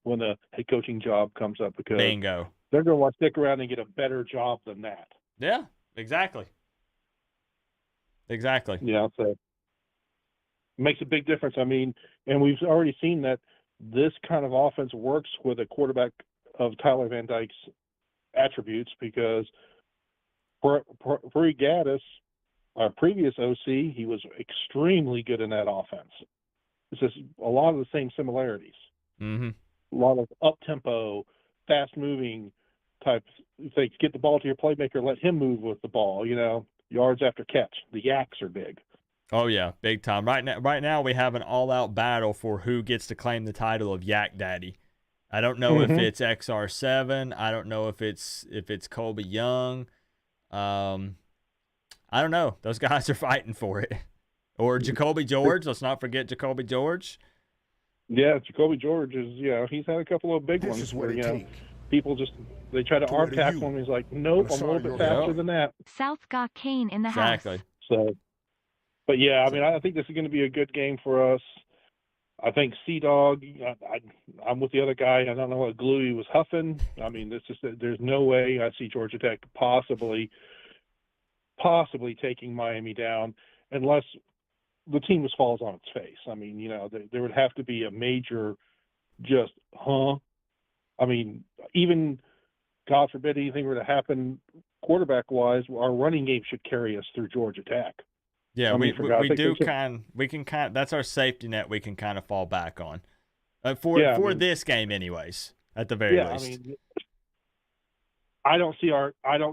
head coaching job comes up, because Dingo. They're going to want to stick around and get a better job than that. Yeah, exactly. Exactly. Yeah, so it makes a big difference. I mean, and we've already seen that this kind of offense works with a quarterback of Tyler Van Dyke's attributes, because for Gaddis, our previous OC, he was extremely good in that offense. It's just a lot of the same similarities. Mm-hmm. A lot of up-tempo, fast-moving type things. Get the ball to your playmaker, let him move with the ball, yards after catch. The yaks are big. Oh, yeah, big time. Right now we have an all-out battle for who gets to claim the title of Yak Daddy. I don't know if it's XR7. I don't know if it's Colby Young. I don't know. Those guys are fighting for it. Or Jacoby George. Let's not forget Jacoby George. Yeah, Jacoby George is, he's had a couple of big ones. This is what it takes. People they try to arm tackle him. He's like, nope, I'm a little bit faster than that. South got Kane in the Exactly. house. So, but yeah, I mean, I think this is going to be a good game for us. I think Sea-Dog, I'm with the other guy. I don't know what glue he was huffing. I mean, there's no way I see Georgia Tech possibly taking Miami down unless the team just falls on its face. I mean, there would have to be a major I mean, even, God forbid, anything were to happen quarterback-wise, our running game should carry us through Georgia Tech. Yeah, I mean, we can kind. That's our safety net. We can kind of fall back on for this game, anyways. At the very least. I mean, I don't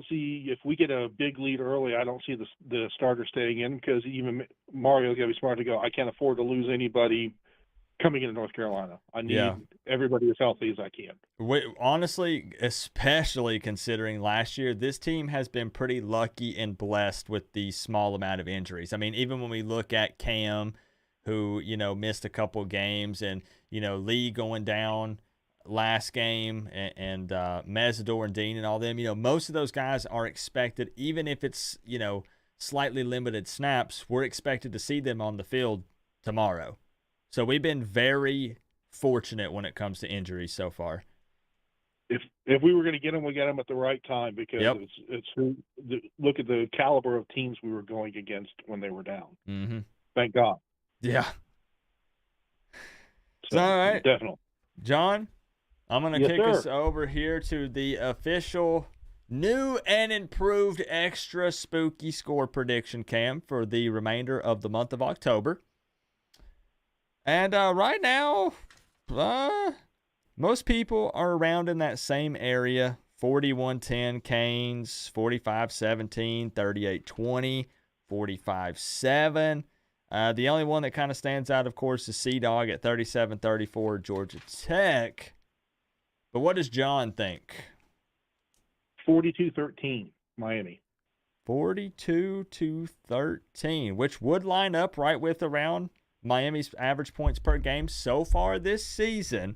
see if we get a big lead early. I don't see the starter staying in, because even Mario's got to be smart to go, I can't afford to lose anybody coming into North Carolina. I need everybody as healthy as I can. Honestly, especially considering last year, this team has been pretty lucky and blessed with the small amount of injuries. I mean, even when we look at Cam, who, missed a couple games, and, Lee going down last game, and Mesidor and Dean and all them, most of those guys are expected, even if it's, slightly limited snaps, we're expected to see them on the field tomorrow. So we've been very fortunate when it comes to injuries so far. If we were going to get them, we got them at the right time, because look at the caliber of teams we were going against when they were down. Mm-hmm. Thank God. Yeah. So, all right. Definitely. John, I'm going to kick us over here to the official new and improved extra spooky score prediction cam for the remainder of the month of October. And right now, most people are around in that same area. 41-10 Canes, 45-17, 38-20, 45-7. The only one that kind of stands out, of course, is Sea-Dog at 37-34, Georgia Tech. But what does John think? 42-13, Miami. 42-13, which would line up right with around Miami's average points per game so far this season,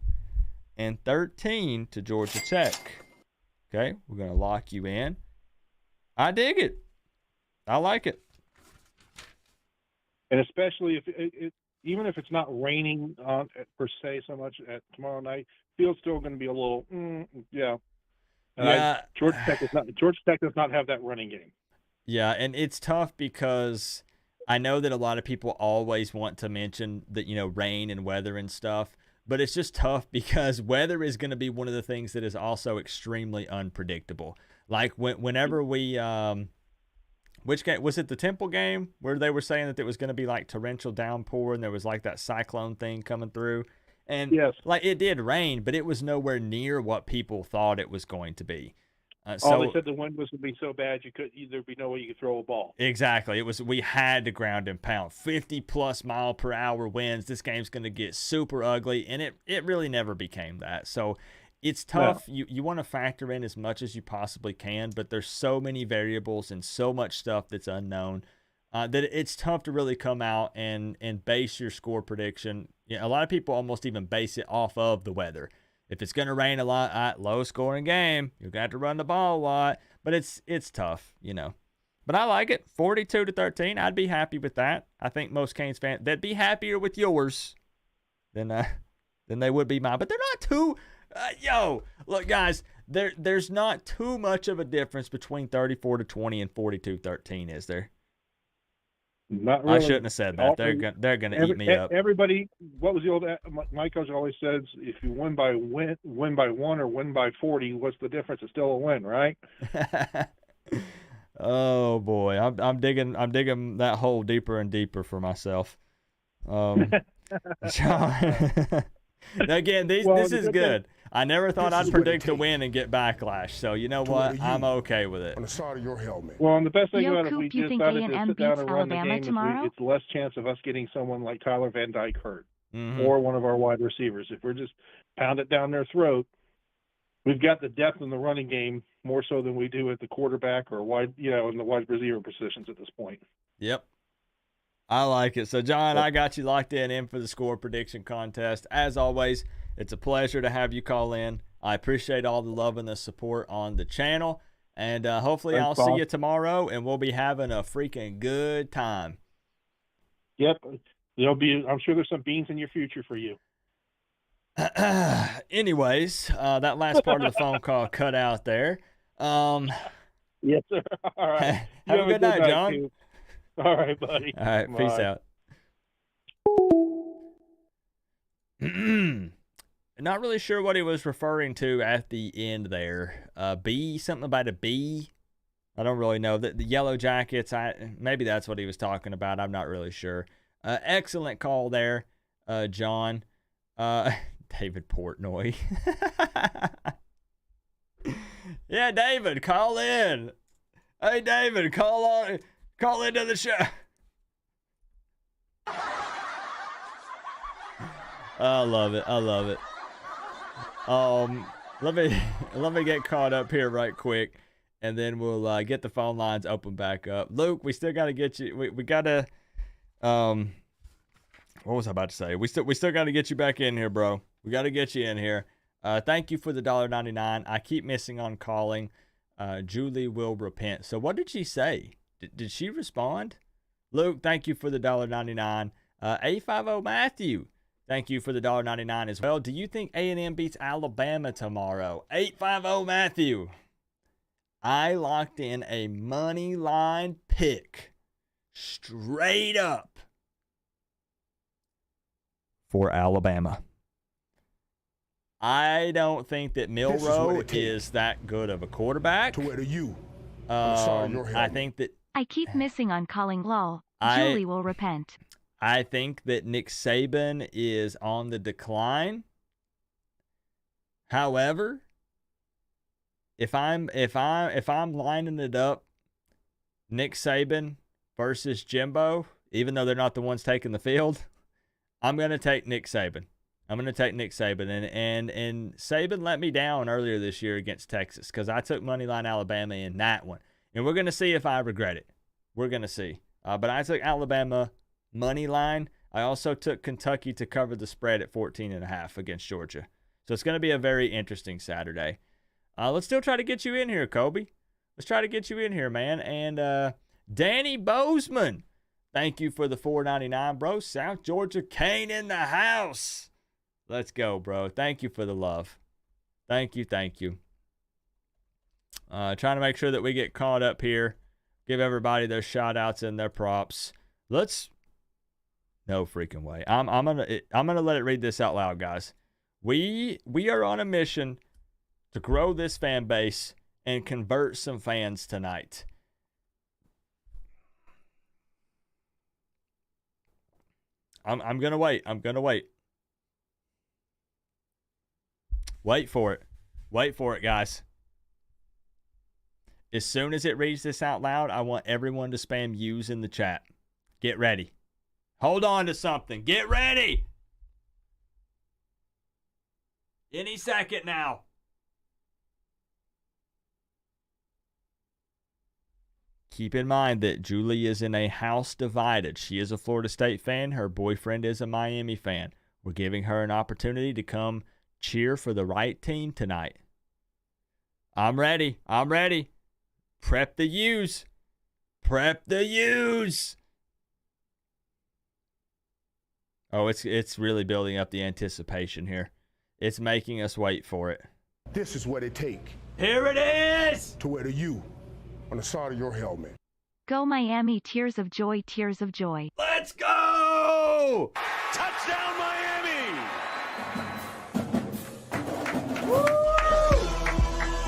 and 13 to Georgia Tech. Okay, we're going to lock you in. I dig it. I like it. And especially if even if it's not raining per se so much at tomorrow night, field's still going to be a little, Georgia Tech does not have that running game. Yeah, and it's tough because I know that a lot of people always want to mention that, rain and weather and stuff, but it's just tough because weather is going to be one of the things that is also extremely unpredictable. Like whenever we, which game was it? The Temple game where they were saying that it was going to be like torrential downpour and there was like that cyclone thing coming through, and like it did rain, but it was nowhere near what people thought it was going to be. So they said the wind was going to be so bad there'd be no way you could throw a ball. Exactly. We had to ground and pound. 50+ mile per hour winds. This game's going to get super ugly, and it really never became that. So it's tough. No. You want to factor in as much as you possibly can, but there's so many variables and so much stuff that's unknown that it's tough to really come out and base your score prediction. A lot of people almost even base it off of the weather. If it's going to rain a lot, low scoring game, you're going to have to run the ball a lot. But it's tough, But I like it. 42-13. I'd be happy with that. I think most Canes fans, they'd be happier with yours than they would be mine. But they're not too look, guys, there's not too much of a difference between 34-20 and 42-13, is there? Not really. I shouldn't have said that. They're gonna eat me up. Everybody, what was the old? My coach always says, if you win by 1 or win by 40, what's the difference? It's still a win, right? Oh boy, I'm digging that hole deeper and deeper for myself. John, again, this is good. I never thought I'd predict a win and get backlash. So you know what? I'm okay with it. On the side of your helmet. Well, and the best thing about it, Coop, we decided to sit down and run the game. It's less chance of us getting someone like Tyler Van Dyke hurt, or one of our wide receivers. If we're just pound it down their throat, we've got the depth in the running game more so than we do at the quarterback or wide, in the wide receiver positions at this point. Yep. I like it. So, John, I got you locked in for the score prediction contest. As always, it's a pleasure to have you call in. I appreciate all the love and the support on the channel. And hopefully I'll see you tomorrow, and we'll be having a freaking good time. Yep. I'm sure there's some beans in your future for you. Anyways, that last part of the phone call cut out there. Yes, sir. All right. Have a good night, John. Too. All right, buddy. All right, bye. Peace out. Not really sure what he was referring to at the end there. Something about a bee. I don't really know. The Yellow Jackets, maybe that's what he was talking about. I'm not really sure. Excellent call there, John. David Portnoy. Yeah, David, call in. Hey, David, call into the show. I love it. Let me get caught up here right quick, and then we'll get the phone lines open back up. Luke, we still got to get you. We got to. What was I about to say? We still got to get you back in here, bro. We got to get you in here. Thank you for the $1.99. I keep missing on calling. Julie will repent. So what did she say? Did she respond? Luke, thank you for the $1.99. A50 Matthew, thank you for the $1.99 as well. Do you think A&M beats Alabama tomorrow? 850 Matthew. I locked in a money line pick straight up for Alabama. I don't think that Milroe is that good of a quarterback. I think that I keep missing on calling lol. Julie will repent. I think that Nick Saban is on the decline. However, if I'm lining it up, Nick Saban versus Jimbo, even though they're not the ones taking the field, I'm going to take Nick Saban. And Saban let me down earlier this year against Texas because I took moneyline Alabama in that one. And we're going to see if I regret it. We're going to see. But I took Alabama money line. I also took Kentucky to cover the spread at 14.5 against Georgia. So it's going to be a very interesting Saturday. Let's still try to get you in here, Kobe. Let's try to get you in here, man. And Danny Bozeman, thank you for the $4.99, bro. South Georgia Kane in the house. Let's go, bro. Thank you for the love. Thank you. Trying to make sure that we get caught up here. Give everybody their shout outs and their props. No freaking way. I'm gonna let it read this out loud, guys. We are on a mission to grow this fan base and convert some fans tonight. I'm gonna wait. Wait for it, guys. As soon as it reads this out loud, I want everyone to spam "use" in the chat. Get ready. Hold on to something. Get ready. Any second now. Keep in mind that Julie is in a house divided. She is a Florida State fan. Her boyfriend is a Miami fan. We're giving her an opportunity to come cheer for the right team tonight. I'm ready. Prep the use. Oh, it's really building up the anticipation here. It's making us wait for it. This is what it takes. Here it is! To wear the U on the side of your helmet. Go Miami, tears of joy, tears of joy. Let's go! Touchdown, Miami!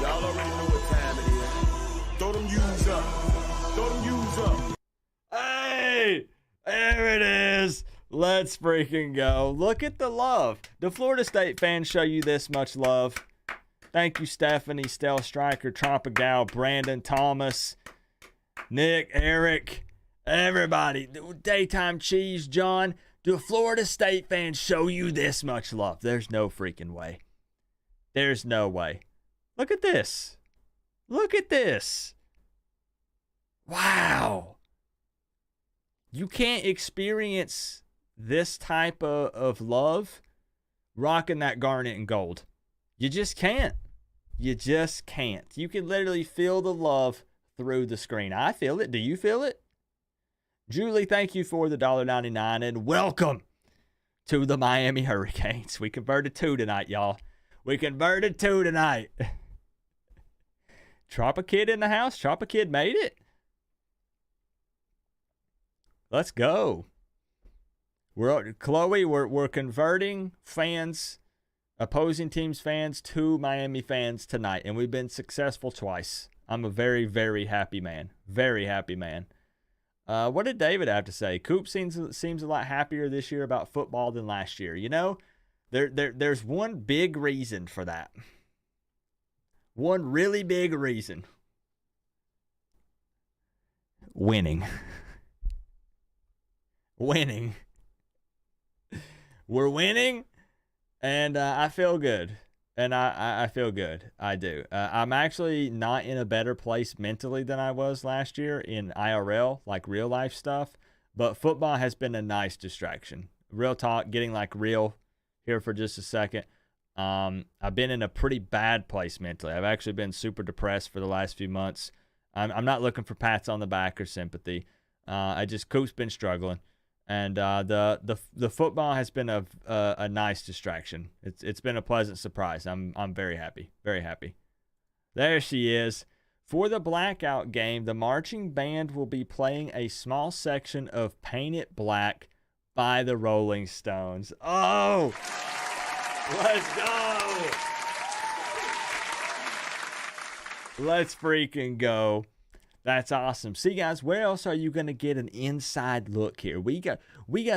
Y'all already know what time it is. Throw them U's up. Hey! There it is. Let's freaking go. Look at the love. The Florida State fans show you this much love. Thank you, Stephanie, Stell Striker, Trompagal, Brandon Thomas, Nick, Eric, everybody. Daytime Cheese, John. Do Florida State fans show you this much love? There's no freaking way. There's no way. Look at this. Wow. You can't experience this type of love rocking that garnet and gold. You just can't. You can literally feel the love through the screen. I feel it. Do you feel it? Julie, thank you for the $1.99 and welcome to the Miami Hurricanes. We converted 2 tonight, y'all. Tropa Kid in the house. Tropa Kid made it. Let's go. We're converting fans, opposing teams fans to Miami fans tonight, and we've been successful twice. I'm a very, very happy man. Very happy man. What did David have to say? Coop seems a lot happier this year about football than last year. You know, there's one big reason for that. One really big reason. Winning. Winning. We're winning, and I feel good. And I feel good. I do. I'm actually not in a better place mentally than I was last year in IRL, like real life stuff. But football has been a nice distraction. Real talk, getting like real here for just a second. I've been in a pretty bad place mentally. I've actually been super depressed for the last few months. I'm not looking for pats on the back or sympathy. Coop's been struggling. And the football has been a nice distraction. It's been a pleasant surprise. I'm very happy, very happy. There she is. For the blackout game, the marching band will be playing a small section of "Paint It Black" by the Rolling Stones. Oh, let's go! Let's freaking go. That's awesome. See, guys, where else are you going to get an inside look here? We got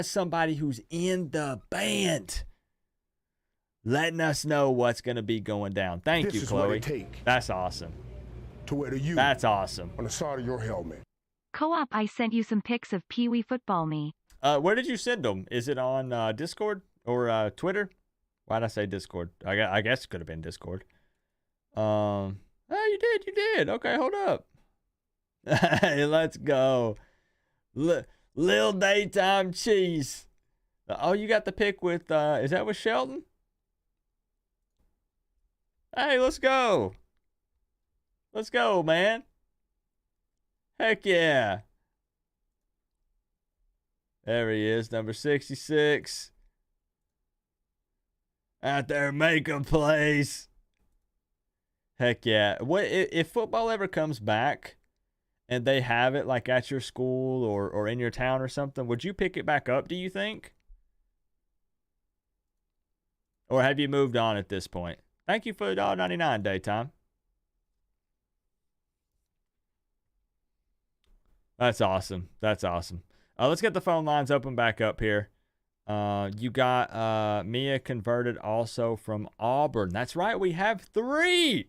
somebody who's in the band letting us know what's going to be going down. Thank you, Chloe. This is what it takes That's awesome. to wear the U That's awesome. on the side of your helmet. Co-op, I sent you some pics of Pee Wee Football Me. Where did you send them? Is it on Discord or Twitter? Why'd I say Discord? I guess it could have been Discord. Oh, you did. Okay, hold up. Hey, let's go. Lil Daytime Cheese. Oh, you got the pick with, is that with Shelton? Hey, let's go. Let's go, man. Heck yeah. There he is, number 66. Out there making plays. Heck yeah. What if football ever comes back and they have it like at your school or in your town or something, would you pick it back up, do you think? Or have you moved on at this point? Thank you for the $1.99, Daytime. That's awesome. That's awesome. Let's get the phone lines open back up here. You got Mia converted also from Auburn. That's right. We have 3.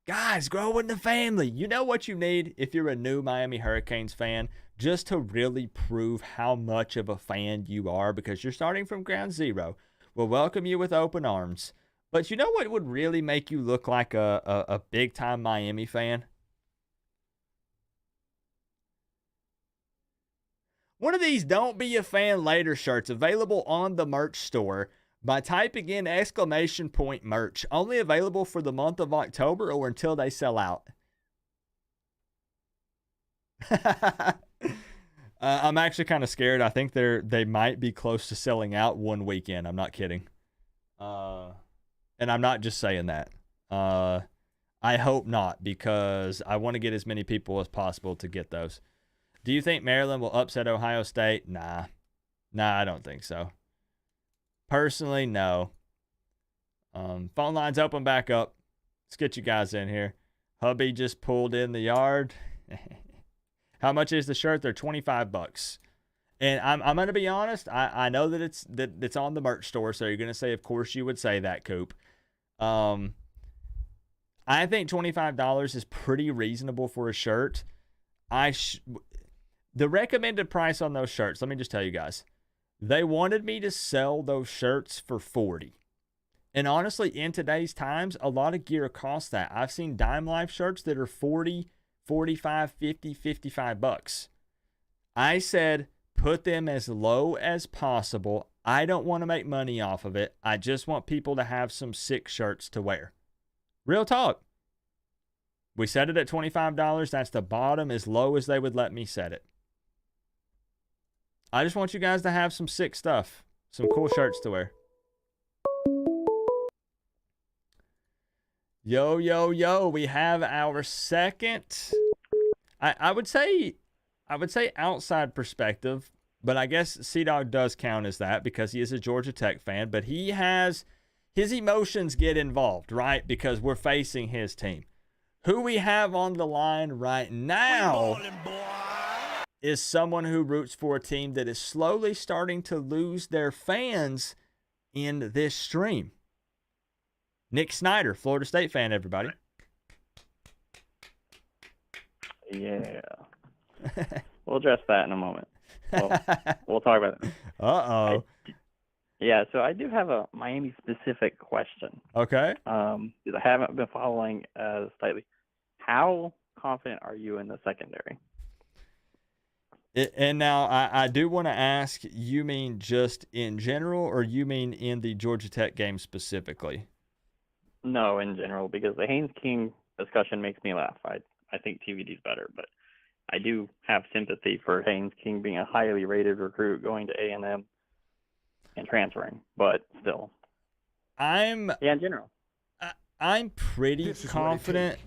Guys, growing the family. You know what you need if you're a new Miami Hurricanes fan, just to really prove how much of a fan you are, because you're starting from ground zero. We'll welcome you with open arms. But you know what would really make you look like a big-time Miami fan? One of these Don't Be a Fan Later shirts available on the merch store by typing in !merch. Only available for the month of October or until they sell out. I'm actually kind of scared. I think they might be close to selling out one weekend. I'm not kidding. And I'm not just saying that. I hope not, because I want to get as many people as possible to get those. Do you think Maryland will upset Ohio State? Nah, I don't think so. Personally, no. Phone lines open back up. Let's get you guys in here. Hubby just pulled in the yard. How much is the shirt? They're $25. And I'm going to be honest. I know that it's on the merch store, so you're going to say, of course you would say that, Coop. I think $25 is pretty reasonable for a shirt. The recommended price on those shirts, let me just tell you guys, they wanted me to sell those shirts for $40. And honestly, in today's times, a lot of gear costs that. I've seen Dime Life shirts that are $40, $45, $50, $55. I said, put them as low as possible. I don't want to make money off of it. I just want people to have some sick shirts to wear. Real talk. We set it at $25. That's the bottom, as low as they would let me set it. I just want you guys to have some sick stuff. Some cool shirts to wear. Yo. We have our second. I would say outside perspective, but I guess C-Dog does count as that because he is a Georgia Tech fan, but his emotions get involved, right? Because we're facing his team. Who we have on the line right now is someone who roots for a team that is slowly starting to lose their fans in this stream. Nick Snyder, Florida State fan, everybody. Yeah. We'll address that in a moment. We'll talk about it. Uh-oh. Yeah, so I do have a Miami-specific question. Okay. Because I haven't been following as tightly. How confident are you in the secondary? And now I do want to ask, you mean just in general, or you mean in the Georgia Tech game specifically? No, in general, because the Haynes King discussion makes me laugh. I think TVD's better, but I do have sympathy for Haynes King being a highly rated recruit going to A&M and transferring, but still. In general. I'm pretty confident.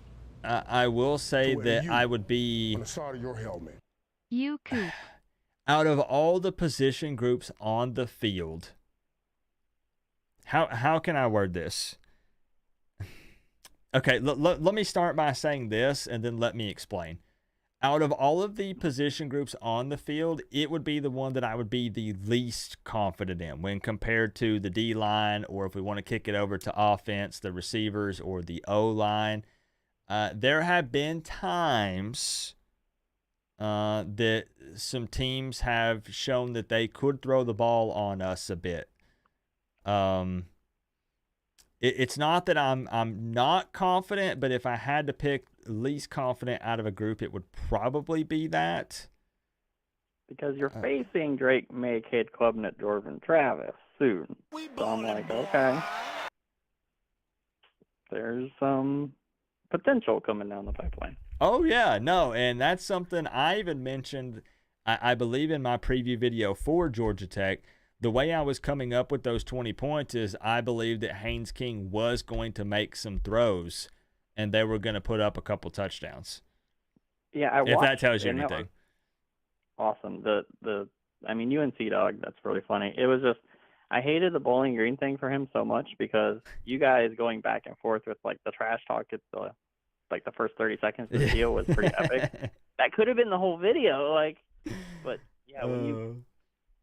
I will say that I would be, On the side of your helmet. You, Coop. out of all the position groups on the field, how can I word this? Okay, let me start by saying this, and then let me explain. Out of all of the position groups on the field, it would be the one that I would be the least confident in when compared to the D-line, or if we want to kick it over to offense, the receivers, or the O-line. There have been times that some teams have shown that they could throw the ball on us a bit. It's not that I'm not confident, but if I had to pick least confident out of a group, it would probably be that. Because you're facing Drake May, Cade Klubnik, Jordan Travis soon. So I'm like, okay. There's some potential coming down the pipeline. Oh, yeah. No, and that's something I even mentioned, I believe, in my preview video for Georgia Tech. The way I was coming up with those 20 points is I believed that Haynes King was going to make some throws, and they were going to put up a couple touchdowns. Yeah, if that tells you anything. Awesome. UNC dog, that's really funny. It was just, I hated the Bowling Green thing for him so much because you guys going back and forth with like the trash talk at the first 30 seconds of the deal was pretty epic. That could have been the whole video, but yeah, when you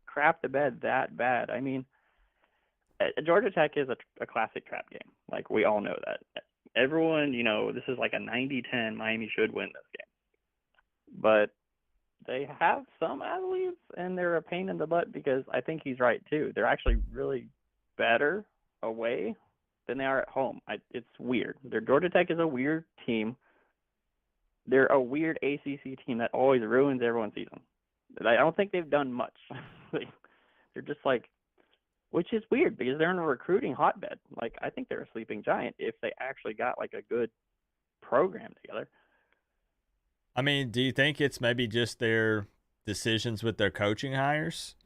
crap the bed that bad. I mean, Georgia Tech is a classic trap game. Like, we all know that. Everyone, this is like a 90-10. Miami should win this game. But they have some athletes, and they're a pain in the butt because I think he's right, too. They're actually really better away than they are at home. It's weird. Georgia Tech is a weird team. They're a weird ACC team that always ruins everyone's season. I don't think they've done much. They're just which is weird because they're in a recruiting hotbed. I think they're a sleeping giant if they actually got a good program together. I mean, do you think it's maybe just their decisions with their coaching hires?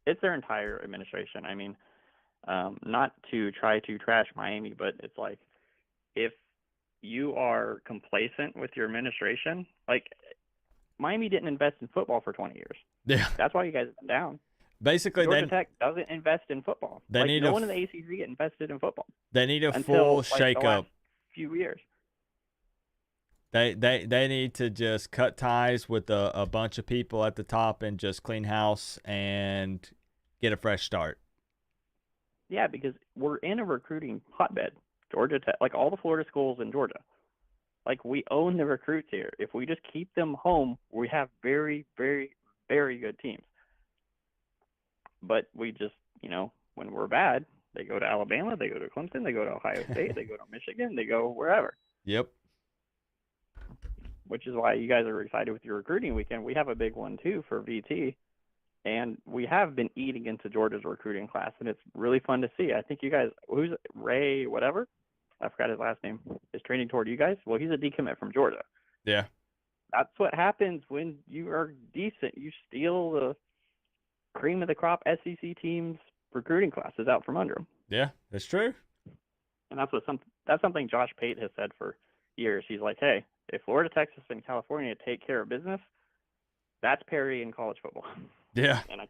It's their entire administration. I mean, not to try to trash Miami, but it's if you are complacent with your administration, Miami didn't invest in football for 20 years. Yeah. That's why you guys have been down. Basically, Georgia Tech doesn't invest in football. No one in the ACC invested in football. They need a full shake-up. Few years. They need to just cut ties with a bunch of people at the top and just clean house and get a fresh start. Yeah, because we're in a recruiting hotbed. Georgia Tech, all the Florida schools in Georgia. We own the recruits here. If we just keep them home, we have very, very, very good teams. But we just, when we're bad, they go to Alabama, they go to Clemson, they go to Ohio State, they go to Michigan, they go wherever. Yep. Which is why you guys are excited with your recruiting weekend. We have a big one, too, for VT. And we have been eating into Georgia's recruiting class, and it's really fun to see. I think you guys, who's Ray whatever? I forgot his last name, is training toward you guys. Well, he's a decommit from Georgia. Yeah. That's what happens when you are decent. You steal the cream of the crop SEC teams' recruiting classes out from under them. Yeah, that's true. And that's something Josh Pate has said for years. He's like, hey, if Florida, Texas, and California take care of business, that's parity in college football. Yeah. And I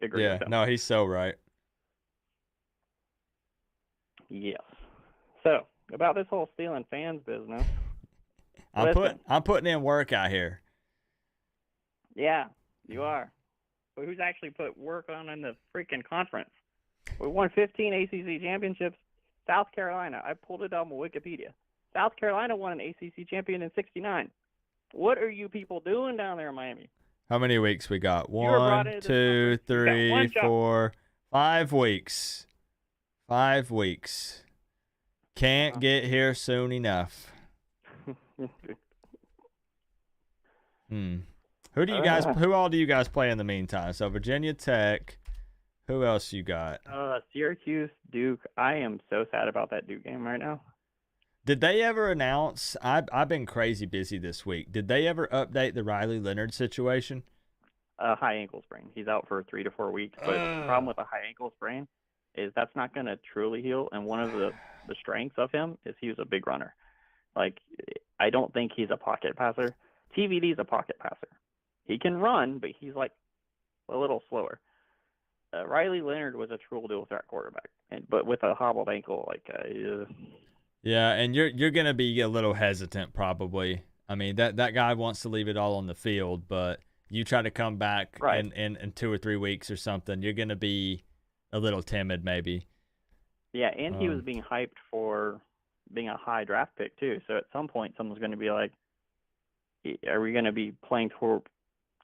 agree with that. No, he's so right. Yes. So, about this whole stealing fans business. I'm putting in work out here. Yeah, you are. But who's actually put work on in the freaking conference? We won 15 ACC championships. South Carolina, I pulled it on Wikipedia. South Carolina won an ACC champion in '69. What are you people doing down there in Miami? How many weeks we got? were brought 1, into 2, this conference. You got 3, one job. 4, 5 weeks. 5 weeks. Can't get here soon enough. Who all do you guys play in the meantime? So Virginia Tech. Who else you got? Syracuse, Duke. I am so sad about that Duke game right now. Did they ever announce? I've been crazy busy this week. Did they ever update the Riley Leonard situation? High ankle sprain. He's out for 3 to 4 weeks. But the problem with a high ankle sprain is that's not going to truly heal. And one of the strengths of him is he was a big runner. Like, I don't think he's a pocket passer. TVD's a pocket passer. He can run, but he's like a little slower. Riley Leonard was a true dual threat quarterback, but with a hobbled ankle, Yeah, and you're gonna be a little hesitant probably. I mean that guy wants to leave it all on the field, but you try to come back in 2 or 3 weeks or something, you're gonna be a little timid maybe. Yeah, and he was being hyped for being a high draft pick too. So at some point, someone's going to be like, "Are we going to be playing toward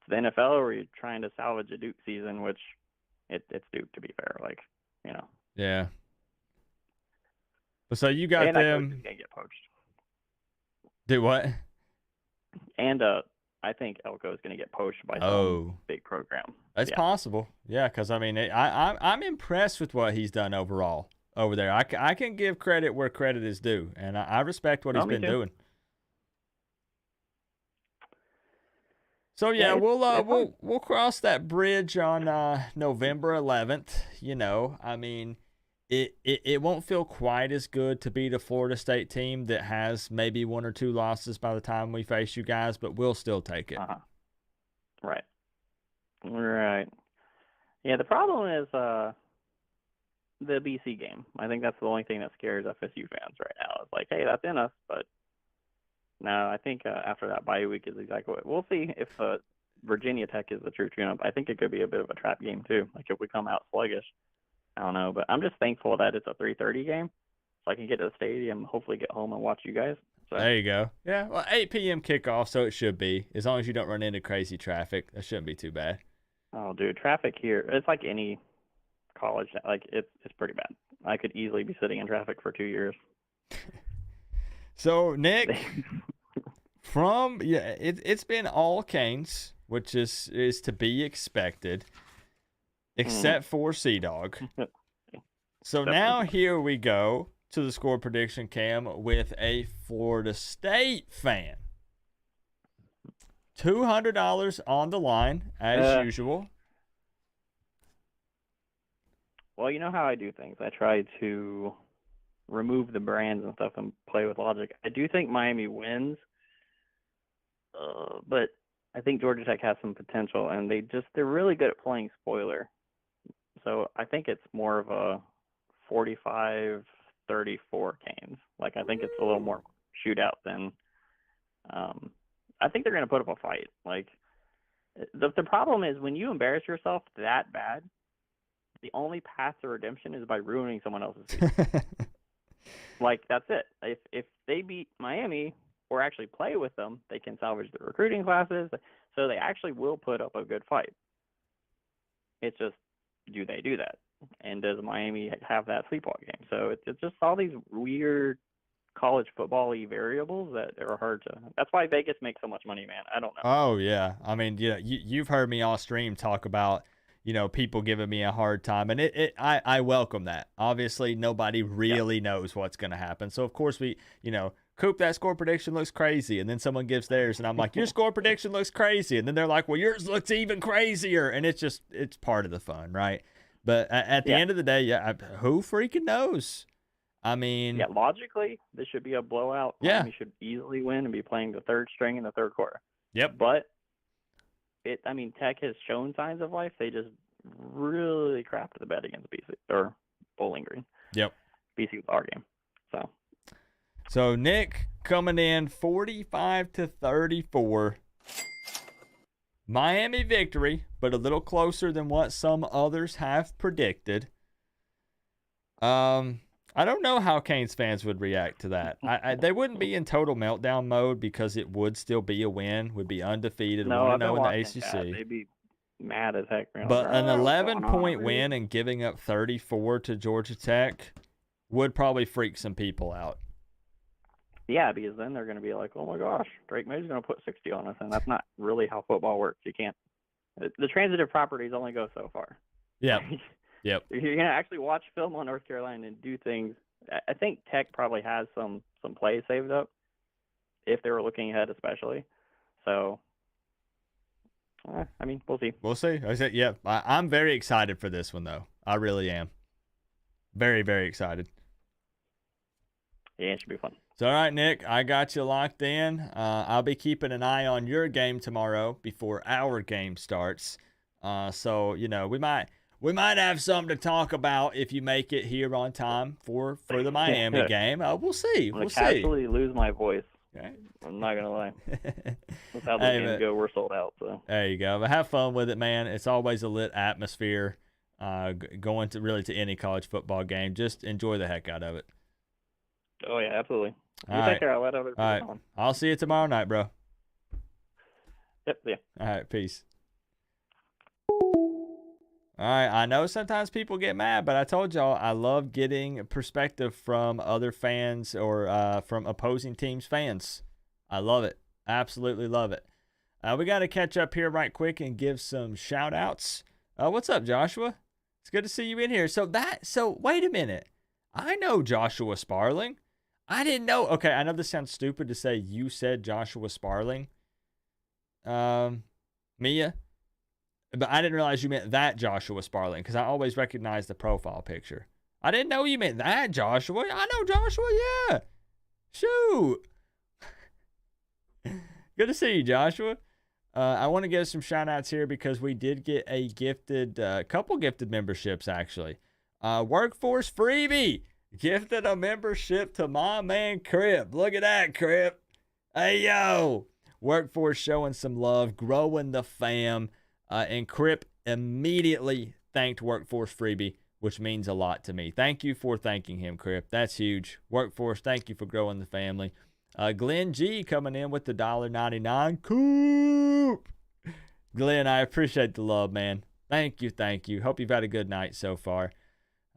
the NFL, or are you trying to salvage a Duke season?" Which it's Duke, to be fair. Yeah. But so you got and them. I think gonna get poached. Do what? And I think Elko is going to get poached by some big program. That's possible. Yeah, because I mean, I'm impressed with what he's done overall over there. I can give credit where credit is due, and I respect what he's been doing. So yeah, we'll cross that bridge on November 11th. You know, I mean, it won't feel quite as good to beat a Florida State team that has maybe 1 or 2 losses by the time we face you guys, but we'll still take it. Right. Yeah, the problem is the BC game. I think that's the only thing that scares FSU fans right now. It's like, hey, that's in us, but no, I think after that bye week is exactly what we'll see. If Virginia Tech is the true tune-up, I think it could be a bit of a trap game too. Like if we come out sluggish, I don't know, but I'm just thankful that it's a 3:30 game, so I can get to the stadium, hopefully get home and watch you guys. So. There you go. Yeah, well, 8 p.m. kickoff, so it should be. As long as you don't run into crazy traffic, that shouldn't be too bad. Oh, dude, traffic here, it's like any college. Like it's pretty bad. I could easily be sitting in traffic for 2 years. So, Nick, it's been all Canes, which is to be expected, except for Sea-Dog. So now here we go to the score prediction cam with a Florida State fan. $200 on the line, as usual. Well, you know how I do things. I try to remove the brands and stuff and play with logic. I do think Miami wins, but I think Georgia Tech has some potential, and they're really good at playing spoiler. So I think it's more of a 45-34 Canes. Like I think it's a little more shootout than. I think they're going to put up a fight. Like the problem is when you embarrass yourself that bad, the only path to redemption is by ruining someone else's season. Like, that's it. If they beat Miami or actually play with them, they can salvage the recruiting classes. So they actually will put up a good fight. It's just, do they do that? And does Miami have that sleepwalk game? So it's just all these weird college football-y variables that are hard to. That's why Vegas makes so much money, man. I don't know. Oh, yeah. I mean, yeah, you've heard me all stream talk about people giving me a hard time, and I welcome that. Obviously, nobody really knows what's going to happen. So, of course, Coop, that score prediction looks crazy, and then someone gives theirs, and I'm like, your score prediction looks crazy, and then they're like, well, yours looks even crazier, and it's part of the fun, right? But at the end of the day, who freaking knows? I mean, logically, this should be a blowout. Yeah, Miami should easily win and be playing the third string in the third quarter. Yep. But Tech has shown signs of life. They just really crapped the bet against BC or Bowling Green. Yep. BC was our game. So. So Nick coming in 45-34. Miami victory, but a little closer than what some others have predicted. I don't know how Canes fans would react to that. They wouldn't be in total meltdown mode because it would still be a win, would be undefeated, No, I've been 1-0 in the watching ACC. that. They'd be mad as heck. But an 11-point win and giving up 34 to Georgia Tech would probably freak some people out. Yeah, because then they're going to be like, oh my gosh, Drake May's going to put 60 on us, and that's not really how football works. You can't. The transitive properties only go so far. Yep. Yep. You're going to actually watch film on North Carolina and do things. I think Tech probably has some plays saved up if they were looking ahead, especially. So, I mean, we'll see. We'll see. I said, yeah, I'm very excited for this one, though. I really am. Very, very excited. Yeah, it should be fun. So, all right, Nick, I got you locked in. I'll be keeping an eye on your game tomorrow before our game starts. So, you know, we might have something to talk about if you make it here on time for the Miami game. We'll see. I'm We'll going to see. casually lose my voice. Okay. I'm not going to lie. That's how the Hey, games go. We're sold out. So there you go. But have fun with it, man. It's always a lit atmosphere going to any college football game. Just enjoy the heck out of it. Oh, yeah, absolutely. You All take right. care. I'll let other people All right. on. I'll see you tomorrow night, bro. Yep, yeah. All right, peace. All right, I know sometimes people get mad, but I told y'all I love getting perspective from other fans or from opposing teams' fans. I love it. Absolutely love it. We got to catch up here right quick and give some shout-outs. What's up, Joshua? It's good to see you in here. So wait a minute. I know Joshua Sparling. I didn't know. Okay, I know this sounds stupid to say you said Joshua Sparling. Mia. But I didn't realize you meant that Joshua Sparling because I always recognize the profile picture. I didn't know you meant that Joshua. I know Joshua, yeah. Shoot. Good to see you, Joshua. I want to give some shout outs here because we did get a couple gifted memberships actually. Workforce Freebie gifted a membership to my man Crip. Look at that, Crip. Hey, yo. Workforce showing some love, growing the fam. And Crip immediately thanked Workforce Freebie, which means a lot to me. Thank you for thanking him, Crip. That's huge. Workforce, thank you for growing the family. Glenn G coming in with the $1.99. Coop. Glenn, I appreciate the love, man. Thank you, thank you. Hope you've had a good night so far.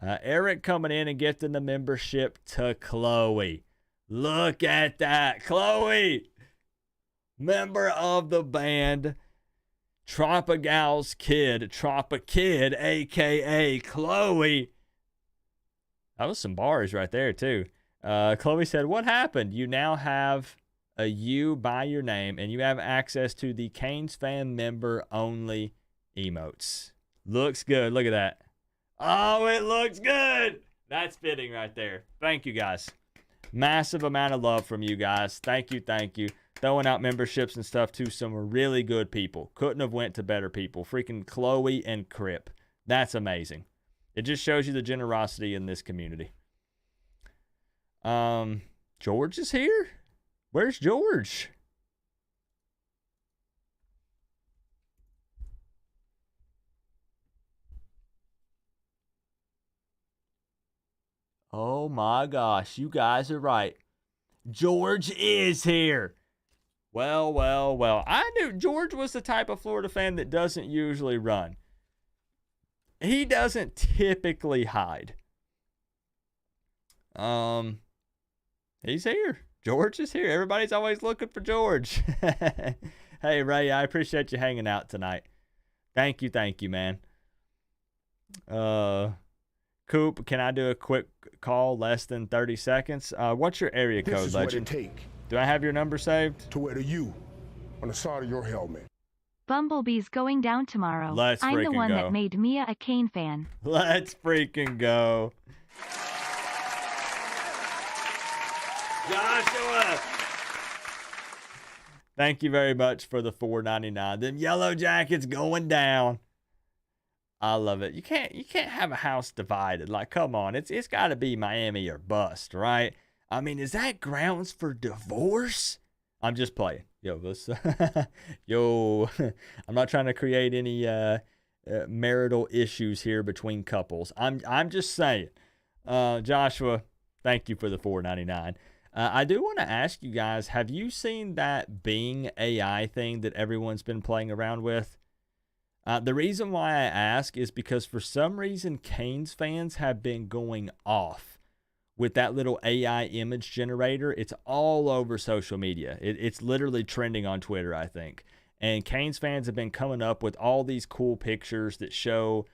Eric coming in and gifting the membership to Chloe. Look at that. Chloe, member of the band. Tropigal's kid, Tropakid, a.k.a. Chloe. That was some bars right there, too. Chloe said, what happened? You now have a U by your name, and you have access to the Canes fan member only emotes. Looks good. Look at that. Oh, it looks good. That's fitting right there. Thank you, guys. Massive amount of love from you guys. Thank you, thank you. Throwing out memberships and stuff to some really good people. Couldn't have went to better people. Freaking Chloe and Crip. That's amazing. It just shows you the generosity in this community. George is here? Where's George? Oh my gosh, you guys are right. George is here. Well. I knew George was the type of Florida fan that doesn't usually run. He doesn't typically hide. He's here. George is here. Everybody's always looking for George. Hey, Ray, I appreciate you hanging out tonight. Thank you, man. Coop, can I do a quick call, less than 30 seconds? What's your area code, This is Legend? what it take Do I have your number saved? to wear the U on the side of your helmet. Bumblebee's going down tomorrow. Let's I'm the freaking one go. that made Mia a Kane fan. Let's freaking go. Joshua! Thank you very much for the $4.99. Them Yellow Jackets going down. I love it. You can't have a house divided. Like, come on. It's got to be Miami or bust, right? I mean, is that grounds for divorce? I'm just playing. Yo, I'm not trying to create any marital issues here between couples. I'm just saying. Joshua, thank you for the $4.99. I do want to ask you guys, have you seen that Bing AI thing that everyone's been playing around with? The reason why I ask is because for some reason, Canes fans have been going off with that little AI image generator. It's all over social media. It's literally trending on Twitter, I think. And Canes fans have been coming up with all these cool pictures that show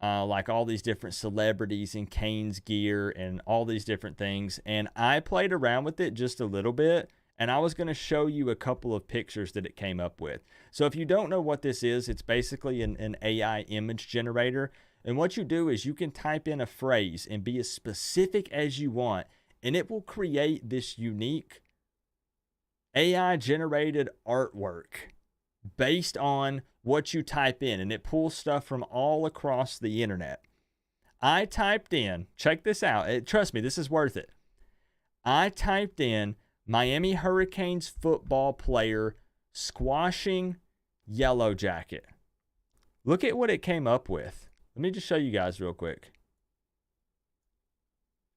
like all these different celebrities in Canes gear and all these different things. And I played around with it just a little bit, and I was going to show you a couple of pictures that it came up with. So if you don't know what this is, it's basically an AI image generator. And what you do is you can type in a phrase and be as specific as you want, and it will create this unique AI generated artwork based on what you type in, and it pulls stuff from all across the internet. I typed in, check this out, trust me, this is worth it. I typed in Miami Hurricanes football player squashing Yellow Jacket. Look at what it came up with. Let me just show you guys real quick.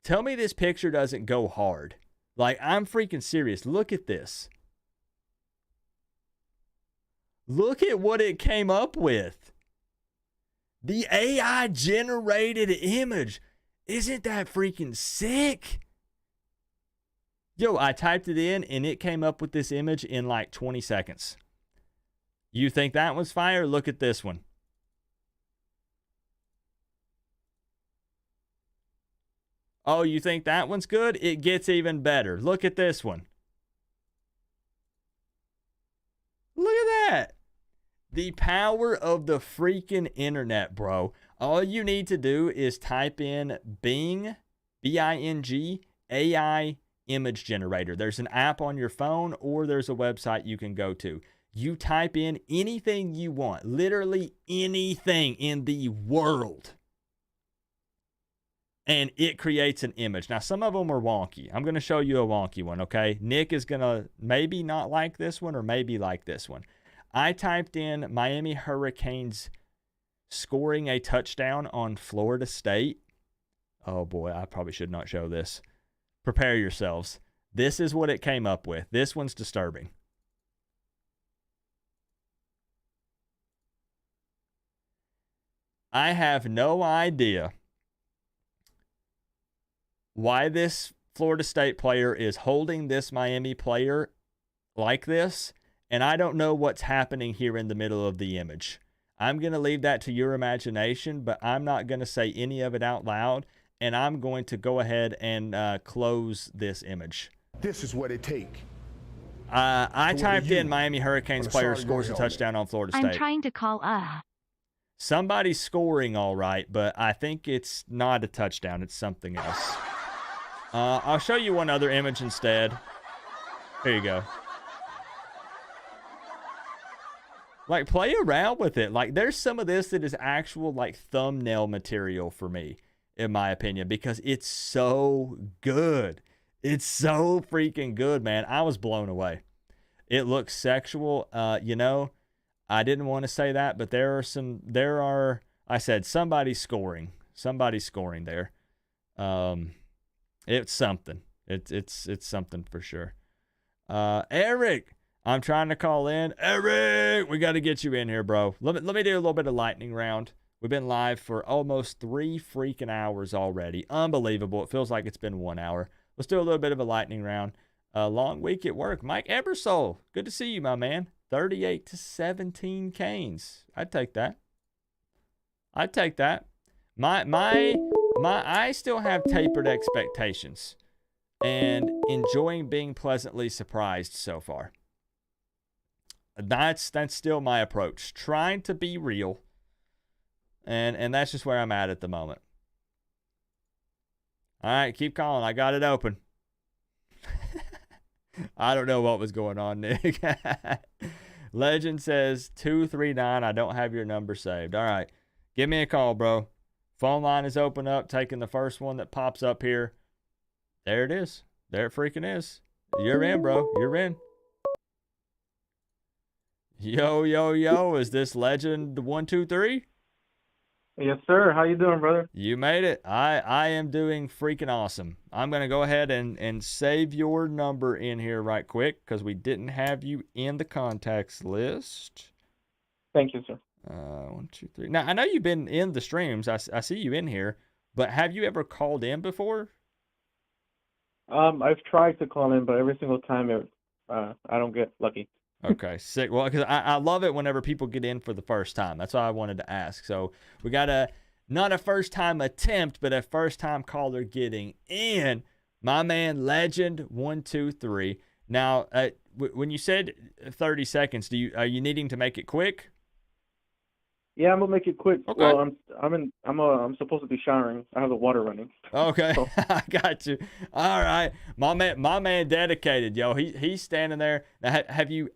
Tell me this picture doesn't go hard. Like, I'm freaking serious. Look at this. Look at what it came up with. The AI generated image. Isn't that freaking sick? Yo, I typed it in and it came up with this image in like 20 seconds. You think that was fire? Look at this one. Oh, you think that one's good? It gets even better. Look at this one. Look at that. The power of the freaking internet, bro. All you need to do is type in Bing, B-I-N-G, AI image generator. There's an app on your phone or there's a website you can go to. You type in anything you want, literally anything in the world, and it creates an image. Now, some of them are wonky. I'm going to show you a wonky one, okay? Nick is going to maybe not like this one or maybe like this one. I typed in Miami Hurricanes scoring a touchdown on Florida State. Oh, boy, I probably should not show this. Prepare yourselves. This is what it came up with. This one's disturbing. I have no idea why this Florida State player is holding this Miami player like this, and I don't know what's happening here in the middle of the image. I'm going to leave that to your imagination, but I'm not going to say any of it out loud, and I'm going to go ahead and close this image. This is what it takes. I typed in Miami Hurricanes player scores a touchdown on Florida State. I'm trying to call Somebody's scoring all right, but I think it's not a touchdown. It's something else. I'll show you one other image instead. Here you go. Like, play around with it. Like, there's some of this that is actual, like, thumbnail material for me, in my opinion, because it's so good. It's so freaking good, man. I was blown away. It looks sexual. You know, I didn't want to say that, but I said somebody's scoring. Somebody's scoring there. It's something. It's something for sure. Eric, I'm trying to call in. Eric, we got to get you in here, bro. Let me do a little bit of lightning round. We've been live for almost 3 freaking hours already. Unbelievable. It feels like it's been 1 hour. Let's do a little bit of a lightning round. Long week at work. Mike Ebersole, good to see you, my man. 38-17 Canes. I'd take that. I'd take that. I still have tapered expectations and enjoying being pleasantly surprised so far. That's still my approach. Trying to be real. And that's just where I'm at the moment. All right, keep calling. I got it open. I don't know what was going on, Nick. Legend says 239. I don't have your number saved. All right, give me a call, bro. Phone line is open up. Taking the first one that pops up here. There it is. There it freaking is. You're in, bro. You're in. Yo, yo, yo. Is this Legend 123? Yes, sir. How you doing, brother? You made it. I am doing freaking awesome. I'm going to go ahead and save your number in here right quick because we didn't have you in the contacts list. Thank you, sir. 1, 2, 3. Now, I know you've been in the streams. I see you in here, but have you ever called in before? I've tried to call in, but every single time I don't get lucky. Okay, sick. Well, because I love it whenever people get in for the first time. That's why I wanted to ask. So we got not a first time attempt, but a first time caller getting in. My man, Legend 123. Now, when you said 30 seconds, are you needing to make it quick? Yeah, I'm gonna make it quick. Okay. Well, I'm supposed to be showering. I have the water running. Okay, I got you. All right, my man, dedicated, yo. He's standing there. Now, have you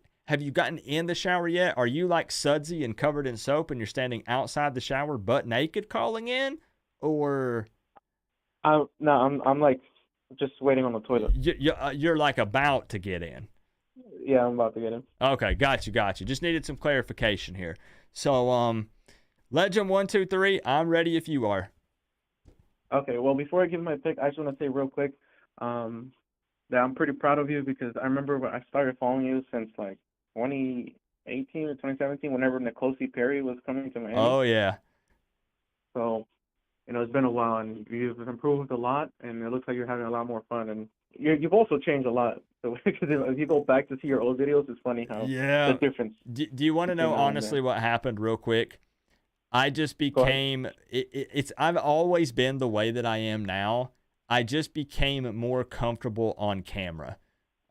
gotten in the shower yet? Are you like sudsy and covered in soap, and you're standing outside the shower butt naked calling in, or? No, I'm like just waiting on the toilet. You're like about to get in. Yeah, I'm about to get in. Okay, got you. Just needed some clarification here. So, Legend 123, I'm ready if you are. Okay, well, before I give my pick, I just want to say real quick that I'm pretty proud of you because I remember when I started following you since like 2018 or 2017, whenever Nicosi Perry was coming to Miami. Oh, yeah. So, it's been a while, and you've improved a lot, and it looks like you're having a lot more fun, and you've also changed a lot. So, because if you go back to see your old videos, it's funny how the difference. Do you want to know honestly what happened real quick? I just became I've always been the way that I am now. I just became more comfortable on camera.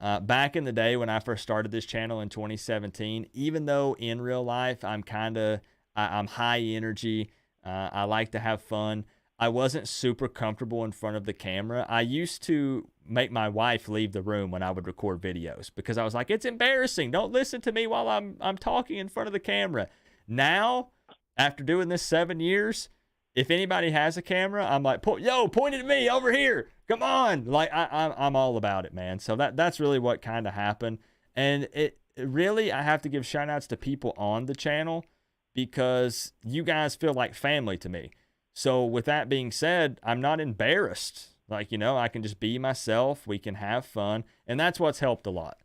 Back in the day when I first started this channel in 2017, even though in real life I'm high energy, I like to have fun, I wasn't super comfortable in front of the camera. I used to make my wife leave the room when I would record videos because I was like, it's embarrassing. Don't listen to me while I'm talking in front of the camera. Now, after doing this 7 years, if anybody has a camera, I'm like, point it at me over here. Come on. Like I'm all about it, man. So that's really what kind of happened. And it really, I have to give shout outs to people on the channel because you guys feel like family to me. So with that being said, I'm not embarrassed. Like, I can just be myself. We can have fun. And that's what's helped a lot.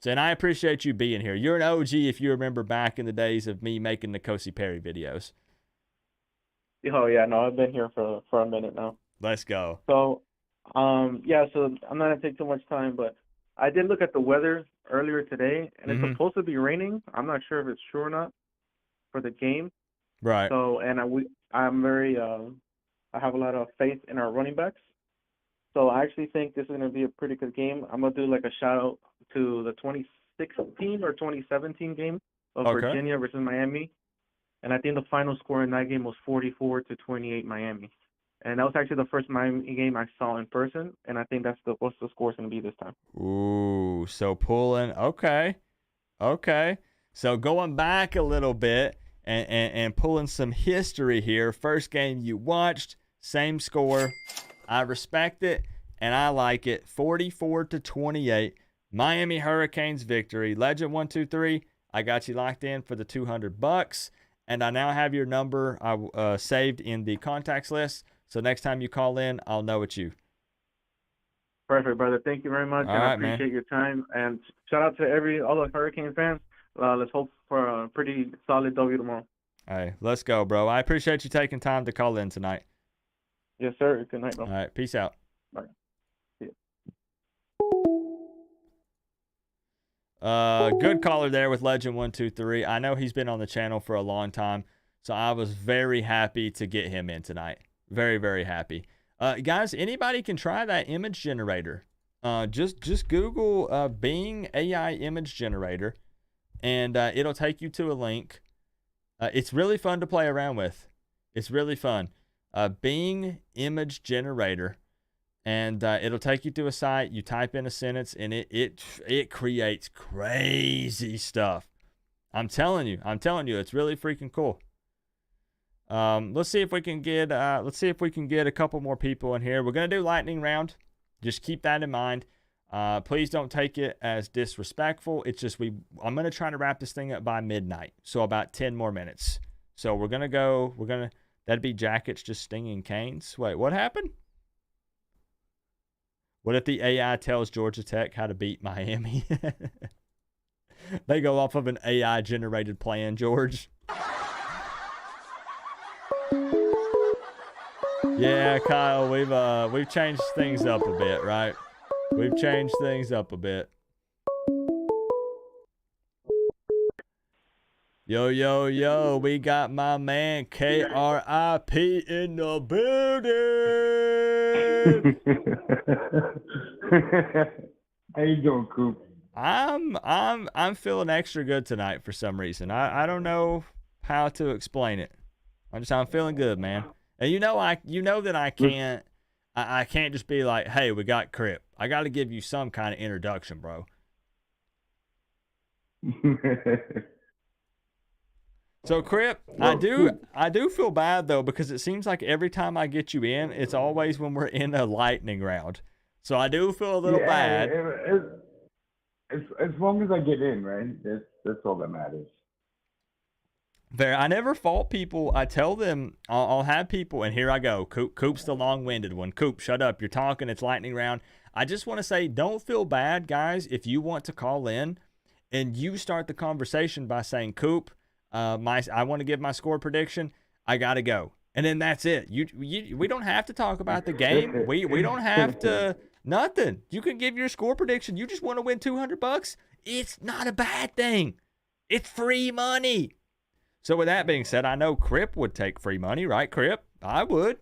So, and I appreciate you being here. You're an OG if you remember back in the days of me making the Nicosi Perry videos. Oh, yeah. No, I've been here for a minute now. Let's go. So, so I'm not going to take too much time, but I did look at the weather earlier today, and it's supposed to be raining. I'm not sure if it's true or not for the game. Right. So, and I'm very, I have a lot of faith in our running backs. So I actually think this is going to be a pretty good game. I'm going to do like a shout out to the 2016 or 2017 game of Virginia versus Miami. And I think the final score in that game was 44-28 Miami. And that was actually the first Miami game I saw in person. And I think that's what the score's going to be this time. Ooh, so pulling. Okay. So going back a little bit and pulling some history here. First game you watched, same score. I respect it and I like it. 44-28. Miami Hurricanes victory. Legend 123. I got you locked in for the $200. And I now have your number saved in the contacts list. So next time you call in, I'll know it's you. Perfect, brother. Thank you very much. All and right, I appreciate your time. And shout out to all the Hurricane fans. Let's hope for a pretty solid W tomorrow. Hey, let's go, bro. I appreciate you taking time to call in tonight. Yes, sir. Good night, bro. All right. Peace out. Bye. See ya. Good caller there with Legend 123. I know he's been on the channel for a long time, so I was very happy to get him in tonight. Very, very happy. Guys, anybody can try that image generator. Just Google Bing AI image generator, and it'll take you to a link. It's really fun to play around with. It's really fun. Bing image generator, and it'll take you to a site. You type in a sentence, and it creates crazy stuff. I'm telling you, it's really freaking cool. Let's see if we can get a couple more people in here. We're gonna do lightning round. Just keep that in mind. Please don't take it as disrespectful. It's just I'm gonna try to wrap this thing up by midnight, so about 10 more minutes. So that'd be jackets just stinging canes. Wait, what happened? What if the AI tells Georgia Tech how to beat Miami? They go off of an AI generated plan, George. Yeah, Kyle, we've changed things up a bit, right? We've changed things up a bit. Yo, yo, yo, we got my man KRIP in the building. How you doing, Coop? I'm feeling extra good tonight for some reason. I don't know how to explain it. I'm feeling good, man. And you know that I can't just be like, hey, we got Crip. I got to give you some kind of introduction, bro. So Crip, I do feel bad though, because it seems like every time I get you in, it's always when we're in a lightning round. So I do feel a little bad. As long as I get in, right? That's all that matters. Fair. I never fault people. I tell them I'll have people, and here I go. Coop's the long-winded one. Coop, shut up. You're talking. It's lightning round. I just want to say, don't feel bad, guys, if you want to call in and you start the conversation by saying, Coop, I want to give my score prediction. I got to go. And then that's it. We don't have to talk about the game. We don't have to nothing. You can give your score prediction. You just want to win $200. It's not a bad thing. It's free money. So with that being said, I know Crip would take free money, right, Crip? I would.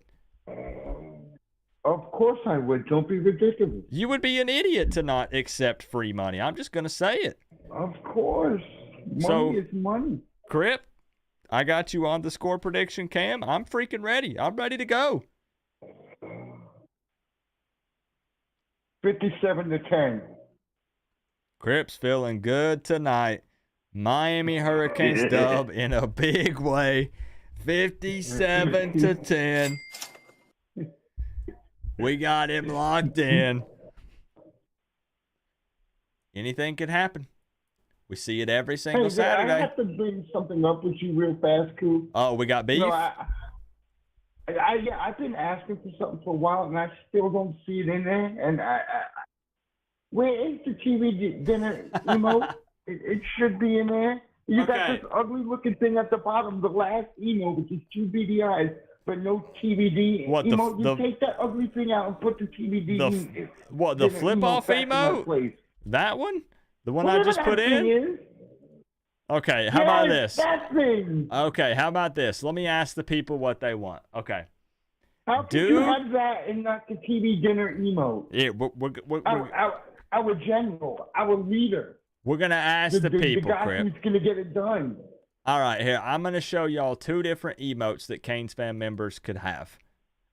Of course I would. Don't be ridiculous. You would be an idiot to not accept free money. I'm just going to say it. Of course. Money is money. Crip, I got you on the score prediction cam. I'm freaking ready. I'm ready to go. 57-10. Crip's feeling good tonight. Miami Hurricanes dub in a big way. 57-10. We got him locked in. Anything could happen. We see it every single Saturday. I have to bring something up with you real fast, Coop. Oh, we got beef? You know, I've been asking for something for a while, and I still don't see it in there. And where is the TV dinner emote? It should be in there. You got this ugly-looking thing at the bottom, the last emote, which is two beady eyes, but no TVD emote. You take that ugly thing out and put the TVD the flip-off emote? That one? The one I just put in? Okay, how about this? That thing. Okay, how about this? Let me ask the people what they want. Okay. How can you have that and not the TV dinner emote? Yeah, our general, our leader. We're going to ask the people, the guy Crip. who's going to get it done. All right, here. I'm going to show y'all two different emotes that Canes fan members could have.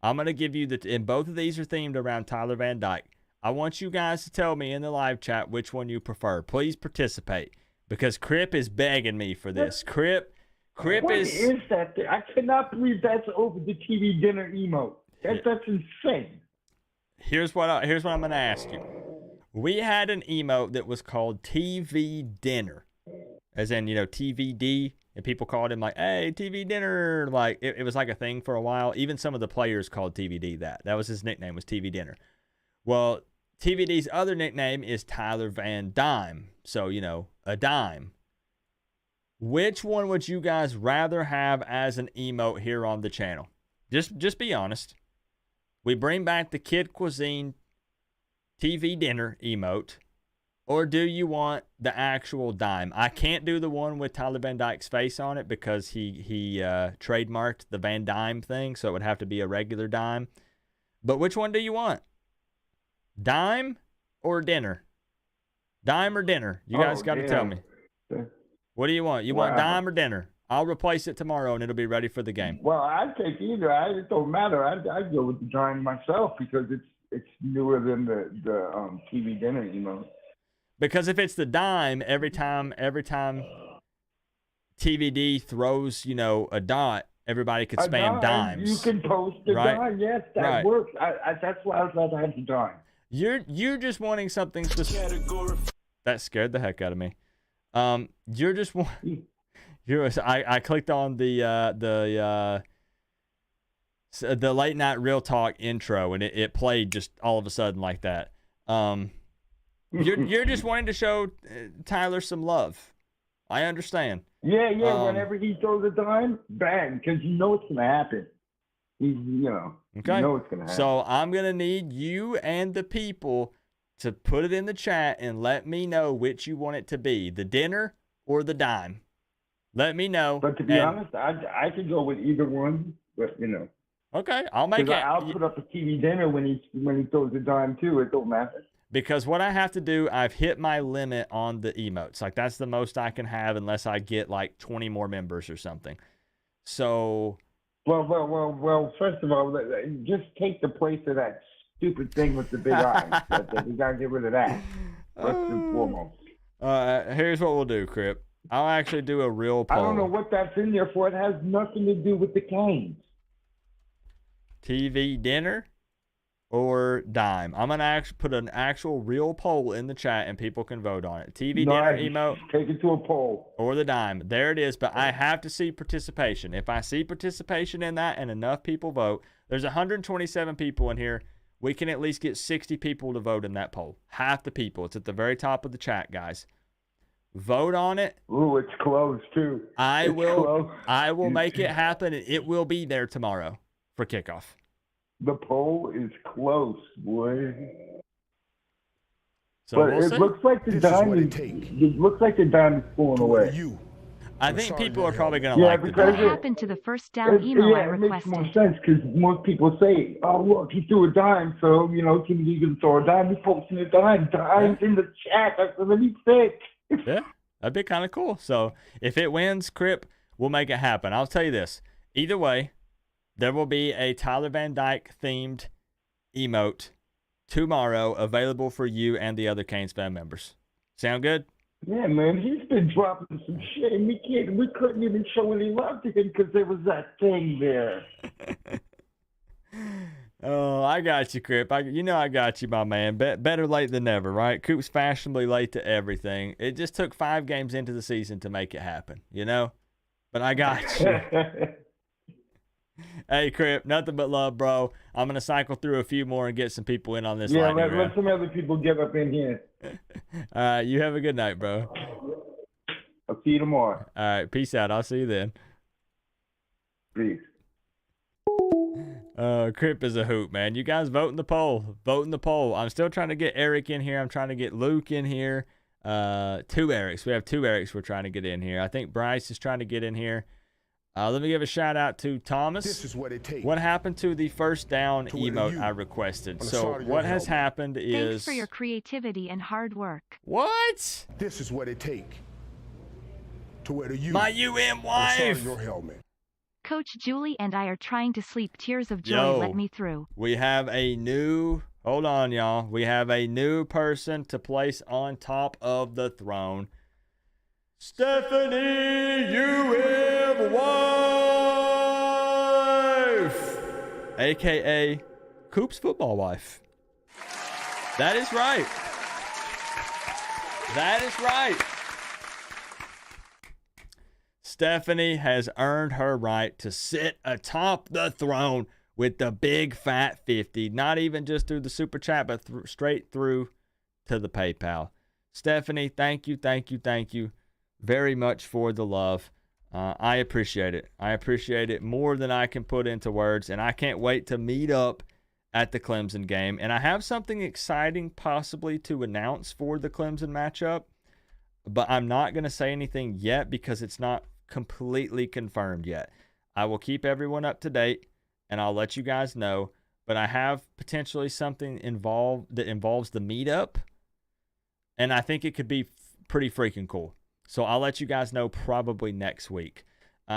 I'm going to give you and both of these are themed around Tyler Van Dyke. I want you guys to tell me in the live chat which one you prefer. Please participate because Crip is begging me for this. Crip what is that thing? I cannot believe that's over the TV dinner emote. That's insane. Here's what I'm going to ask you. We had an emote that was called TV Dinner, as in, TVD, and people called him like, hey, TV Dinner. Like, it was like a thing for a while. Even some of the players called TVD that. That was his nickname, was TV Dinner. Well, TVD's other nickname is Tyler Van Dime. So, a dime. Which one would you guys rather have as an emote here on the channel? Just be honest. We bring back the Kid Cuisine TV Dinner emote, or do you want the actual dime? I can't do the one with Tyler Van Dyke's face on it because he trademarked the Van Dime thing, so it would have to be a regular dime. But which one do you want? Dime or dinner? Dime or dinner? You guys got to tell me. What do you want? You want dime or dinner? I'll replace it tomorrow and it'll be ready for the game. Well, I'd take either. It don't matter. I'd go with the dime myself because it's newer than the TV dinner emote. Because if it's the dime, every time TVD throws, a dot, everybody could spam dimes. You can post the dime. Yes, that works. That's why I was glad to have the dime. You're just wanting something specific. That scared the heck out of me. You're just I clicked on the late night real talk intro and it played just all of a sudden like that. You're just wanting to show Tyler some love. I understand. Yeah. Whenever he throws a dime, bang, because you know it's gonna happen. Okay. You know it's gonna happen. So I'm gonna need you and the people to put it in the chat and let me know which you want it to be, the dinner or the dime. Let me know. But to be honest, I could go with either one. But okay, I'll make it. I'll put up a TV dinner when he throws a dime too. It don't matter. Because what I have to do, I've hit my limit on the emotes. Like that's the most I can have unless I get like 20 more members or something. So. Well. First of all, just take the place of that stupid thing with the big eyes. We gotta get rid of that. First and foremost. Here's what we'll do, Crip. I'll actually do a real poll. I don't know what that's in there for. It has nothing to do with the Canes. TV dinner or dime. I'm going to put an actual real poll in the chat and people can vote on it. TV dinner emote. Take it to a poll. Or the dime. There it is, but I have to see participation. If I see participation in that and enough people vote, there's 127 people in here. We can at least get 60 people to vote in that poll. Half the people. It's at the very top of the chat, guys. Vote on it. Ooh, it's close too. I will make it happen and it will be there tomorrow for kickoff. The poll is close, boy. So but it looks like the dime is. It looks like the dime is pulling away. I think people are probably going to like the What dime. happened to the first down email I it makes requested? more sense because most people say, "Oh, look, he threw a dime, so Timothy's gonna throw a dime." He's posting a dime. Dime's in the chat. That's what he said. Yeah, that'd be kind of cool. So if it wins, Crip, we'll make it happen. I'll tell you this. Either way, there will be a Tyler Van Dyke themed emote tomorrow available for you and the other Canes fan members. Sound good? Yeah, man, he's been dropping some shit, and we couldn't even show any love to him because there was that thing there. Oh, I got you, Crip. I got you, my man. Better late than never, right? Coop's fashionably late to everything. It just took 5 games into the season to make it happen, But I got you. Hey, Crip, nothing but love, bro. I'm going to cycle through a few more and get some people in on this lightning round. Let some other people get up in here. All right, you have a good night, bro. I'll see you tomorrow. All right, peace out. I'll see you then. Peace. Crip is a hoot, man. You guys vote in the poll. Vote in the poll. I'm still trying to get Eric in here. I'm trying to get Luke in here. 2 Erics. We have 2 Erics we're trying to get in here. I think Bryce is trying to get in here. Let me give a shout out to Thomas. This is what it takes. What happened to the first down emote I requested? So what has happened is... Thanks for your creativity and hard work. What? This is what it takes to wear the U. My UM wife. Your helmet. Coach Julie and I are trying to sleep. Tears of joy let me through. We have a new... Hold on, y'all. We have a new person to place on top of the throne. Stephanie UM wife, a.k.a. Coop's football wife. That is right. That is right. Stephanie has earned her right to sit atop the throne with the big fat 50, not even just through the super chat, but straight through to the PayPal. Stephanie, thank you very much for the love. I appreciate it. I appreciate it more than I can put into words, and I can't wait to meet up at the Clemson game. And I have something exciting possibly to announce for the Clemson matchup, but I'm not going to say anything yet because it's not completely confirmed yet. I will keep everyone up to date, and I'll let you guys know, but I have potentially something that involves the meetup, and I think it could be pretty freaking cool. So I'll let you guys know probably next week.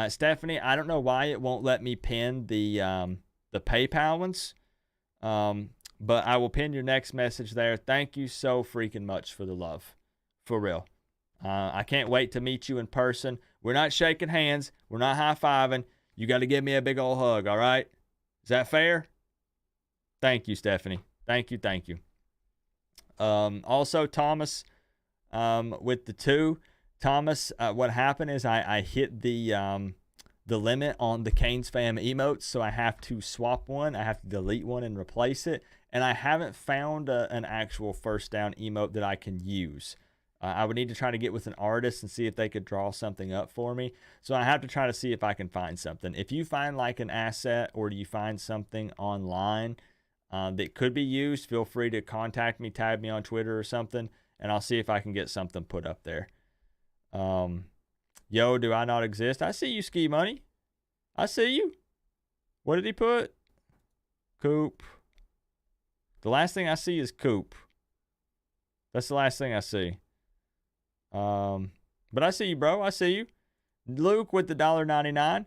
Stephanie, I don't know why it won't let me pin the PayPal ones, but I will pin your next message there. Thank you so freaking much for the love. For real. I can't wait to meet you in person. We're not shaking hands. We're not high-fiving. You got to give me a big old hug, all right? Is that fair? Thank you, Stephanie. Thank you. Also, Thomas, with the 2, Thomas, what happened is I hit the limit on the Canes fam emotes, so I have to swap one. I have to delete one and replace it. And I haven't found an actual first down emote that I can use. I would need to try to get with an artist and see if they could draw something up for me. So I have to try to see if I can find something. If you find like an asset or do you find something online that could be used, feel free to contact me, tag me on Twitter or something, and I'll see if I can get something put up there. Yo, do I not exist? I see you, Ski Money. I see you. What did he put? Coop. The last thing I see is Coop. That's the last thing I see. But I see you, bro. I see you. Luke with the $1.99.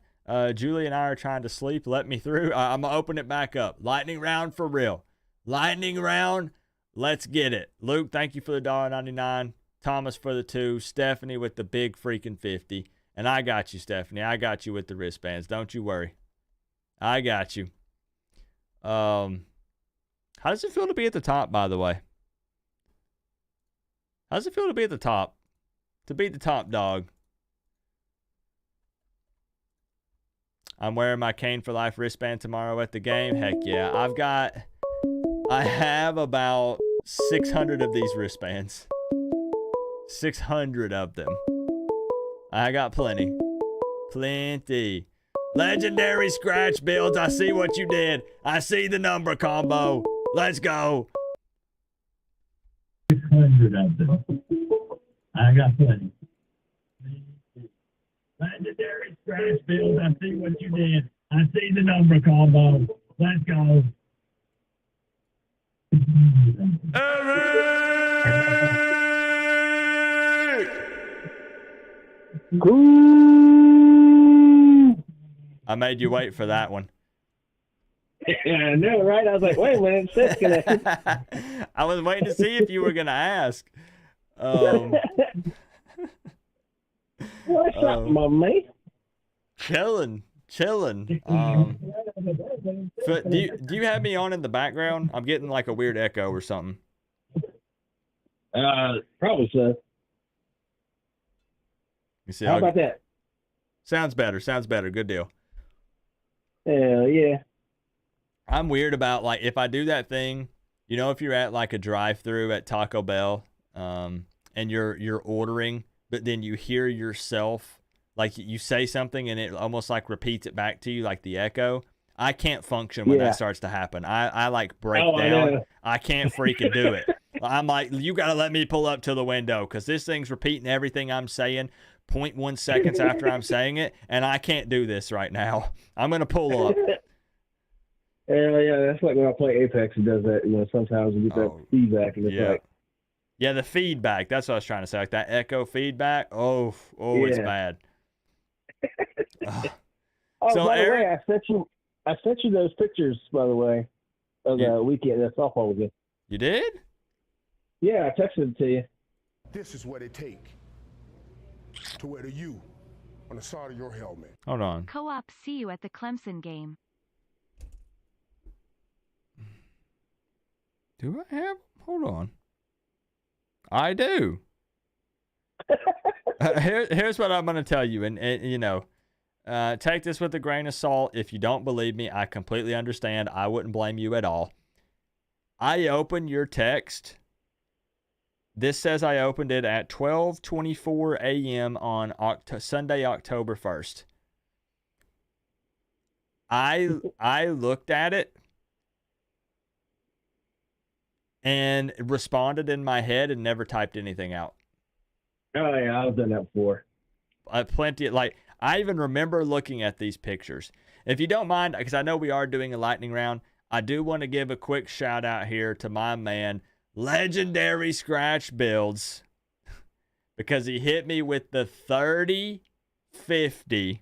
Julie and I are trying to sleep. Let me through. I'm going to open it back up. Lightning round for real. Lightning round. Let's get it. Luke, thank you for the $1.99. Thomas for the 2. Stephanie with the big freaking 50. And I got you, Stephanie. I got you with the wristbands. Don't you worry. I got you. How does it feel to be at the top, by the way? How does it feel to be at the top? To be the top dog. I'm wearing my Cane for Life wristband tomorrow at the game. Heck yeah. I have about 600 of these wristbands. 600 of them. I got plenty. Plenty. Legendary scratch builds. I see what you did. I see the number combo. Let's go. 600 of them. I got plenty. Legendary scratch builds. I see what you did. I see the number combo. Let's go. I made you wait for that one. Yeah, I know, right? I was like, wait a minute, Seth's gonna. I was waiting to see if you were gonna ask. What's up, my mate? Chilling. So do you have me on in the background? I'm getting like a weird echo or something. Probably so. You see, How about that? Sounds better. Good deal. Hell yeah. I'm weird about, like, if I do that thing, you know, if you're at like a drive-through at Taco Bell, and you're ordering, but then you hear yourself, like you say something and it almost like repeats it back to you, like the echo. I can't function when that starts to happen. I like break down. I can't freaking do it. I'm like, you got to let me pull up to the window because this thing's repeating everything I'm saying 0.1 seconds after I'm saying it, and I can't do this right now. I'm going to pull up. Yeah, that's like when I play Apex, it does that. You know, sometimes you get that feedback, and it's like, yeah, the feedback. That's what I was trying to say. Like that echo feedback. Oh, it's bad. So by the way, I sent you those pictures, by the way, of the weekend at softball game. You did? Yeah, I texted it to you. This is what it takes to wear the U on the side of your helmet. Hold on. Co-op, see you at the Clemson game. Do I have? Hold on. I do. Here's what I'm going to tell you, and you know, take this with a grain of salt. If you don't believe me, I completely understand. I wouldn't blame you at all. I opened your text. This says I opened it at 12:24 a.m. on Sunday, October 1st. I looked at it and responded in my head and never typed anything out. Oh yeah, I've done that before. Plenty. Like, I even remember looking at these pictures. If you don't mind, because I know we are doing a lightning round, I do want to give a quick shout out here to my man, Legendary Scratch Builds, because he hit me with the 30-50.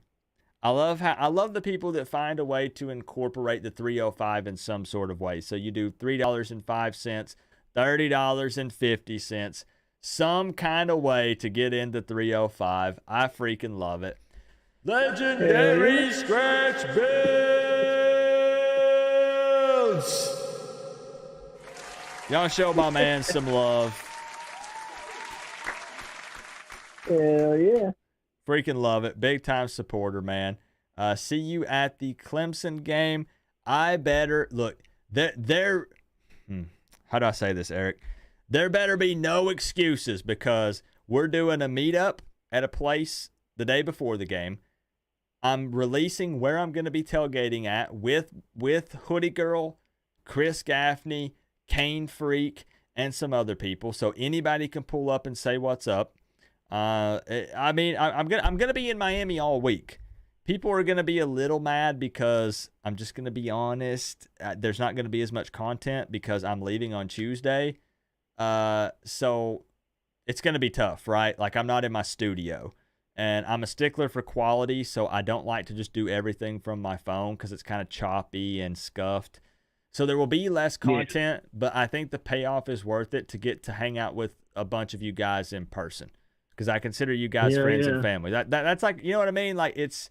I love the people that find a way to incorporate the 305 in some sort of way. So you do $3.05, $30.50, some kind of way to get into 305. I freaking love it. Legendary Scratch Builds. Y'all show my man some love. Hell yeah. Freaking love it. Big time supporter, man. See you at the Clemson game. I better look. How do I say this, Eric? There better be no excuses because we're doing a meetup at a place the day before the game. I'm releasing where I'm going to be tailgating at with Hoodie Girl, Chris Gaffney, Kane Freak, and some other people. So anybody can pull up and say what's up. I'm gonna be in Miami all week. People are gonna be a little mad because I'm just gonna be honest. There's not gonna be as much content because I'm leaving on Tuesday. So it's gonna be tough, right? Like I'm not in my studio, and I'm a stickler for quality, so I don't like to just do everything from my phone because it's kind of choppy and scuffed. So there will be less content, but I think the payoff is worth it to get to hang out with a bunch of you guys in person. Because I consider you guys friends and family. That's like, you know what I mean? Like it's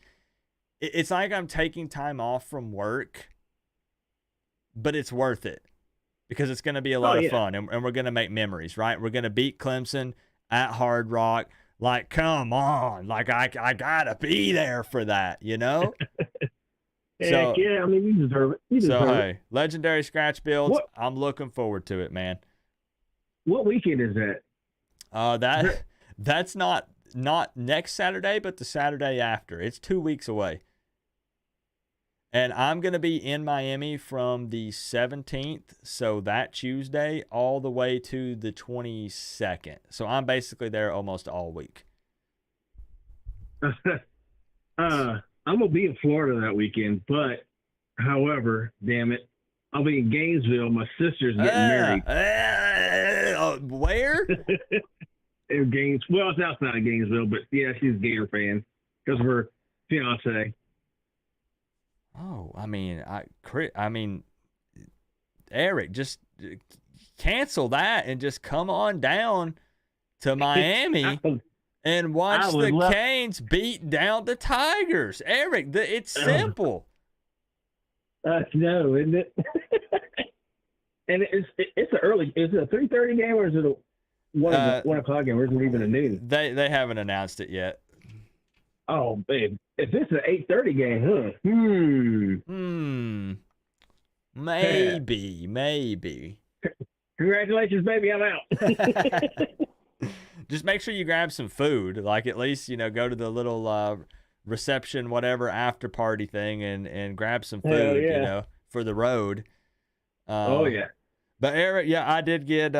like I'm taking time off from work, but it's worth it because it's going to be a lot of fun and we're going to make memories, right? We're going to beat Clemson at Hard Rock. Like, come on. Like I got to be there for that, you know? Heck yeah, I mean, you deserve it. You deserve it. Hey, legendary scratch builds. I'm looking forward to it, man. What weekend is that? That's not next Saturday, but the Saturday after. It's 2 weeks away. And I'm going to be in Miami from the 17th, so that Tuesday, all the way to the 22nd. So I'm basically there almost all week. I'm going to be in Florida that weekend, but, however, damn it, I'll be in Gainesville. My sister's getting married. Where? In well, it's outside of Gainesville, but yeah, she's a Gator fan because of her fiance. Oh, I mean, Eric, just cancel that and just come on down to Miami and watch the Canes beat down the Tigers. Eric, it's simple. No, isn't it? And it's an early. Is it a 3:30 game or is it a 1 o'clock game? Or is it even a noon? They haven't announced it yet. Oh, babe. If it's an 8:30 game, Maybe. Congratulations, baby. I'm out. Just make sure you grab some food. Like at least, go to the little reception, whatever, after party thing and grab some food, for the road. Oh, yeah. But Eric, I did get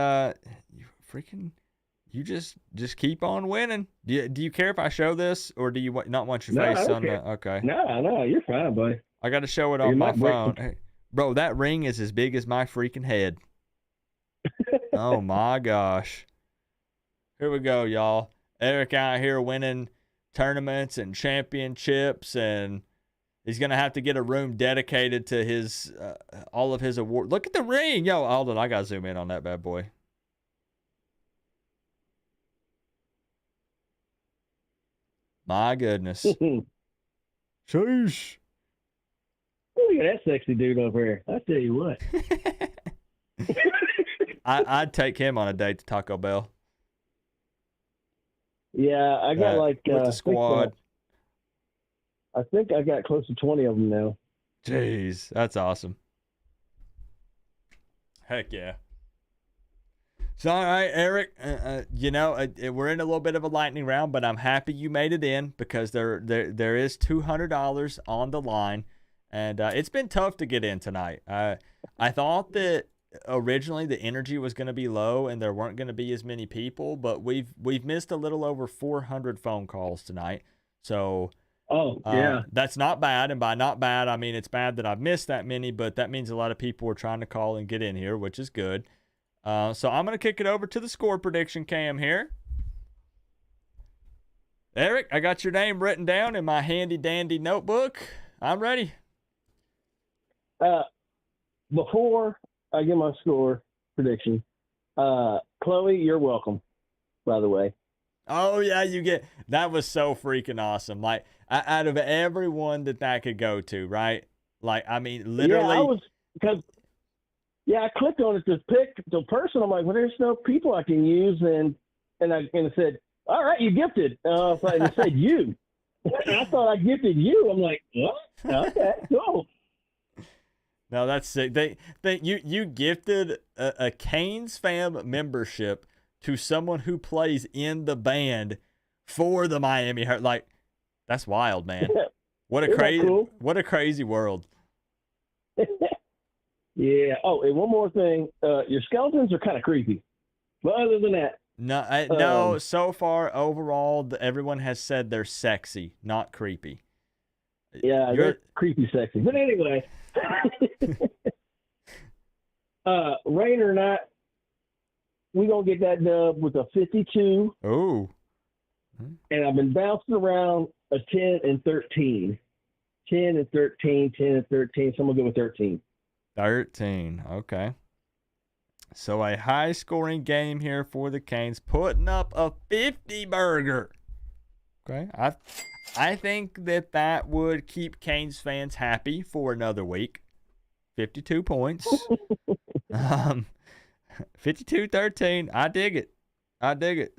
you just keep on winning. Do you care if I show this, or do you not want your face on the? Okay. No, you're fine, buddy. I got to show it on my phone. Hey, bro, that ring is as big as my freaking head. Oh my gosh. Here we go, y'all. Eric out here winning tournaments and championships, and he's gonna have to get a room dedicated to his all of his awards. Look at the ring, yo. Hold on, I gotta zoom in on that bad boy. My goodness. Sheesh. Look at that sexy dude over here. I tell you what. I'd take him on a date to Taco Bell. Yeah, I got with the squad. I think I got close to 20 of them now. Jeez, that's awesome. Heck yeah. So, all right, Eric, we're in a little bit of a lightning round, but I'm happy you made it in because there is $200 on the line, and it's been tough to get in tonight. I thought that originally the energy was going to be low and there weren't going to be as many people, but we've missed a little over 400 phone calls tonight. So, that's not bad, and by not bad, I mean it's bad that I've missed that many, but that means a lot of people are trying to call and get in here, which is good. So I'm going to kick it over to the score prediction cam here. Eric, I got your name written down in my handy dandy notebook. I'm ready. Before I give my score prediction, Chloe, you're welcome, by the way. Oh, yeah, that was so freaking awesome. Like, out of everyone that could go to, right? Like, I mean, literally. Yeah, I clicked on it to pick the person. I'm like, well, there's no people I can use, and it said, all right, you gifted. So it said you. I thought I gifted you. I'm like, what? Okay, cool. No, that's sick. You gifted a Canes fam membership to someone who plays in the band for the Miami Hurricanes. Like, that's wild, man. What a crazy world. Yeah. Oh, and one more thing. Your skeletons are kind of creepy. But other than that. No, so far, overall, everyone has said they're sexy, not creepy. Yeah, they're creepy sexy. But anyway. Rain or not, we're going to get that dub with a 52. Oh. And I've been bouncing around a 10 and 13. 10 and 13, 10 and 13. So I'm going to go with 13. 13. Okay. So a high-scoring game here for the Canes, putting up a 50 burger. Okay. I think that would keep Canes fans happy for another week. 52 points. 52-13. I dig it.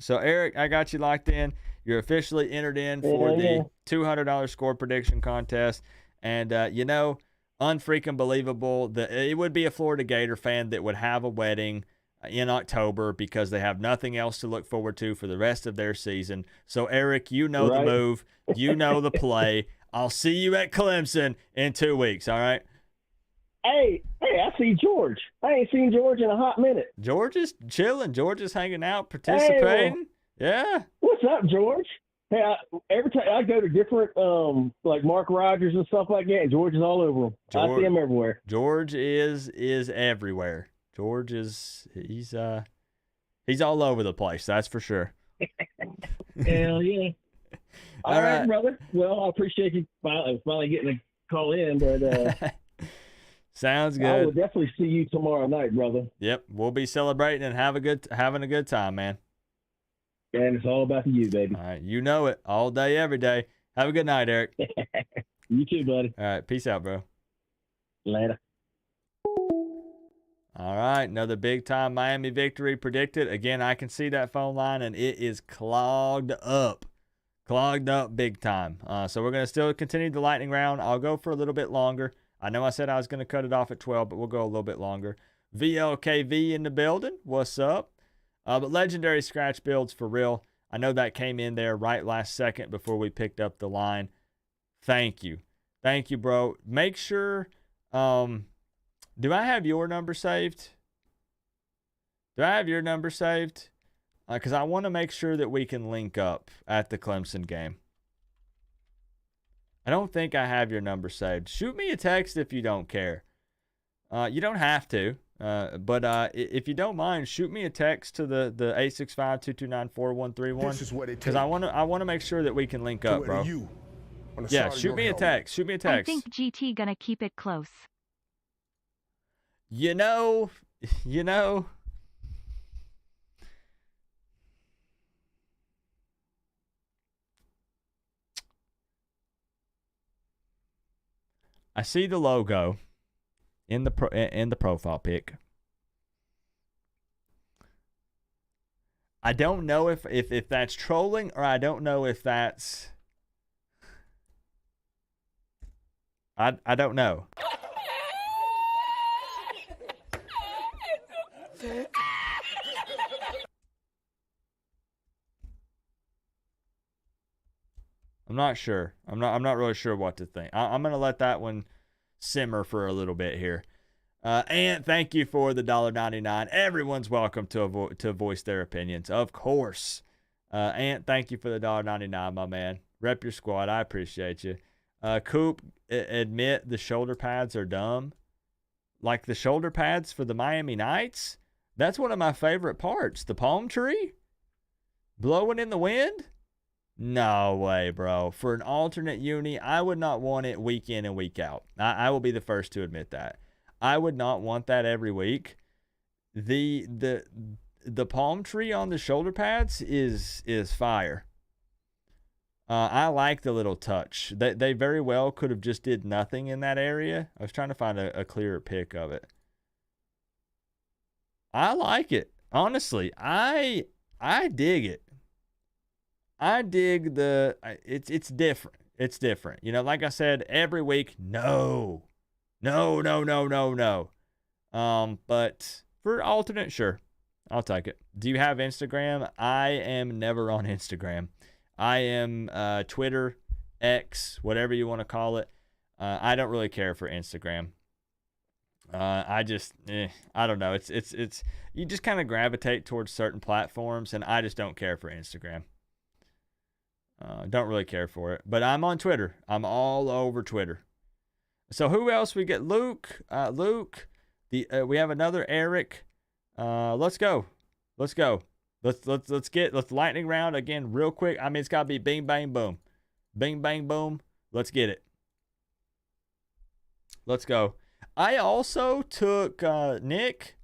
So, Eric, I got you locked in. You're officially entered in for the $200 score prediction contest. And, unfreaking believable that it would be a Florida Gator fan that would have a wedding in October because they have nothing else to look forward to for the rest of their season. So, Eric, you know the move. You know the play. I'll see you at Clemson in 2 weeks, all right? Hey, I see George. I ain't seen George in a hot minute. George is chilling. George is hanging out, participating. Yeah. What's up, George? Hey, every time I go to different, like Mark Rogers and stuff like that, and George is all over them. I see him everywhere. George is everywhere. George he's all over the place. That's for sure. Hell yeah! All right, brother. Well, I appreciate you finally getting a call in, but sounds good. I will definitely see you tomorrow night, brother. Yep, we'll be celebrating and having a good time, man. And it's all about you, baby. All right, you know it. All day, every day. Have a good night, Eric. You too, buddy. All right, peace out, bro. Later. All right, another big-time Miami victory predicted. Again, I can see that phone line, and it is clogged up. Clogged up big time. So we're going to still continue the lightning round. I'll go for a little bit longer. I know I said I was going to cut it off at 12, but we'll go a little bit longer. VLKV in the building. What's up? But legendary scratch builds for real. I know that came in there right last second before we picked up the line. Thank you. Thank you, bro. Make sure, do I have your number saved? Do I have your number saved? Because I want to make sure that we can link up at the Clemson game. I don't think I have your number saved. Shoot me a text if you don't care. You don't have to. But if you don't mind, shoot me a text to the 865-229-4131. This is what it takes. Because I want to make sure that we can link up, bro. Yeah, shoot me a text. Shoot me a text. I think GT gonna keep it close. You know. I see the logo in the profile pic. I don't know if that's trolling, or I don't know if that's I don't know. I'm not sure. I'm not really sure what to think. I'm gonna let that one simmer for a little bit here. And thank you for the $1.99. Everyone's welcome to voice their opinions, of course. Ant, thank you for the $1.99, my man. Rep your squad. I appreciate you. Coop, admit the shoulder pads are dumb. Like the shoulder pads for the Miami Knights? That's one of my favorite parts. The palm tree? Blowing in the wind? No way, bro. For an alternate uni, I would not want it week in and week out. I will be the first to admit that. I would not want that every week. The palm tree on the shoulder pads is fire. I like the little touch. They very well could have just did nothing in that area. I was trying to find a clearer pic of it. I like it. Honestly, I dig it. I dig it's different. It's different. You know, like I said, every week, no. But for alternate, sure. I'll take it. Do you have Instagram? I am never on Instagram. I am Twitter, X, whatever you want to call it. I don't really care for Instagram. I don't know. It's you just kind of gravitate towards certain platforms, and I just don't care for Instagram. Don't really care for it. But I'm on Twitter. I'm all over Twitter. So who else we get? Luke. We have another Eric. Let's go. Let's lightning round again real quick. I mean, it's got to be bing, bang, boom. Bing, bang, boom. Let's get it. Let's go. I also took, Nick,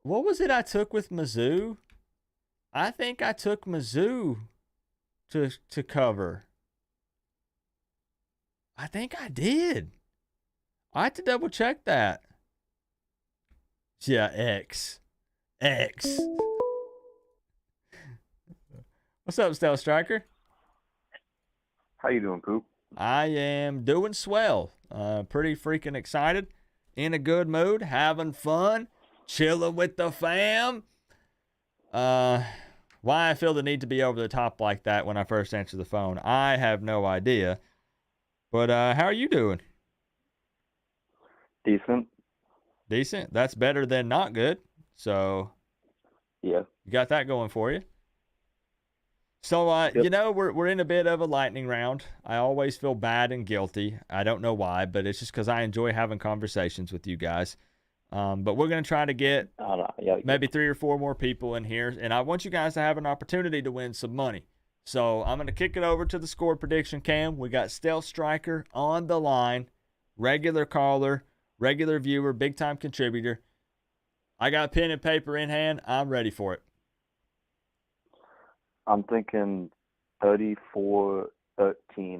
what was it I took with Mizzou? I think I took Mizzou to cover. I think I did. I have to double check that. Yeah, X. What's up, Stealth Striker? How you doing, Coop? I am doing swell. Pretty freaking excited. In a good mood. Having fun. Chilling with the fam. Why I feel the need to be over the top like that when I first answer the phone, I have no idea. But how are you doing? Decent. Decent? That's better than not good. So, yeah. You got that going for you. So, Yep. You know, we're in a bit of a lightning round. I always feel bad and guilty. I don't know why, but it's just because I enjoy having conversations with you guys. But we're going to try to get maybe 3 or 4 more people in here, and I want you guys to have an opportunity to win some money. So I'm going to kick it over to the score prediction cam. We got Stealth Striker on the line, regular caller, regular viewer, big-time contributor. I got pen and paper in hand. I'm ready for it. I'm thinking 34-13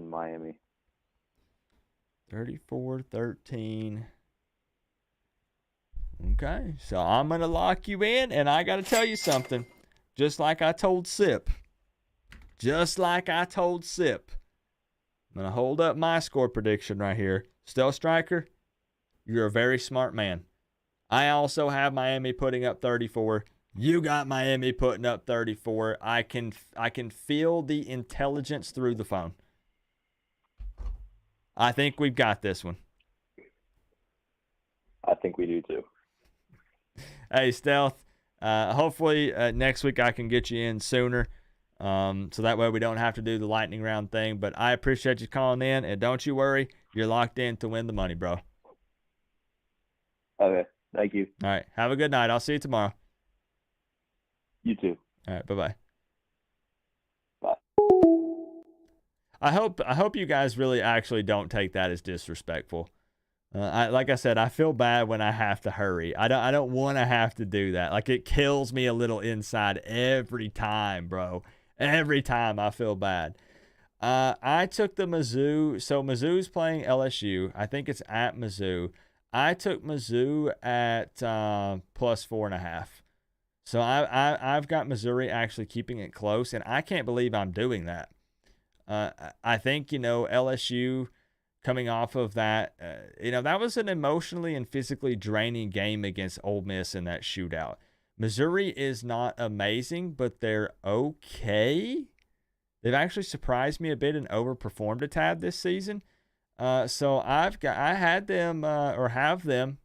Miami. 34-13. Okay, so I'm going to lock you in, and I got to tell you something. Just like I told Sip. I'm going to hold up my score prediction right here. Stealth Striker, you're a very smart man. I also have Miami putting up 34. You got Miami putting up 34. I can feel the intelligence through the phone. I think we've got this one. I think we do too. Hey, Stealth, hopefully next week I can get you in sooner, so that way we don't have to do the lightning round thing. But I appreciate you calling in, and don't you worry, you're locked in to win the money, bro. Okay, thank you. All right, have a good night. I'll see you tomorrow. You too. All right, bye-bye. Bye. I hope you guys really actually don't take that as disrespectful. Like I said, I feel bad when I have to hurry. I don't want to have to do that. Like, it kills me a little inside every time, bro. Every time I feel bad. I took the Mizzou. So Mizzou's playing LSU. I think it's at Mizzou. I took Mizzou at plus 4.5. So I've got Missouri actually keeping it close, and I can't believe I'm doing that. I think, LSU coming off of that, that was an emotionally and physically draining game against Ole Miss in that shootout. Missouri is not amazing, but they're okay. They've actually surprised me a bit and overperformed a tad this season. So I have them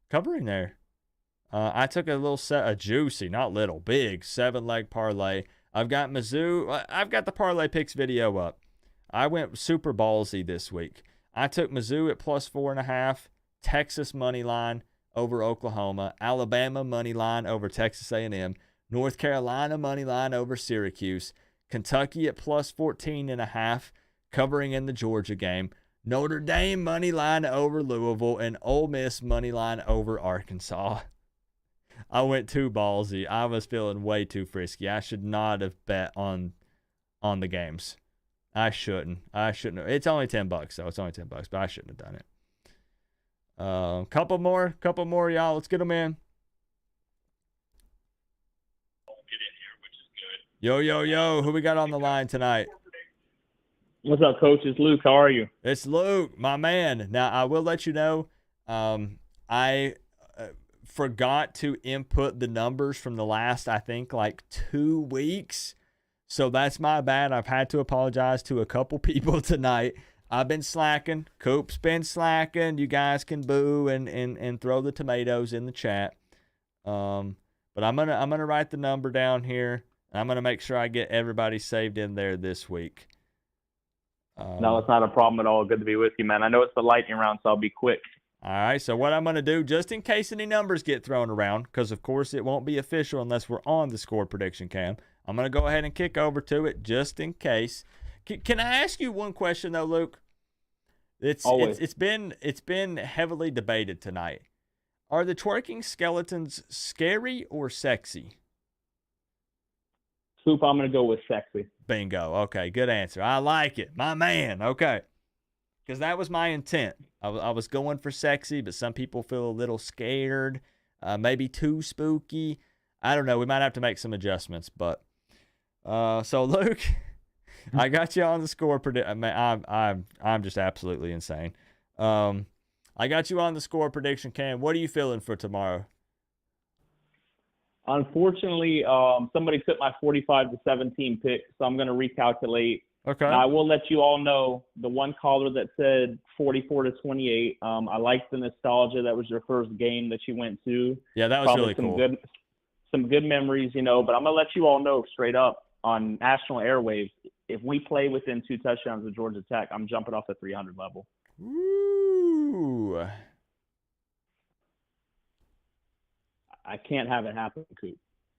covering there. I took a juicy, not little, big 7-leg parlay. I've got Mizzou. I've got the parlay picks video up. I went super ballsy this week. I took Mizzou at plus 4.5, Texas money line over Oklahoma, Alabama money line over Texas A&M, North Carolina money line over Syracuse, Kentucky at plus 14.5, covering in the Georgia game, Notre Dame money line over Louisville, and Ole Miss money line over Arkansas. I went too ballsy. I was feeling way too frisky. I should not have bet on the games. I shouldn't have. It's only $10, so it's only $10, but I shouldn't have done Couple more, y'all. Let's get them in. Yo, who we got on the line tonight? What's up, Coach? It's Luke. How are you? It's Luke, my man. Now, I will let you know, I forgot to input the numbers from the last, I think, like 2 weeks. So that's my bad. I've had to apologize to a couple people tonight. I've been slacking. Coop's been slacking. You guys can boo and throw the tomatoes in the chat. But I'm gonna write the number down here. I'm gonna make sure I get everybody saved in there this week. No, it's not a problem at all. Good to be with you, man. I know it's the lightning round, so I'll be quick. All right, so what I'm going to do, just in case any numbers get thrown around, because, of course, it won't be official unless we're on the score prediction cam, I'm going to go ahead and kick over to it just in case. Can I ask you one question, though, Luke? It's been heavily debated tonight. Are the twerking skeletons scary or sexy? Coop, I'm going to go with sexy. Bingo. Okay, good answer. I like it. My man. Okay. Because that was my intent. I was going for sexy, but some people feel a little scared, maybe too spooky. I don't know. We might have to make some adjustments. But so Luke, I got you on the score prediction. I'm just absolutely insane. I got you on the score prediction, Cam. What are you feeling for tomorrow? Unfortunately, somebody took my 45-17 pick, so I'm going to recalculate. Okay. Now, I will let you all know the one caller that said 44-28. I like the nostalgia. That was your first game that you went to. Yeah, that was Probably really cool. Some good memories, but I'm going to let you all know straight up on national airwaves, if we play within 2 touchdowns of Georgia Tech, I'm jumping off the 300 level. Ooh. I can't have it happen, Coop.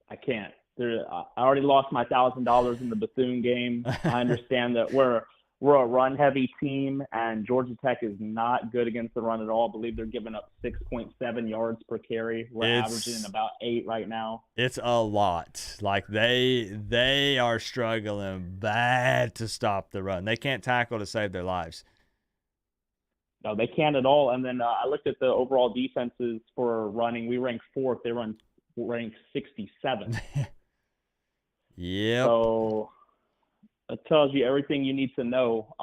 I can't. I already lost my $1,000 in the Bethune game. I understand that we're a run-heavy team, and Georgia Tech is not good against the run at all. I believe they're giving up 6.7 yards per carry. We're averaging about 8 right now. It's a lot. Like they are struggling bad to stop the run. They can't tackle to save their lives. No, they can't at all. And then I looked at the overall defenses for running. We ranked 4th. They ranked 67th. Yep. So it tells you everything you need to know.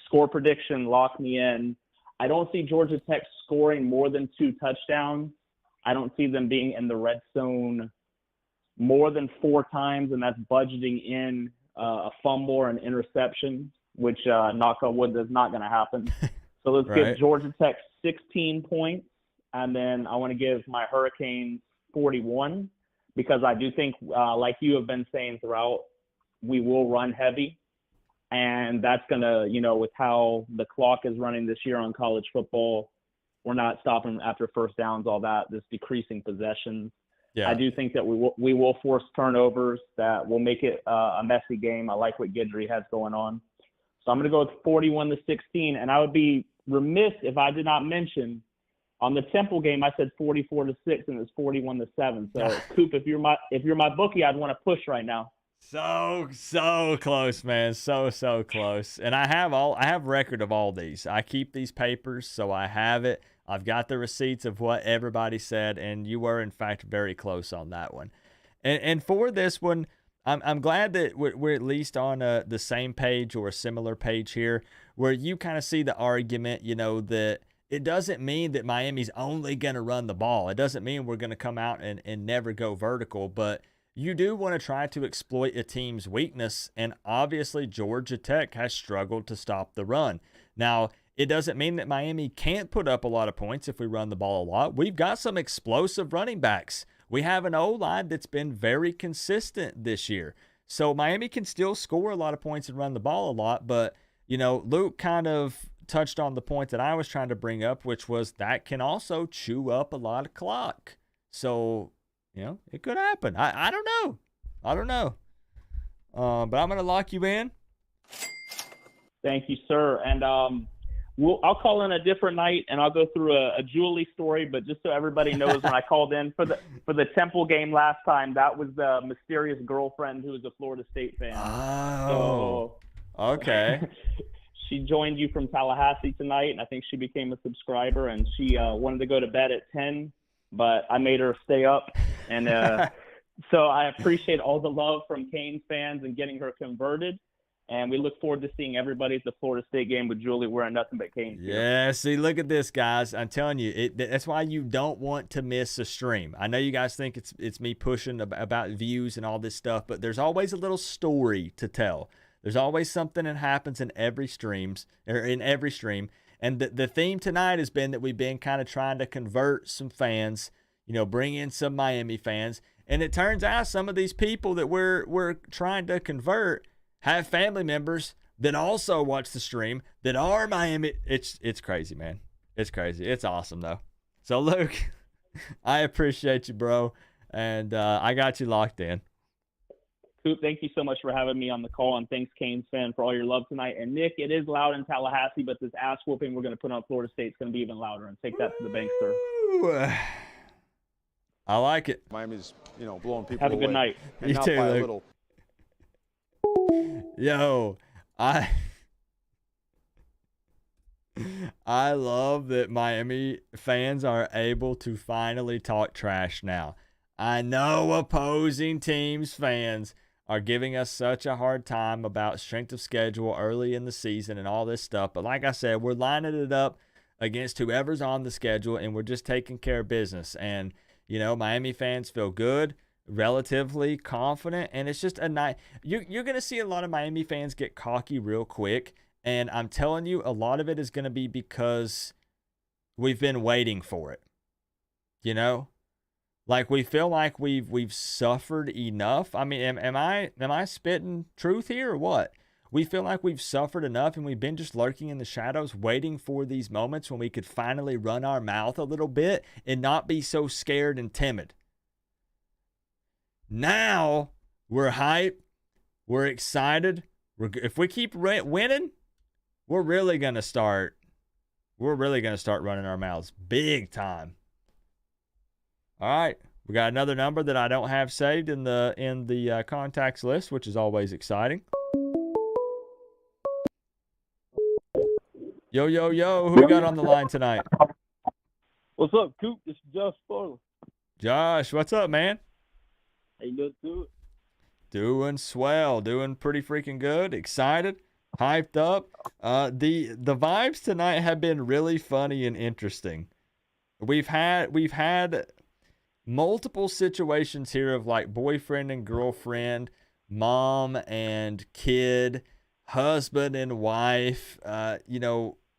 Score prediction, lock me in. I don't see Georgia Tech scoring more than 2 touchdowns. I don't see them being in the red zone more than 4 times, and that's budgeting in a fumble or an interception, which, knock on wood, is not going to happen. So let's give Georgia Tech 16 points, and then I want to give my Hurricanes 41, because I do think, like you have been saying throughout, we will run heavy. And that's going to, with how the clock is running this year on college football, we're not stopping after first downs, all that, this decreasing possessions. Yeah. I do think that we will force turnovers that will make it a messy game. I like what Guidry has going on. So I'm going to go with 41-16, and I would be remiss if I did not mention on the Temple game, I said 44-6, and it's 41-7. So, Coop, if you're my bookie, I'd want to push right now. So close, man. So close. And I have record of all these. I keep these papers, so I have it. I've got the receipts of what everybody said, and you were in fact very close on that one. And for this one, I'm glad that we're at least on the same page or a similar page here, where you kind of see the argument, that it doesn't mean that Miami's only going to run the ball. It doesn't mean we're going to come out and never go vertical, but you do want to try to exploit a team's weakness, and obviously Georgia Tech has struggled to stop the run. Now, it doesn't mean that Miami can't put up a lot of points if we run the ball a lot. We've got some explosive running backs. We have an O-line that's been very consistent this year. So Miami can still score a lot of points and run the ball a lot, but, Luke kind of touched on the point that I was trying to bring up, which was that can also chew up a lot of clock. So, it could happen. I don't know. But I'm going to lock you in. Thank you, sir. And I'll call in a different night, and I'll go through a Julie story. But just so everybody knows, when I called in for the Temple game last time, that was the mysterious girlfriend who was a Florida State fan. Oh, okay. she joined you from Tallahassee tonight, and I think she became a subscriber, and she wanted to go to bed at 10, but I made her stay up. And so I appreciate all the love from Canes fans and getting her converted. And we look forward to seeing everybody at the Florida State game with Julie wearing nothing but Canes gear. Yeah, see, look at this, guys. I'm telling you, that's why you don't want to miss a stream. I know you guys think it's me pushing about views and all this stuff, but there's always a little story to tell. There's always something that happens in every stream. And the theme tonight has been that we've been kind of trying to convert some fans, bring in some Miami fans. And it turns out some of these people that we're trying to convert have family members that also watch the stream that are Miami. It's crazy, man. It's crazy. It's awesome, though. So, Luke, I appreciate you, bro. And I got you locked in. Coop, thank you so much for having me on the call, and thanks, Canes fan, for all your love tonight. And Nick, it is loud in Tallahassee, but this ass whooping we're going to put on Florida State is going to be even louder. And take that to the bank, sir. I like it. Miami's, blowing people away. Have a good night. And You not too, by a Luke. little. Yo, I love that Miami fans are able to finally talk trash now. I know opposing teams' fans are giving us such a hard time about strength of schedule early in the season and all this stuff. But like I said, we're lining it up against whoever's on the schedule, and we're just taking care of business. And, Miami fans feel good, relatively confident, and it's just a night. You're going to see a lot of Miami fans get cocky real quick, and I'm telling you, a lot of it is going to be because we've been waiting for it. Like we feel like we've suffered enough. I mean, am I spitting truth here or what? We feel like we've suffered enough, and we've been just lurking in the shadows, waiting for these moments when we could finally run our mouth a little bit and not be so scared and timid. Now we're hyped, we're excited. If we keep winning, we're really gonna start running our mouths big time. All right, we got another number that I don't have saved in the contacts list, which is always exciting. Yo, who we got on the line tonight? What's up, Coop? This is Josh Farley. Josh, what's up, man? How you doing, Coop? Doing swell, doing pretty freaking good, excited, hyped up. The vibes tonight have been really funny and interesting. We've had multiple situations here of like boyfriend and girlfriend, mom and kid, husband and wife,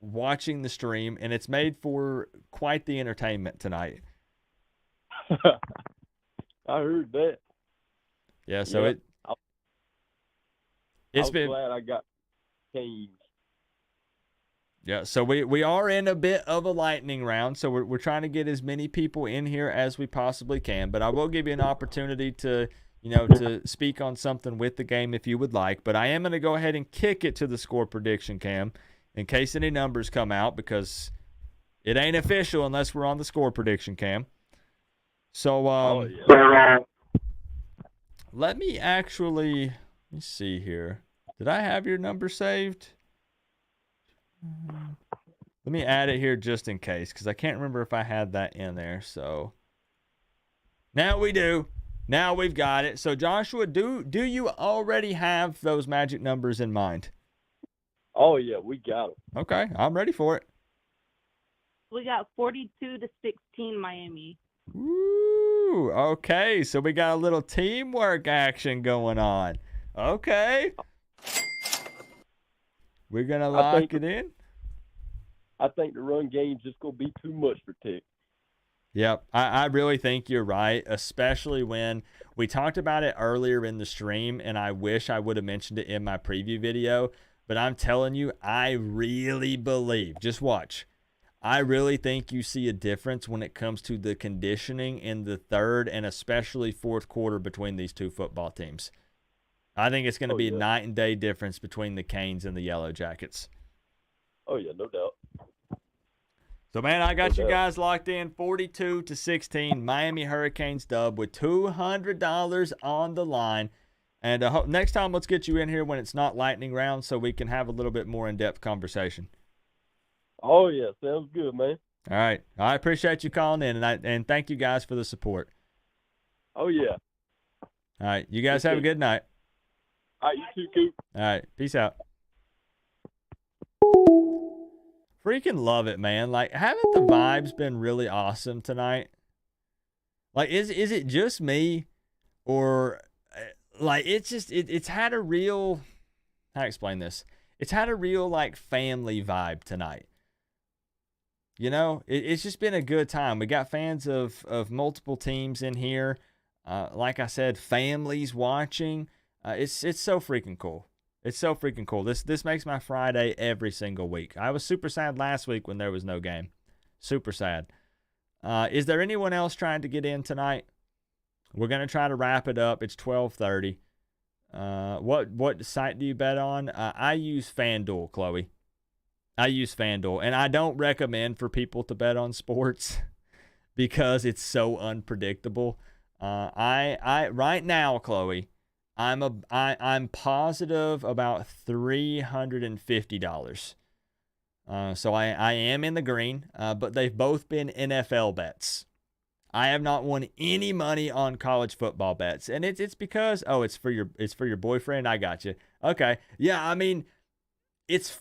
watching the stream, and it's made for quite the entertainment tonight. I heard that. Yeah, so I it's was been glad I got Canes. Yeah, so we are in a bit of a lightning round, so we're trying to get as many people in here as we possibly can, but I will give you an opportunity to speak on something with the game if you would like, but I am going to go ahead and kick it to the score prediction cam in case any numbers come out, because it ain't official unless we're on the score prediction cam. So let me see here. Did I have your number saved? Let me add it here just in case, because I can't remember if I had that in there. So now we do. Now we've got it. So Joshua, do you already have those magic numbers in mind? Oh yeah, we got them. Okay, I'm ready for it. We got 42-16 Miami. Ooh, okay. So we got a little teamwork action going on. Okay. We're going to lock it in? I think the run game's just going to be too much for Tech. Yep, I really think you're right, especially when we talked about it earlier in the stream, and I wish I would have mentioned it in my preview video, but I'm telling you, I really believe, just watch, I really think you see a difference when it comes to the conditioning in the third and especially fourth quarter between these two football teams. I think it's going to be a night and day difference between the Canes and the Yellow Jackets. Oh, yeah, no doubt. So, man, I got you guys locked in 42-16. Miami Hurricanes dub with $200 on the line. And next time, let's get you in here when it's not lightning round so we can have a little bit more in-depth conversation. Oh, yeah. Sounds good, man. All right. I appreciate you calling in, and thank you guys for the support. Oh, yeah. All right. You guys have a good night. All right, you too, Coop. All right. Peace out. Freaking love it, man. Like, haven't the vibes been really awesome tonight? Like, is it just me, or like it's had a real, how to explain this? It's had a real like family vibe tonight. You know, it's just been a good time. We got fans of multiple teams in here. Like I said, families watching. It's so freaking cool. It's so freaking cool. This makes my Friday every single week. I was super sad last week when there was no game. Super sad. Is there anyone else trying to get in tonight? We're going to try to wrap it up. It's 12:30. What site do you bet on? I use FanDuel, Chloe. I use FanDuel, and I don't recommend for people to bet on sports because it's so unpredictable. I right now, Chloe, I'm positive about $350. So I am in the green, but they've both been NFL bets. I have not won any money on college football bets, and it's because it's for your boyfriend. I got you. Okay, yeah. I mean,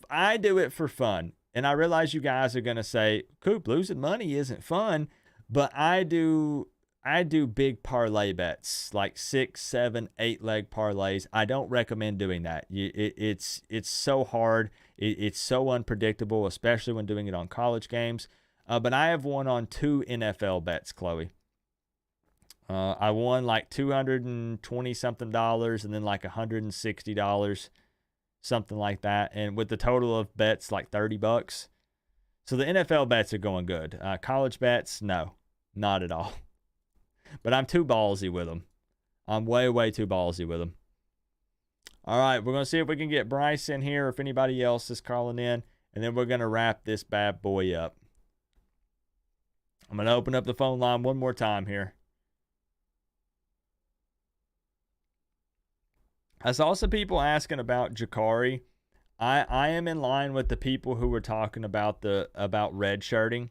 I do it for fun, and I realize you guys are gonna say, "Coop, losing money isn't fun," but I do big parlay bets, like 6, 7, 8 leg parlays. I don't recommend doing that. It's so hard. It's so unpredictable, especially when doing it on college games. But I have won on 2 NFL bets, Chloe. I won like $220 something and then like $160, something like that. And with the total of bets, like $30. So the NFL bets are going good. College bets, no, not at all. But I'm too ballsy with them. I'm way, way too ballsy with them. All right, we're going to see if we can get Bryce in here, or if anybody else is calling in, and then we're going to wrap this bad boy up. I'm going to open up the phone line one more time here. I saw some people asking about Jakari. I am in line with the people who were talking about redshirting.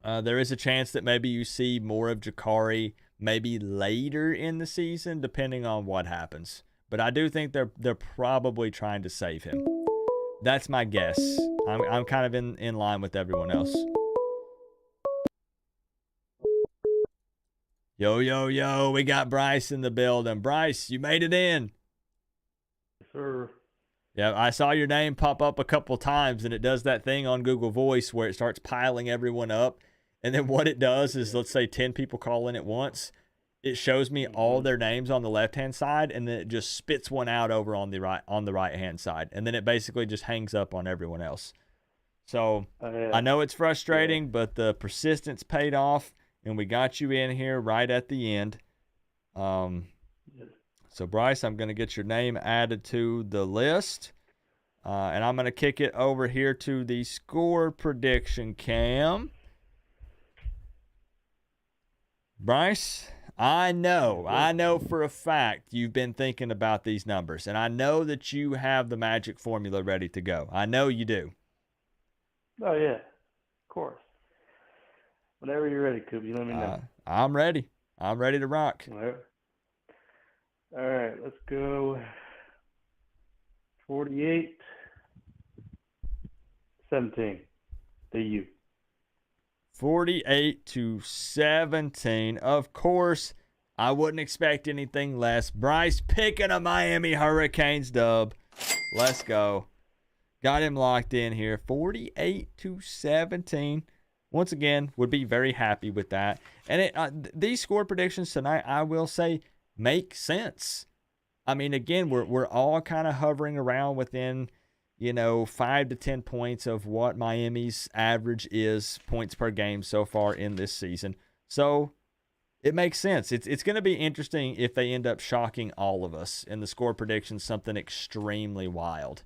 There is a chance that maybe you see more of Jakari maybe later in the season, depending on what happens. But I do think they're probably trying to save him. That's my guess. I'm kind of in line with everyone else. Yo, we got Bryce in the building. Bryce, you made it in. Yes, sir. Yeah, I saw your name pop up a couple times, and it does that thing on Google Voice where it starts piling everyone up. And then what it does is, let's say 10 people call in at once. It shows me all their names on the left-hand side, and then it just spits one out over on the right-hand side. And then it basically just hangs up on everyone else. So I know it's frustrating, but the persistence paid off, and we got you in here right at the end. So, Bryce, I'm going to get your name added to the list. And I'm going to kick it over here to the score prediction cam. Bryce, I know for a fact you've been thinking about these numbers, and I know that you have the magic formula ready to go. I know you do. Oh, yeah. Of course. Whenever you're ready, Coop, you let me know. I'm ready. I'm ready to rock. All right, let's go 48-17. The U. 48-17. Of course, I wouldn't expect anything less. Bryce picking a Miami Hurricanes dub. Let's go. Got him locked in here. 48-17. Once again, would be very happy with that. And these score predictions tonight, I will say, make sense. I mean, again, we're all kind of hovering around within, 5 to 10 points of what Miami's average is, points per game so far in this season. So it makes sense. It's going to be interesting if they end up shocking all of us in the score predictions, something extremely wild.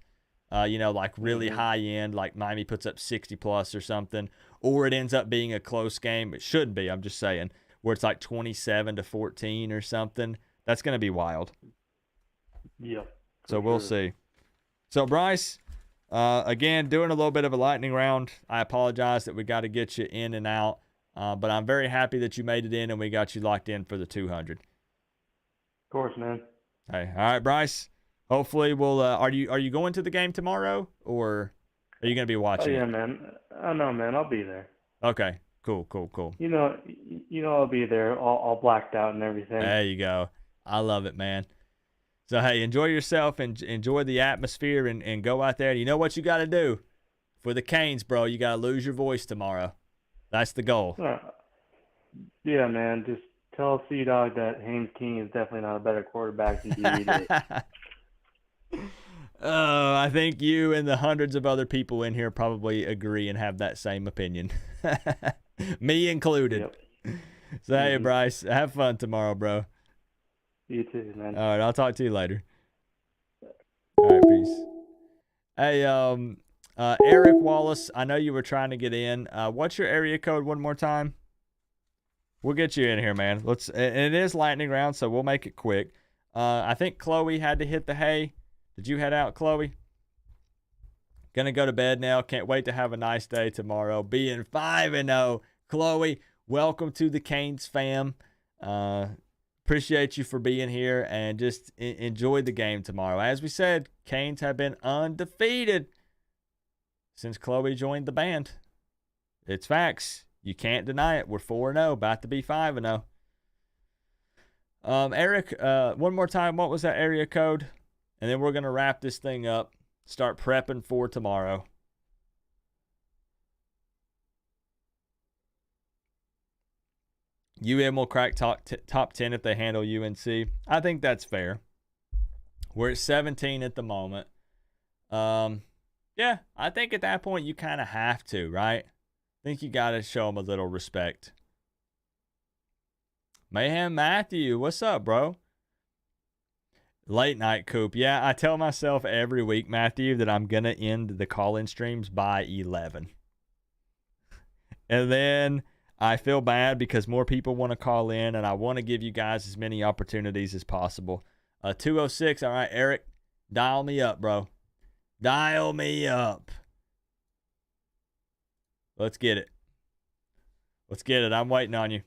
Like really high end, like Miami puts up 60 plus or something, or it ends up being a close game. It should be, I'm just saying, where it's like 27-14 or something. That's going to be wild. Yeah. So we'll see. So, Bryce, again, doing a little bit of a lightning round. I apologize that we got to get you in and out, but I'm very happy that you made it in and we got you locked in for the 200. Of course, man. Hey, all right, Bryce. Hopefully, we'll. Are you going to the game tomorrow, or are you going to be watching? Oh yeah, it? man. I know, man. I'll be there. Okay. Cool. You know, I'll be there, all blacked out and everything. There you go. I love it, man. So, hey, enjoy yourself and enjoy the atmosphere and go out there. You know what you got to do for the Canes, bro? You got to lose your voice tomorrow. That's the goal. Yeah, man. Just tell C-Dog that Haynes King is definitely not a better quarterback than DD. I think you and the hundreds of other people in here probably agree and have that same opinion. Me included. Yep. So, hey, Bryce, have fun tomorrow, bro. You too, man. All right, I'll talk to you later. All right, peace. Hey, Eric Wallace, I know you were trying to get in. What's your area code one more time? We'll get you in here, man. And it is lightning round, so we'll make it quick. I think Chloe had to hit the hay. Did you head out, Chloe? Gonna go to bed now. Can't wait to have a nice day tomorrow. Being 5-0. Chloe, welcome to the Canes fam. Appreciate you for being here and just enjoy the game tomorrow. As we said, Canes have been undefeated since Chloe joined the band. It's facts. You can't deny it. We're 4-0, about to be 5-0. Eric, one more time, what was that area code? And then we're going to wrap this thing up, start prepping for tomorrow. will crack top 10 if they handle UNC. I think that's fair. We're at 17 at the moment. Yeah, I think at that point you kind of have to, right? I think you got to show them a little respect. Mayhem Matthew, what's up, bro? Late night Coop. Yeah, I tell myself every week, Matthew, that I'm going to end the call-in streams by 11. And then I feel bad because more people want to call in, and I want to give you guys as many opportunities as possible. 206, all right, Eric, dial me up, bro. Dial me up. Let's get it. Let's get it. I'm waiting on you.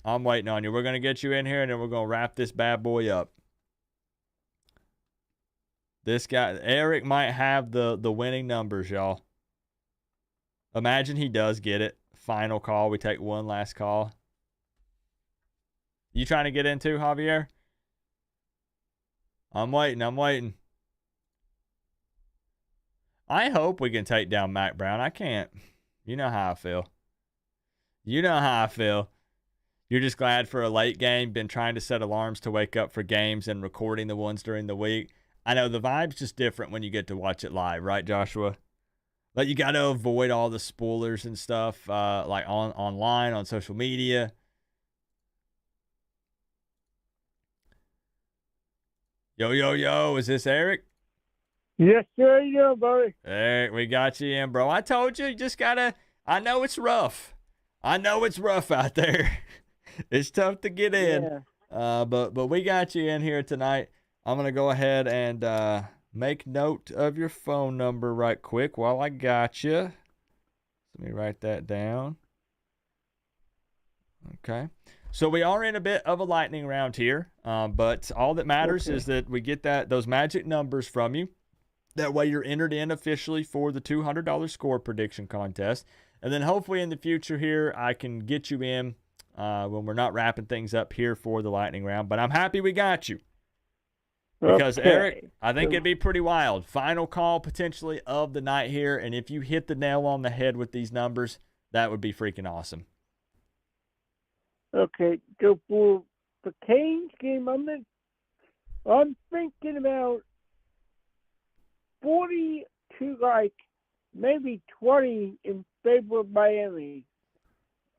We're going to get you in here, and then we're going to wrap this bad boy up. This guy, Eric, might have the winning numbers, y'all. Imagine he does get it. Final call. We take one last call. You trying to get in too, Javier? I'm waiting. I hope we can take down Mac Brown. I can't. You know how I feel. You're just glad for a late game. Been trying to set alarms to wake up for games and recording the ones during the week. I know the vibe's just different when you get to watch it live, right, Joshua? Like, you got to avoid all the spoilers and stuff, like online, on social media. Yo, is this Eric? Yes, sir, you buddy. Eric, we got you in, bro. I told you just got to, I know it's rough. out there. It's tough to get in. Yeah. But we got you in here tonight. I'm going to go ahead and make note of your phone number right quick while I got you. Let me write that down. Okay. So we are in a bit of a lightning round here, but all that matters is that we get those magic numbers from you. That way you're entered in officially for the $200 score prediction contest. And then hopefully in the future here, I can get you in when we're not wrapping things up here for the lightning round. But I'm happy we got you. Because, Eric, I think it'd be pretty wild. Final call potentially of the night here. And if you hit the nail on the head with these numbers, that would be freaking awesome. Okay, so for the Canes game, I'm thinking about 40 to maybe 20 in favor of Miami.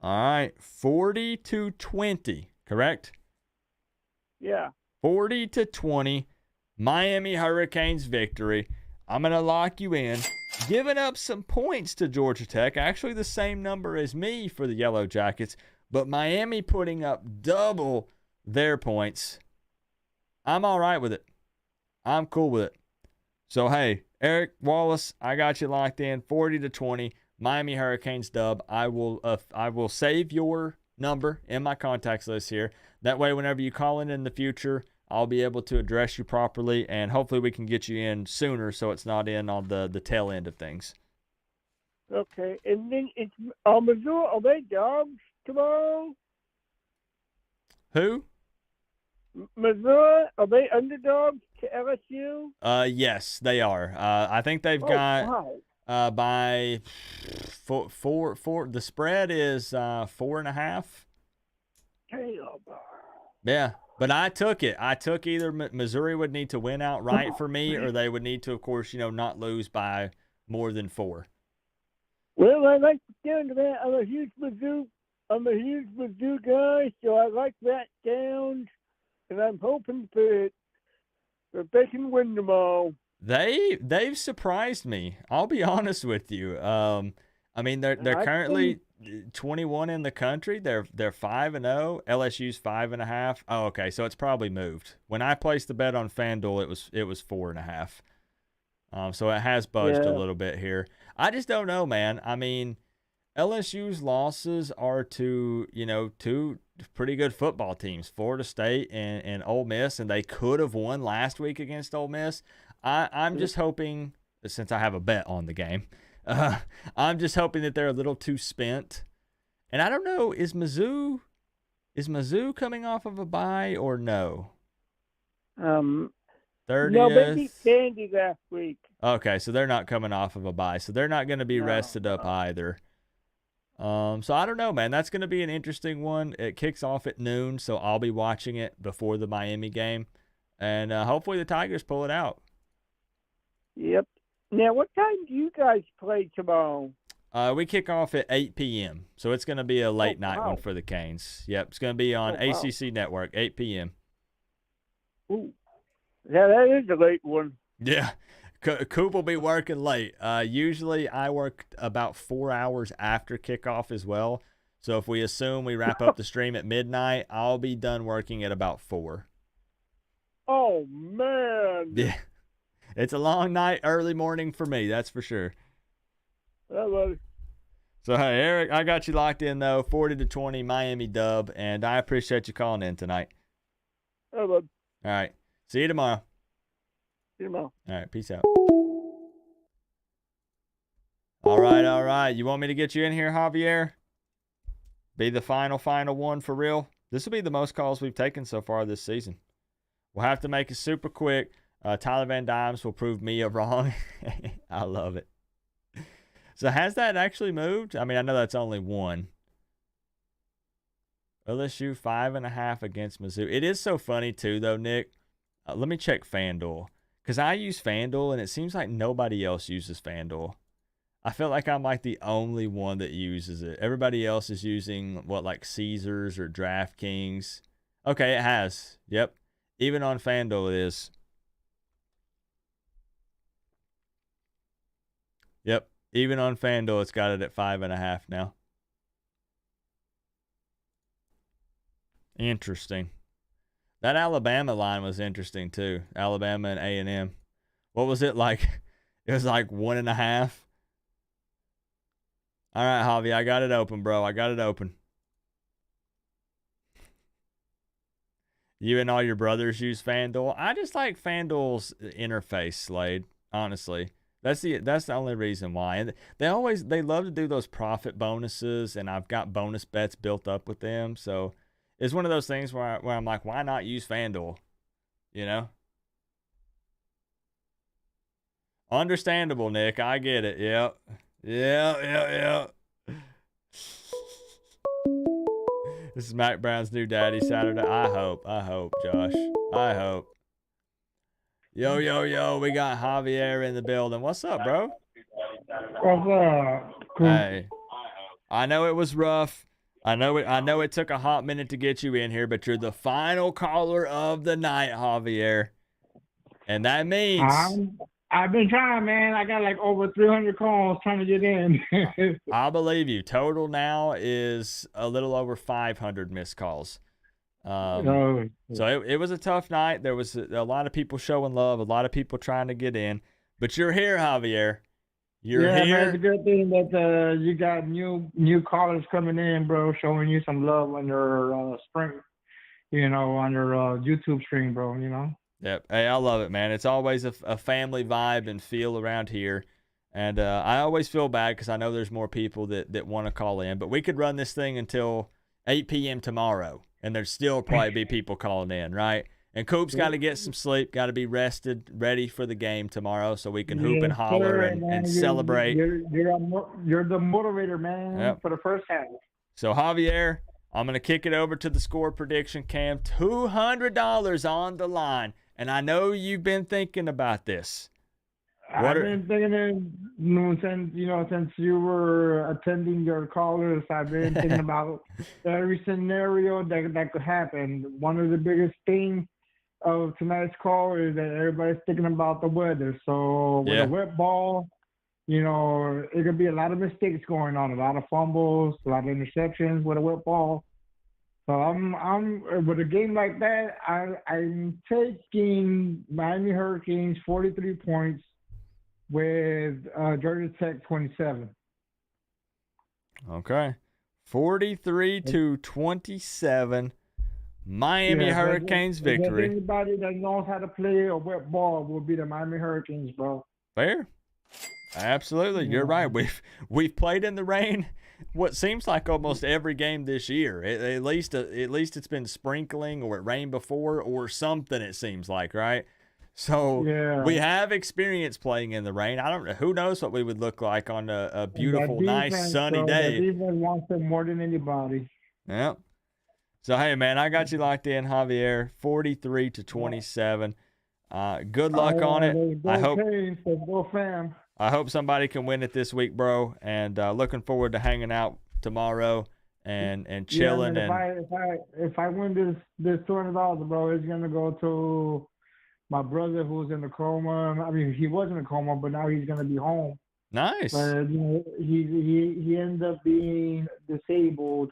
All right, 40-20, correct? Yeah. 40-20, Miami Hurricanes victory. I'm going to lock you in. Giving up some points to Georgia Tech, actually the same number as me for the Yellow Jackets, but Miami putting up double their points. I'm all right with it. I'm cool with it. So, hey, Eric Wallace, I got you locked in 40-20. Miami Hurricanes dub. I will save your number in my contacts list here. That way, whenever you call in the future, I'll be able to address you properly, and hopefully we can get you in sooner so it's not in on the tail end of things. Okay, and then it's Missouri. Are they dogs tomorrow? Who? Missouri. Are they underdogs to LSU? Yes, they are. I think they've got wow. by four. The spread is 4.5. Yeah, but I took it. I took either Missouri would need to win outright for me, or they would need to, of course, not lose by more than 4. Well, I like the sound of that. I'm a huge Mizzou guy, so I like that sound, and I'm hoping that they can win them all. They've surprised me. I'll be honest with you. I mean, they're currently 21 in the country. They're 5-0. LSU's 5.5. Oh, okay, so it's probably moved. When I placed the bet on FanDuel, it was 4.5. So it has budged a little bit here. I just don't know, man. I mean, LSU's losses are to two pretty good football teams, Florida State and Ole Miss, and they could have won last week against Ole Miss. I'm just hoping, since I have a bet on the game, I'm just hoping that they're a little too spent. And I don't know, is Mizzou coming off of a bye or no? 30th. 30th. No, they beat Sandy last week. Okay, so they're not coming off of a bye, so they're not going to be rested up either. So I don't know, man. That's going to be an interesting one. It kicks off at noon, so I'll be watching it before the Miami game, and hopefully the Tigers pull it out. Yep. Now, what time do you guys play tomorrow? We kick off at 8 p.m., so it's going to be a late night one for the Canes. Yep, it's going to be on ACC Network, 8 p.m. Ooh. Yeah, that is a late one. Yeah. Coop will be working late. Usually I work about 4 hours after kickoff as well. So if we assume we wrap up the stream at midnight, I'll be done working at about 4. Oh, man. Yeah. It's a long night, early morning for me, that's for sure. Hello. So, hey, Eric, I got you locked in, though, 40-20 Miami dub, and I appreciate you calling in tonight. Hello. All right. See you tomorrow. See you tomorrow. All right, peace out. All right. You want me to get you in here, Javier? Be the final one for real? This will be the most calls we've taken so far this season. We'll have to make it super quick. Tyler Van Dimes will prove me wrong. I love it. So has that actually moved? I mean, I know that's only one. LSU 5.5 against Mizzou. It is so funny too, though, Nick. Let me check FanDuel. Because I use FanDuel, and it seems like nobody else uses FanDuel. I feel like I'm like the only one that uses it. Everybody else is using, like Caesars or DraftKings. Okay, it has. Yep. Even on FanDuel it is. Yep. Even on FanDuel, it's got it at 5.5 now. Interesting. That Alabama line was interesting too. Alabama and A&M. What was it like? It was like 1.5. All right, Javi, I got it open, bro. I got it open. You and all your brothers use FanDuel. I just like FanDuel's interface, Slade. Honestly, that's the only reason why. And they love to do those profit bonuses, and I've got bonus bets built up with them. So it's one of those things where I'm like, why not use FanDuel? You know. Understandable, Nick. I get it. Yep. Yeah. This is Mac Brown's new daddy Saturday. I hope, Josh. I hope. Yo. We got Javier in the building. What's up, bro? What's up? Hey. I know it was rough. I know it took a hot minute to get you in here, but you're the final caller of the night, Javier. And that means I've been trying, man. I got like over 300 calls trying to get in. I believe you. Total now is a little over 500 missed calls. So it was a tough night. There was a lot of people showing love, a lot of people trying to get in. But you're here, Javier. You're yeah, here. man, it's a good thing that you got new callers coming in, bro, showing you some love on your spring, on your YouTube stream, bro. Yep. Hey, I love it, man. It's always a family vibe and feel around here. And I always feel bad because I know there's more people that want to call in. But we could run this thing until 8 p.m. tomorrow, and there'd still probably be people calling in, right? And Coop's got to get some sleep, got to be rested, ready for the game tomorrow so we can hoop and holler and celebrate. You're the motivator, man, for the first half. So, Javier, I'm going to kick it over to the score prediction cam. $200 on the line. And I know you've been thinking about this. I've been thinking, since you were attending your callers, I've been thinking about every scenario that could happen. One of the biggest things of tonight's call is that everybody's thinking about the weather. So with a wet ball, it could be a lot of mistakes going on, a lot of fumbles, a lot of interceptions with a wet ball. So I'm with a game like that, I'm taking Miami Hurricanes 43 points with Georgia Tech 27. Okay. 43-27. Miami Hurricanes victory. Anybody that knows how to play a wet ball will be the Miami Hurricanes, bro. Fair. Absolutely. You're right. We've played in the rain what seems like almost every game this year. At least it's been sprinkling or it rained before or something, it seems like, right? So we have experience playing in the rain. I don't know. Who knows what we would look like on a beautiful, nice, sunny day. The defense wants it more than anybody. Yep. So, hey, man, I got you locked in, Javier, 43-27. Good luck on it. I hope somebody can win it this week, bro. And looking forward to hanging out tomorrow and chilling. If I win this $200, bro, it's gonna go to my brother who's in a coma. I mean, he was in a coma, but now he's gonna be home. Nice. But he ended up being disabled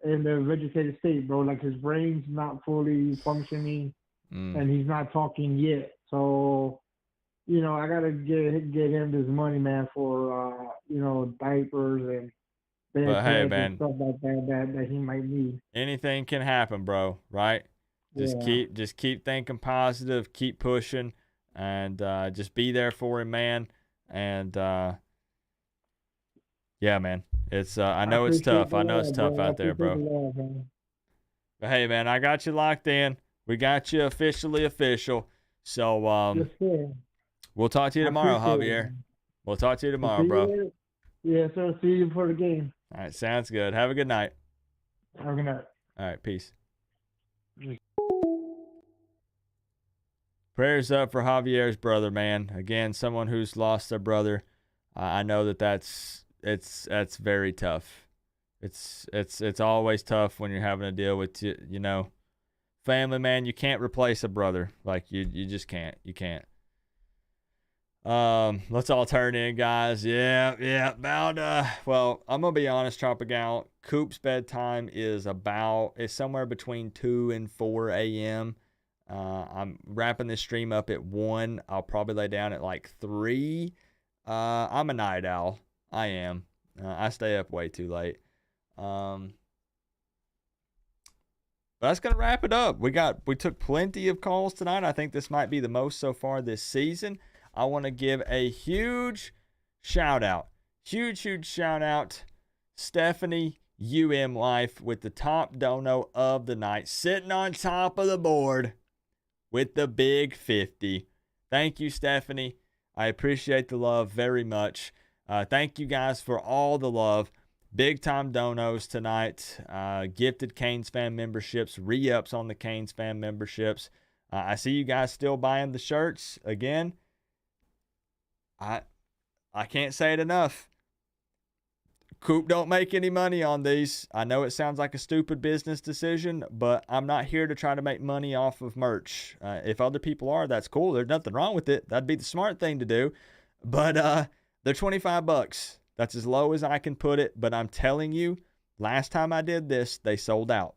in the vegetative state, bro. Like his brain's not fully functioning, and he's not talking yet. So, I gotta get him this money, man, for diapers and and stuff like that he might need. Anything can happen, bro. Right? Just keep thinking positive, keep pushing, and just be there for him, man. And man. It's I know it's tough. I know it's tough out there, bro. But hey, man, I got you locked in. We got you officially official. So we'll talk to you tomorrow, Javier. We'll talk to you tomorrow, bro. Yes, sir. See you for the game. All right, sounds good. Have a good night. Have a good night. All right, peace. Prayers up for Javier's brother, man. Again, someone who's lost their brother. I know that's very tough. It's always tough when you're having to deal with family, man. You can't replace a brother. Like you just can't. You can't. Let's all turn in, guys. Yeah. About well, I'm gonna be honest, Tropical. Coop's bedtime is somewhere between 2 and 4 a.m. I'm wrapping this stream up at 1. I'll probably lay down at like 3. I'm a night owl. I am. I stay up way too late. But that's gonna wrap it up. We took plenty of calls tonight. I think this might be the most so far this season. I want to give a huge shout out. Huge shout out. Stephanie UM Life with the top dono of the night, sitting on top of the board with the big 50. Thank you, Stephanie. I appreciate the love very much. Thank you guys for all the love. Big time donos tonight. Gifted Canes fan memberships, re-ups on the Canes fan memberships. I see you guys still buying the shirts. Again, I can't say it enough. Coop don't make any money on these. I know it sounds like a stupid business decision, but I'm not here to try to make money off of merch. If other people are, that's cool. There's nothing wrong with it. That'd be the smart thing to do. But they're $25. That's as low as I can put it. But I'm telling you, last time I did this, they sold out.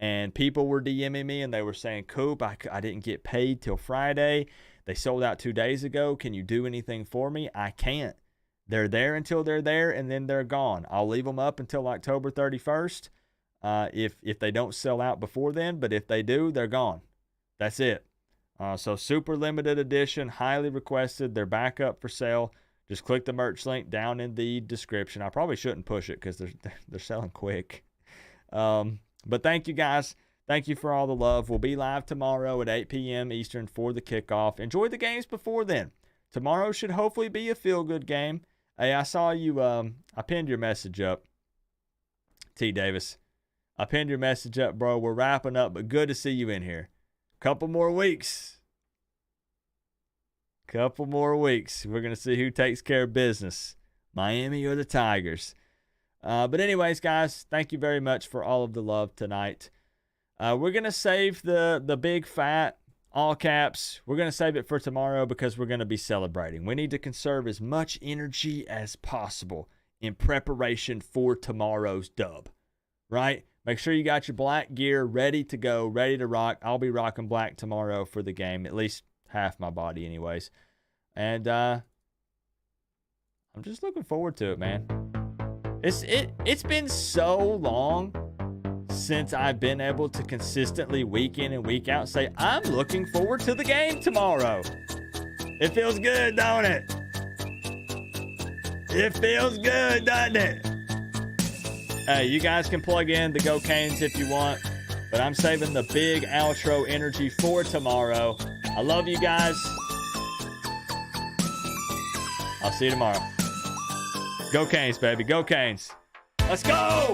And people were DMing me and they were saying, Coop, I didn't get paid till Friday. They sold out 2 days ago. Can you do anything for me? I can't. They're there until they're there, and then they're gone. I'll leave them up until October 31st if they don't sell out before then. But if they do, they're gone. That's it. So super limited edition, highly requested. They're back up for sale. Just click the merch link down in the description. I probably shouldn't push it because they're selling quick. But thank you, guys. Thank you for all the love. We'll be live tomorrow at 8 p.m. Eastern for the kickoff. Enjoy the games before then. Tomorrow should hopefully be a feel-good game. Hey, I saw you. I pinned your message up. T. Davis. I pinned your message up, bro. We're wrapping up, but good to see you in here. Couple more weeks. Couple more weeks. We're going to see who takes care of business. Miami or the Tigers. But anyways, guys, thank you very much for all of the love tonight. We're going to save the big fat, all caps. We're going to save it for tomorrow because we're going to be celebrating. We need to conserve as much energy as possible in preparation for tomorrow's dub, right? Make sure you got your black gear ready to go, ready to rock. I'll be rocking black tomorrow for the game, at least half my body anyways. And I'm just looking forward to it, man. It's been so long since I've been able to consistently week in and week out say, I'm looking forward to the game tomorrow. It feels good, don't it? It feels good, doesn't it? Hey, you guys can plug in the Go Canes if you want, but I'm saving the big outro energy for tomorrow. I love you guys. I'll see you tomorrow. Go Canes, baby. Go Canes. Let's go!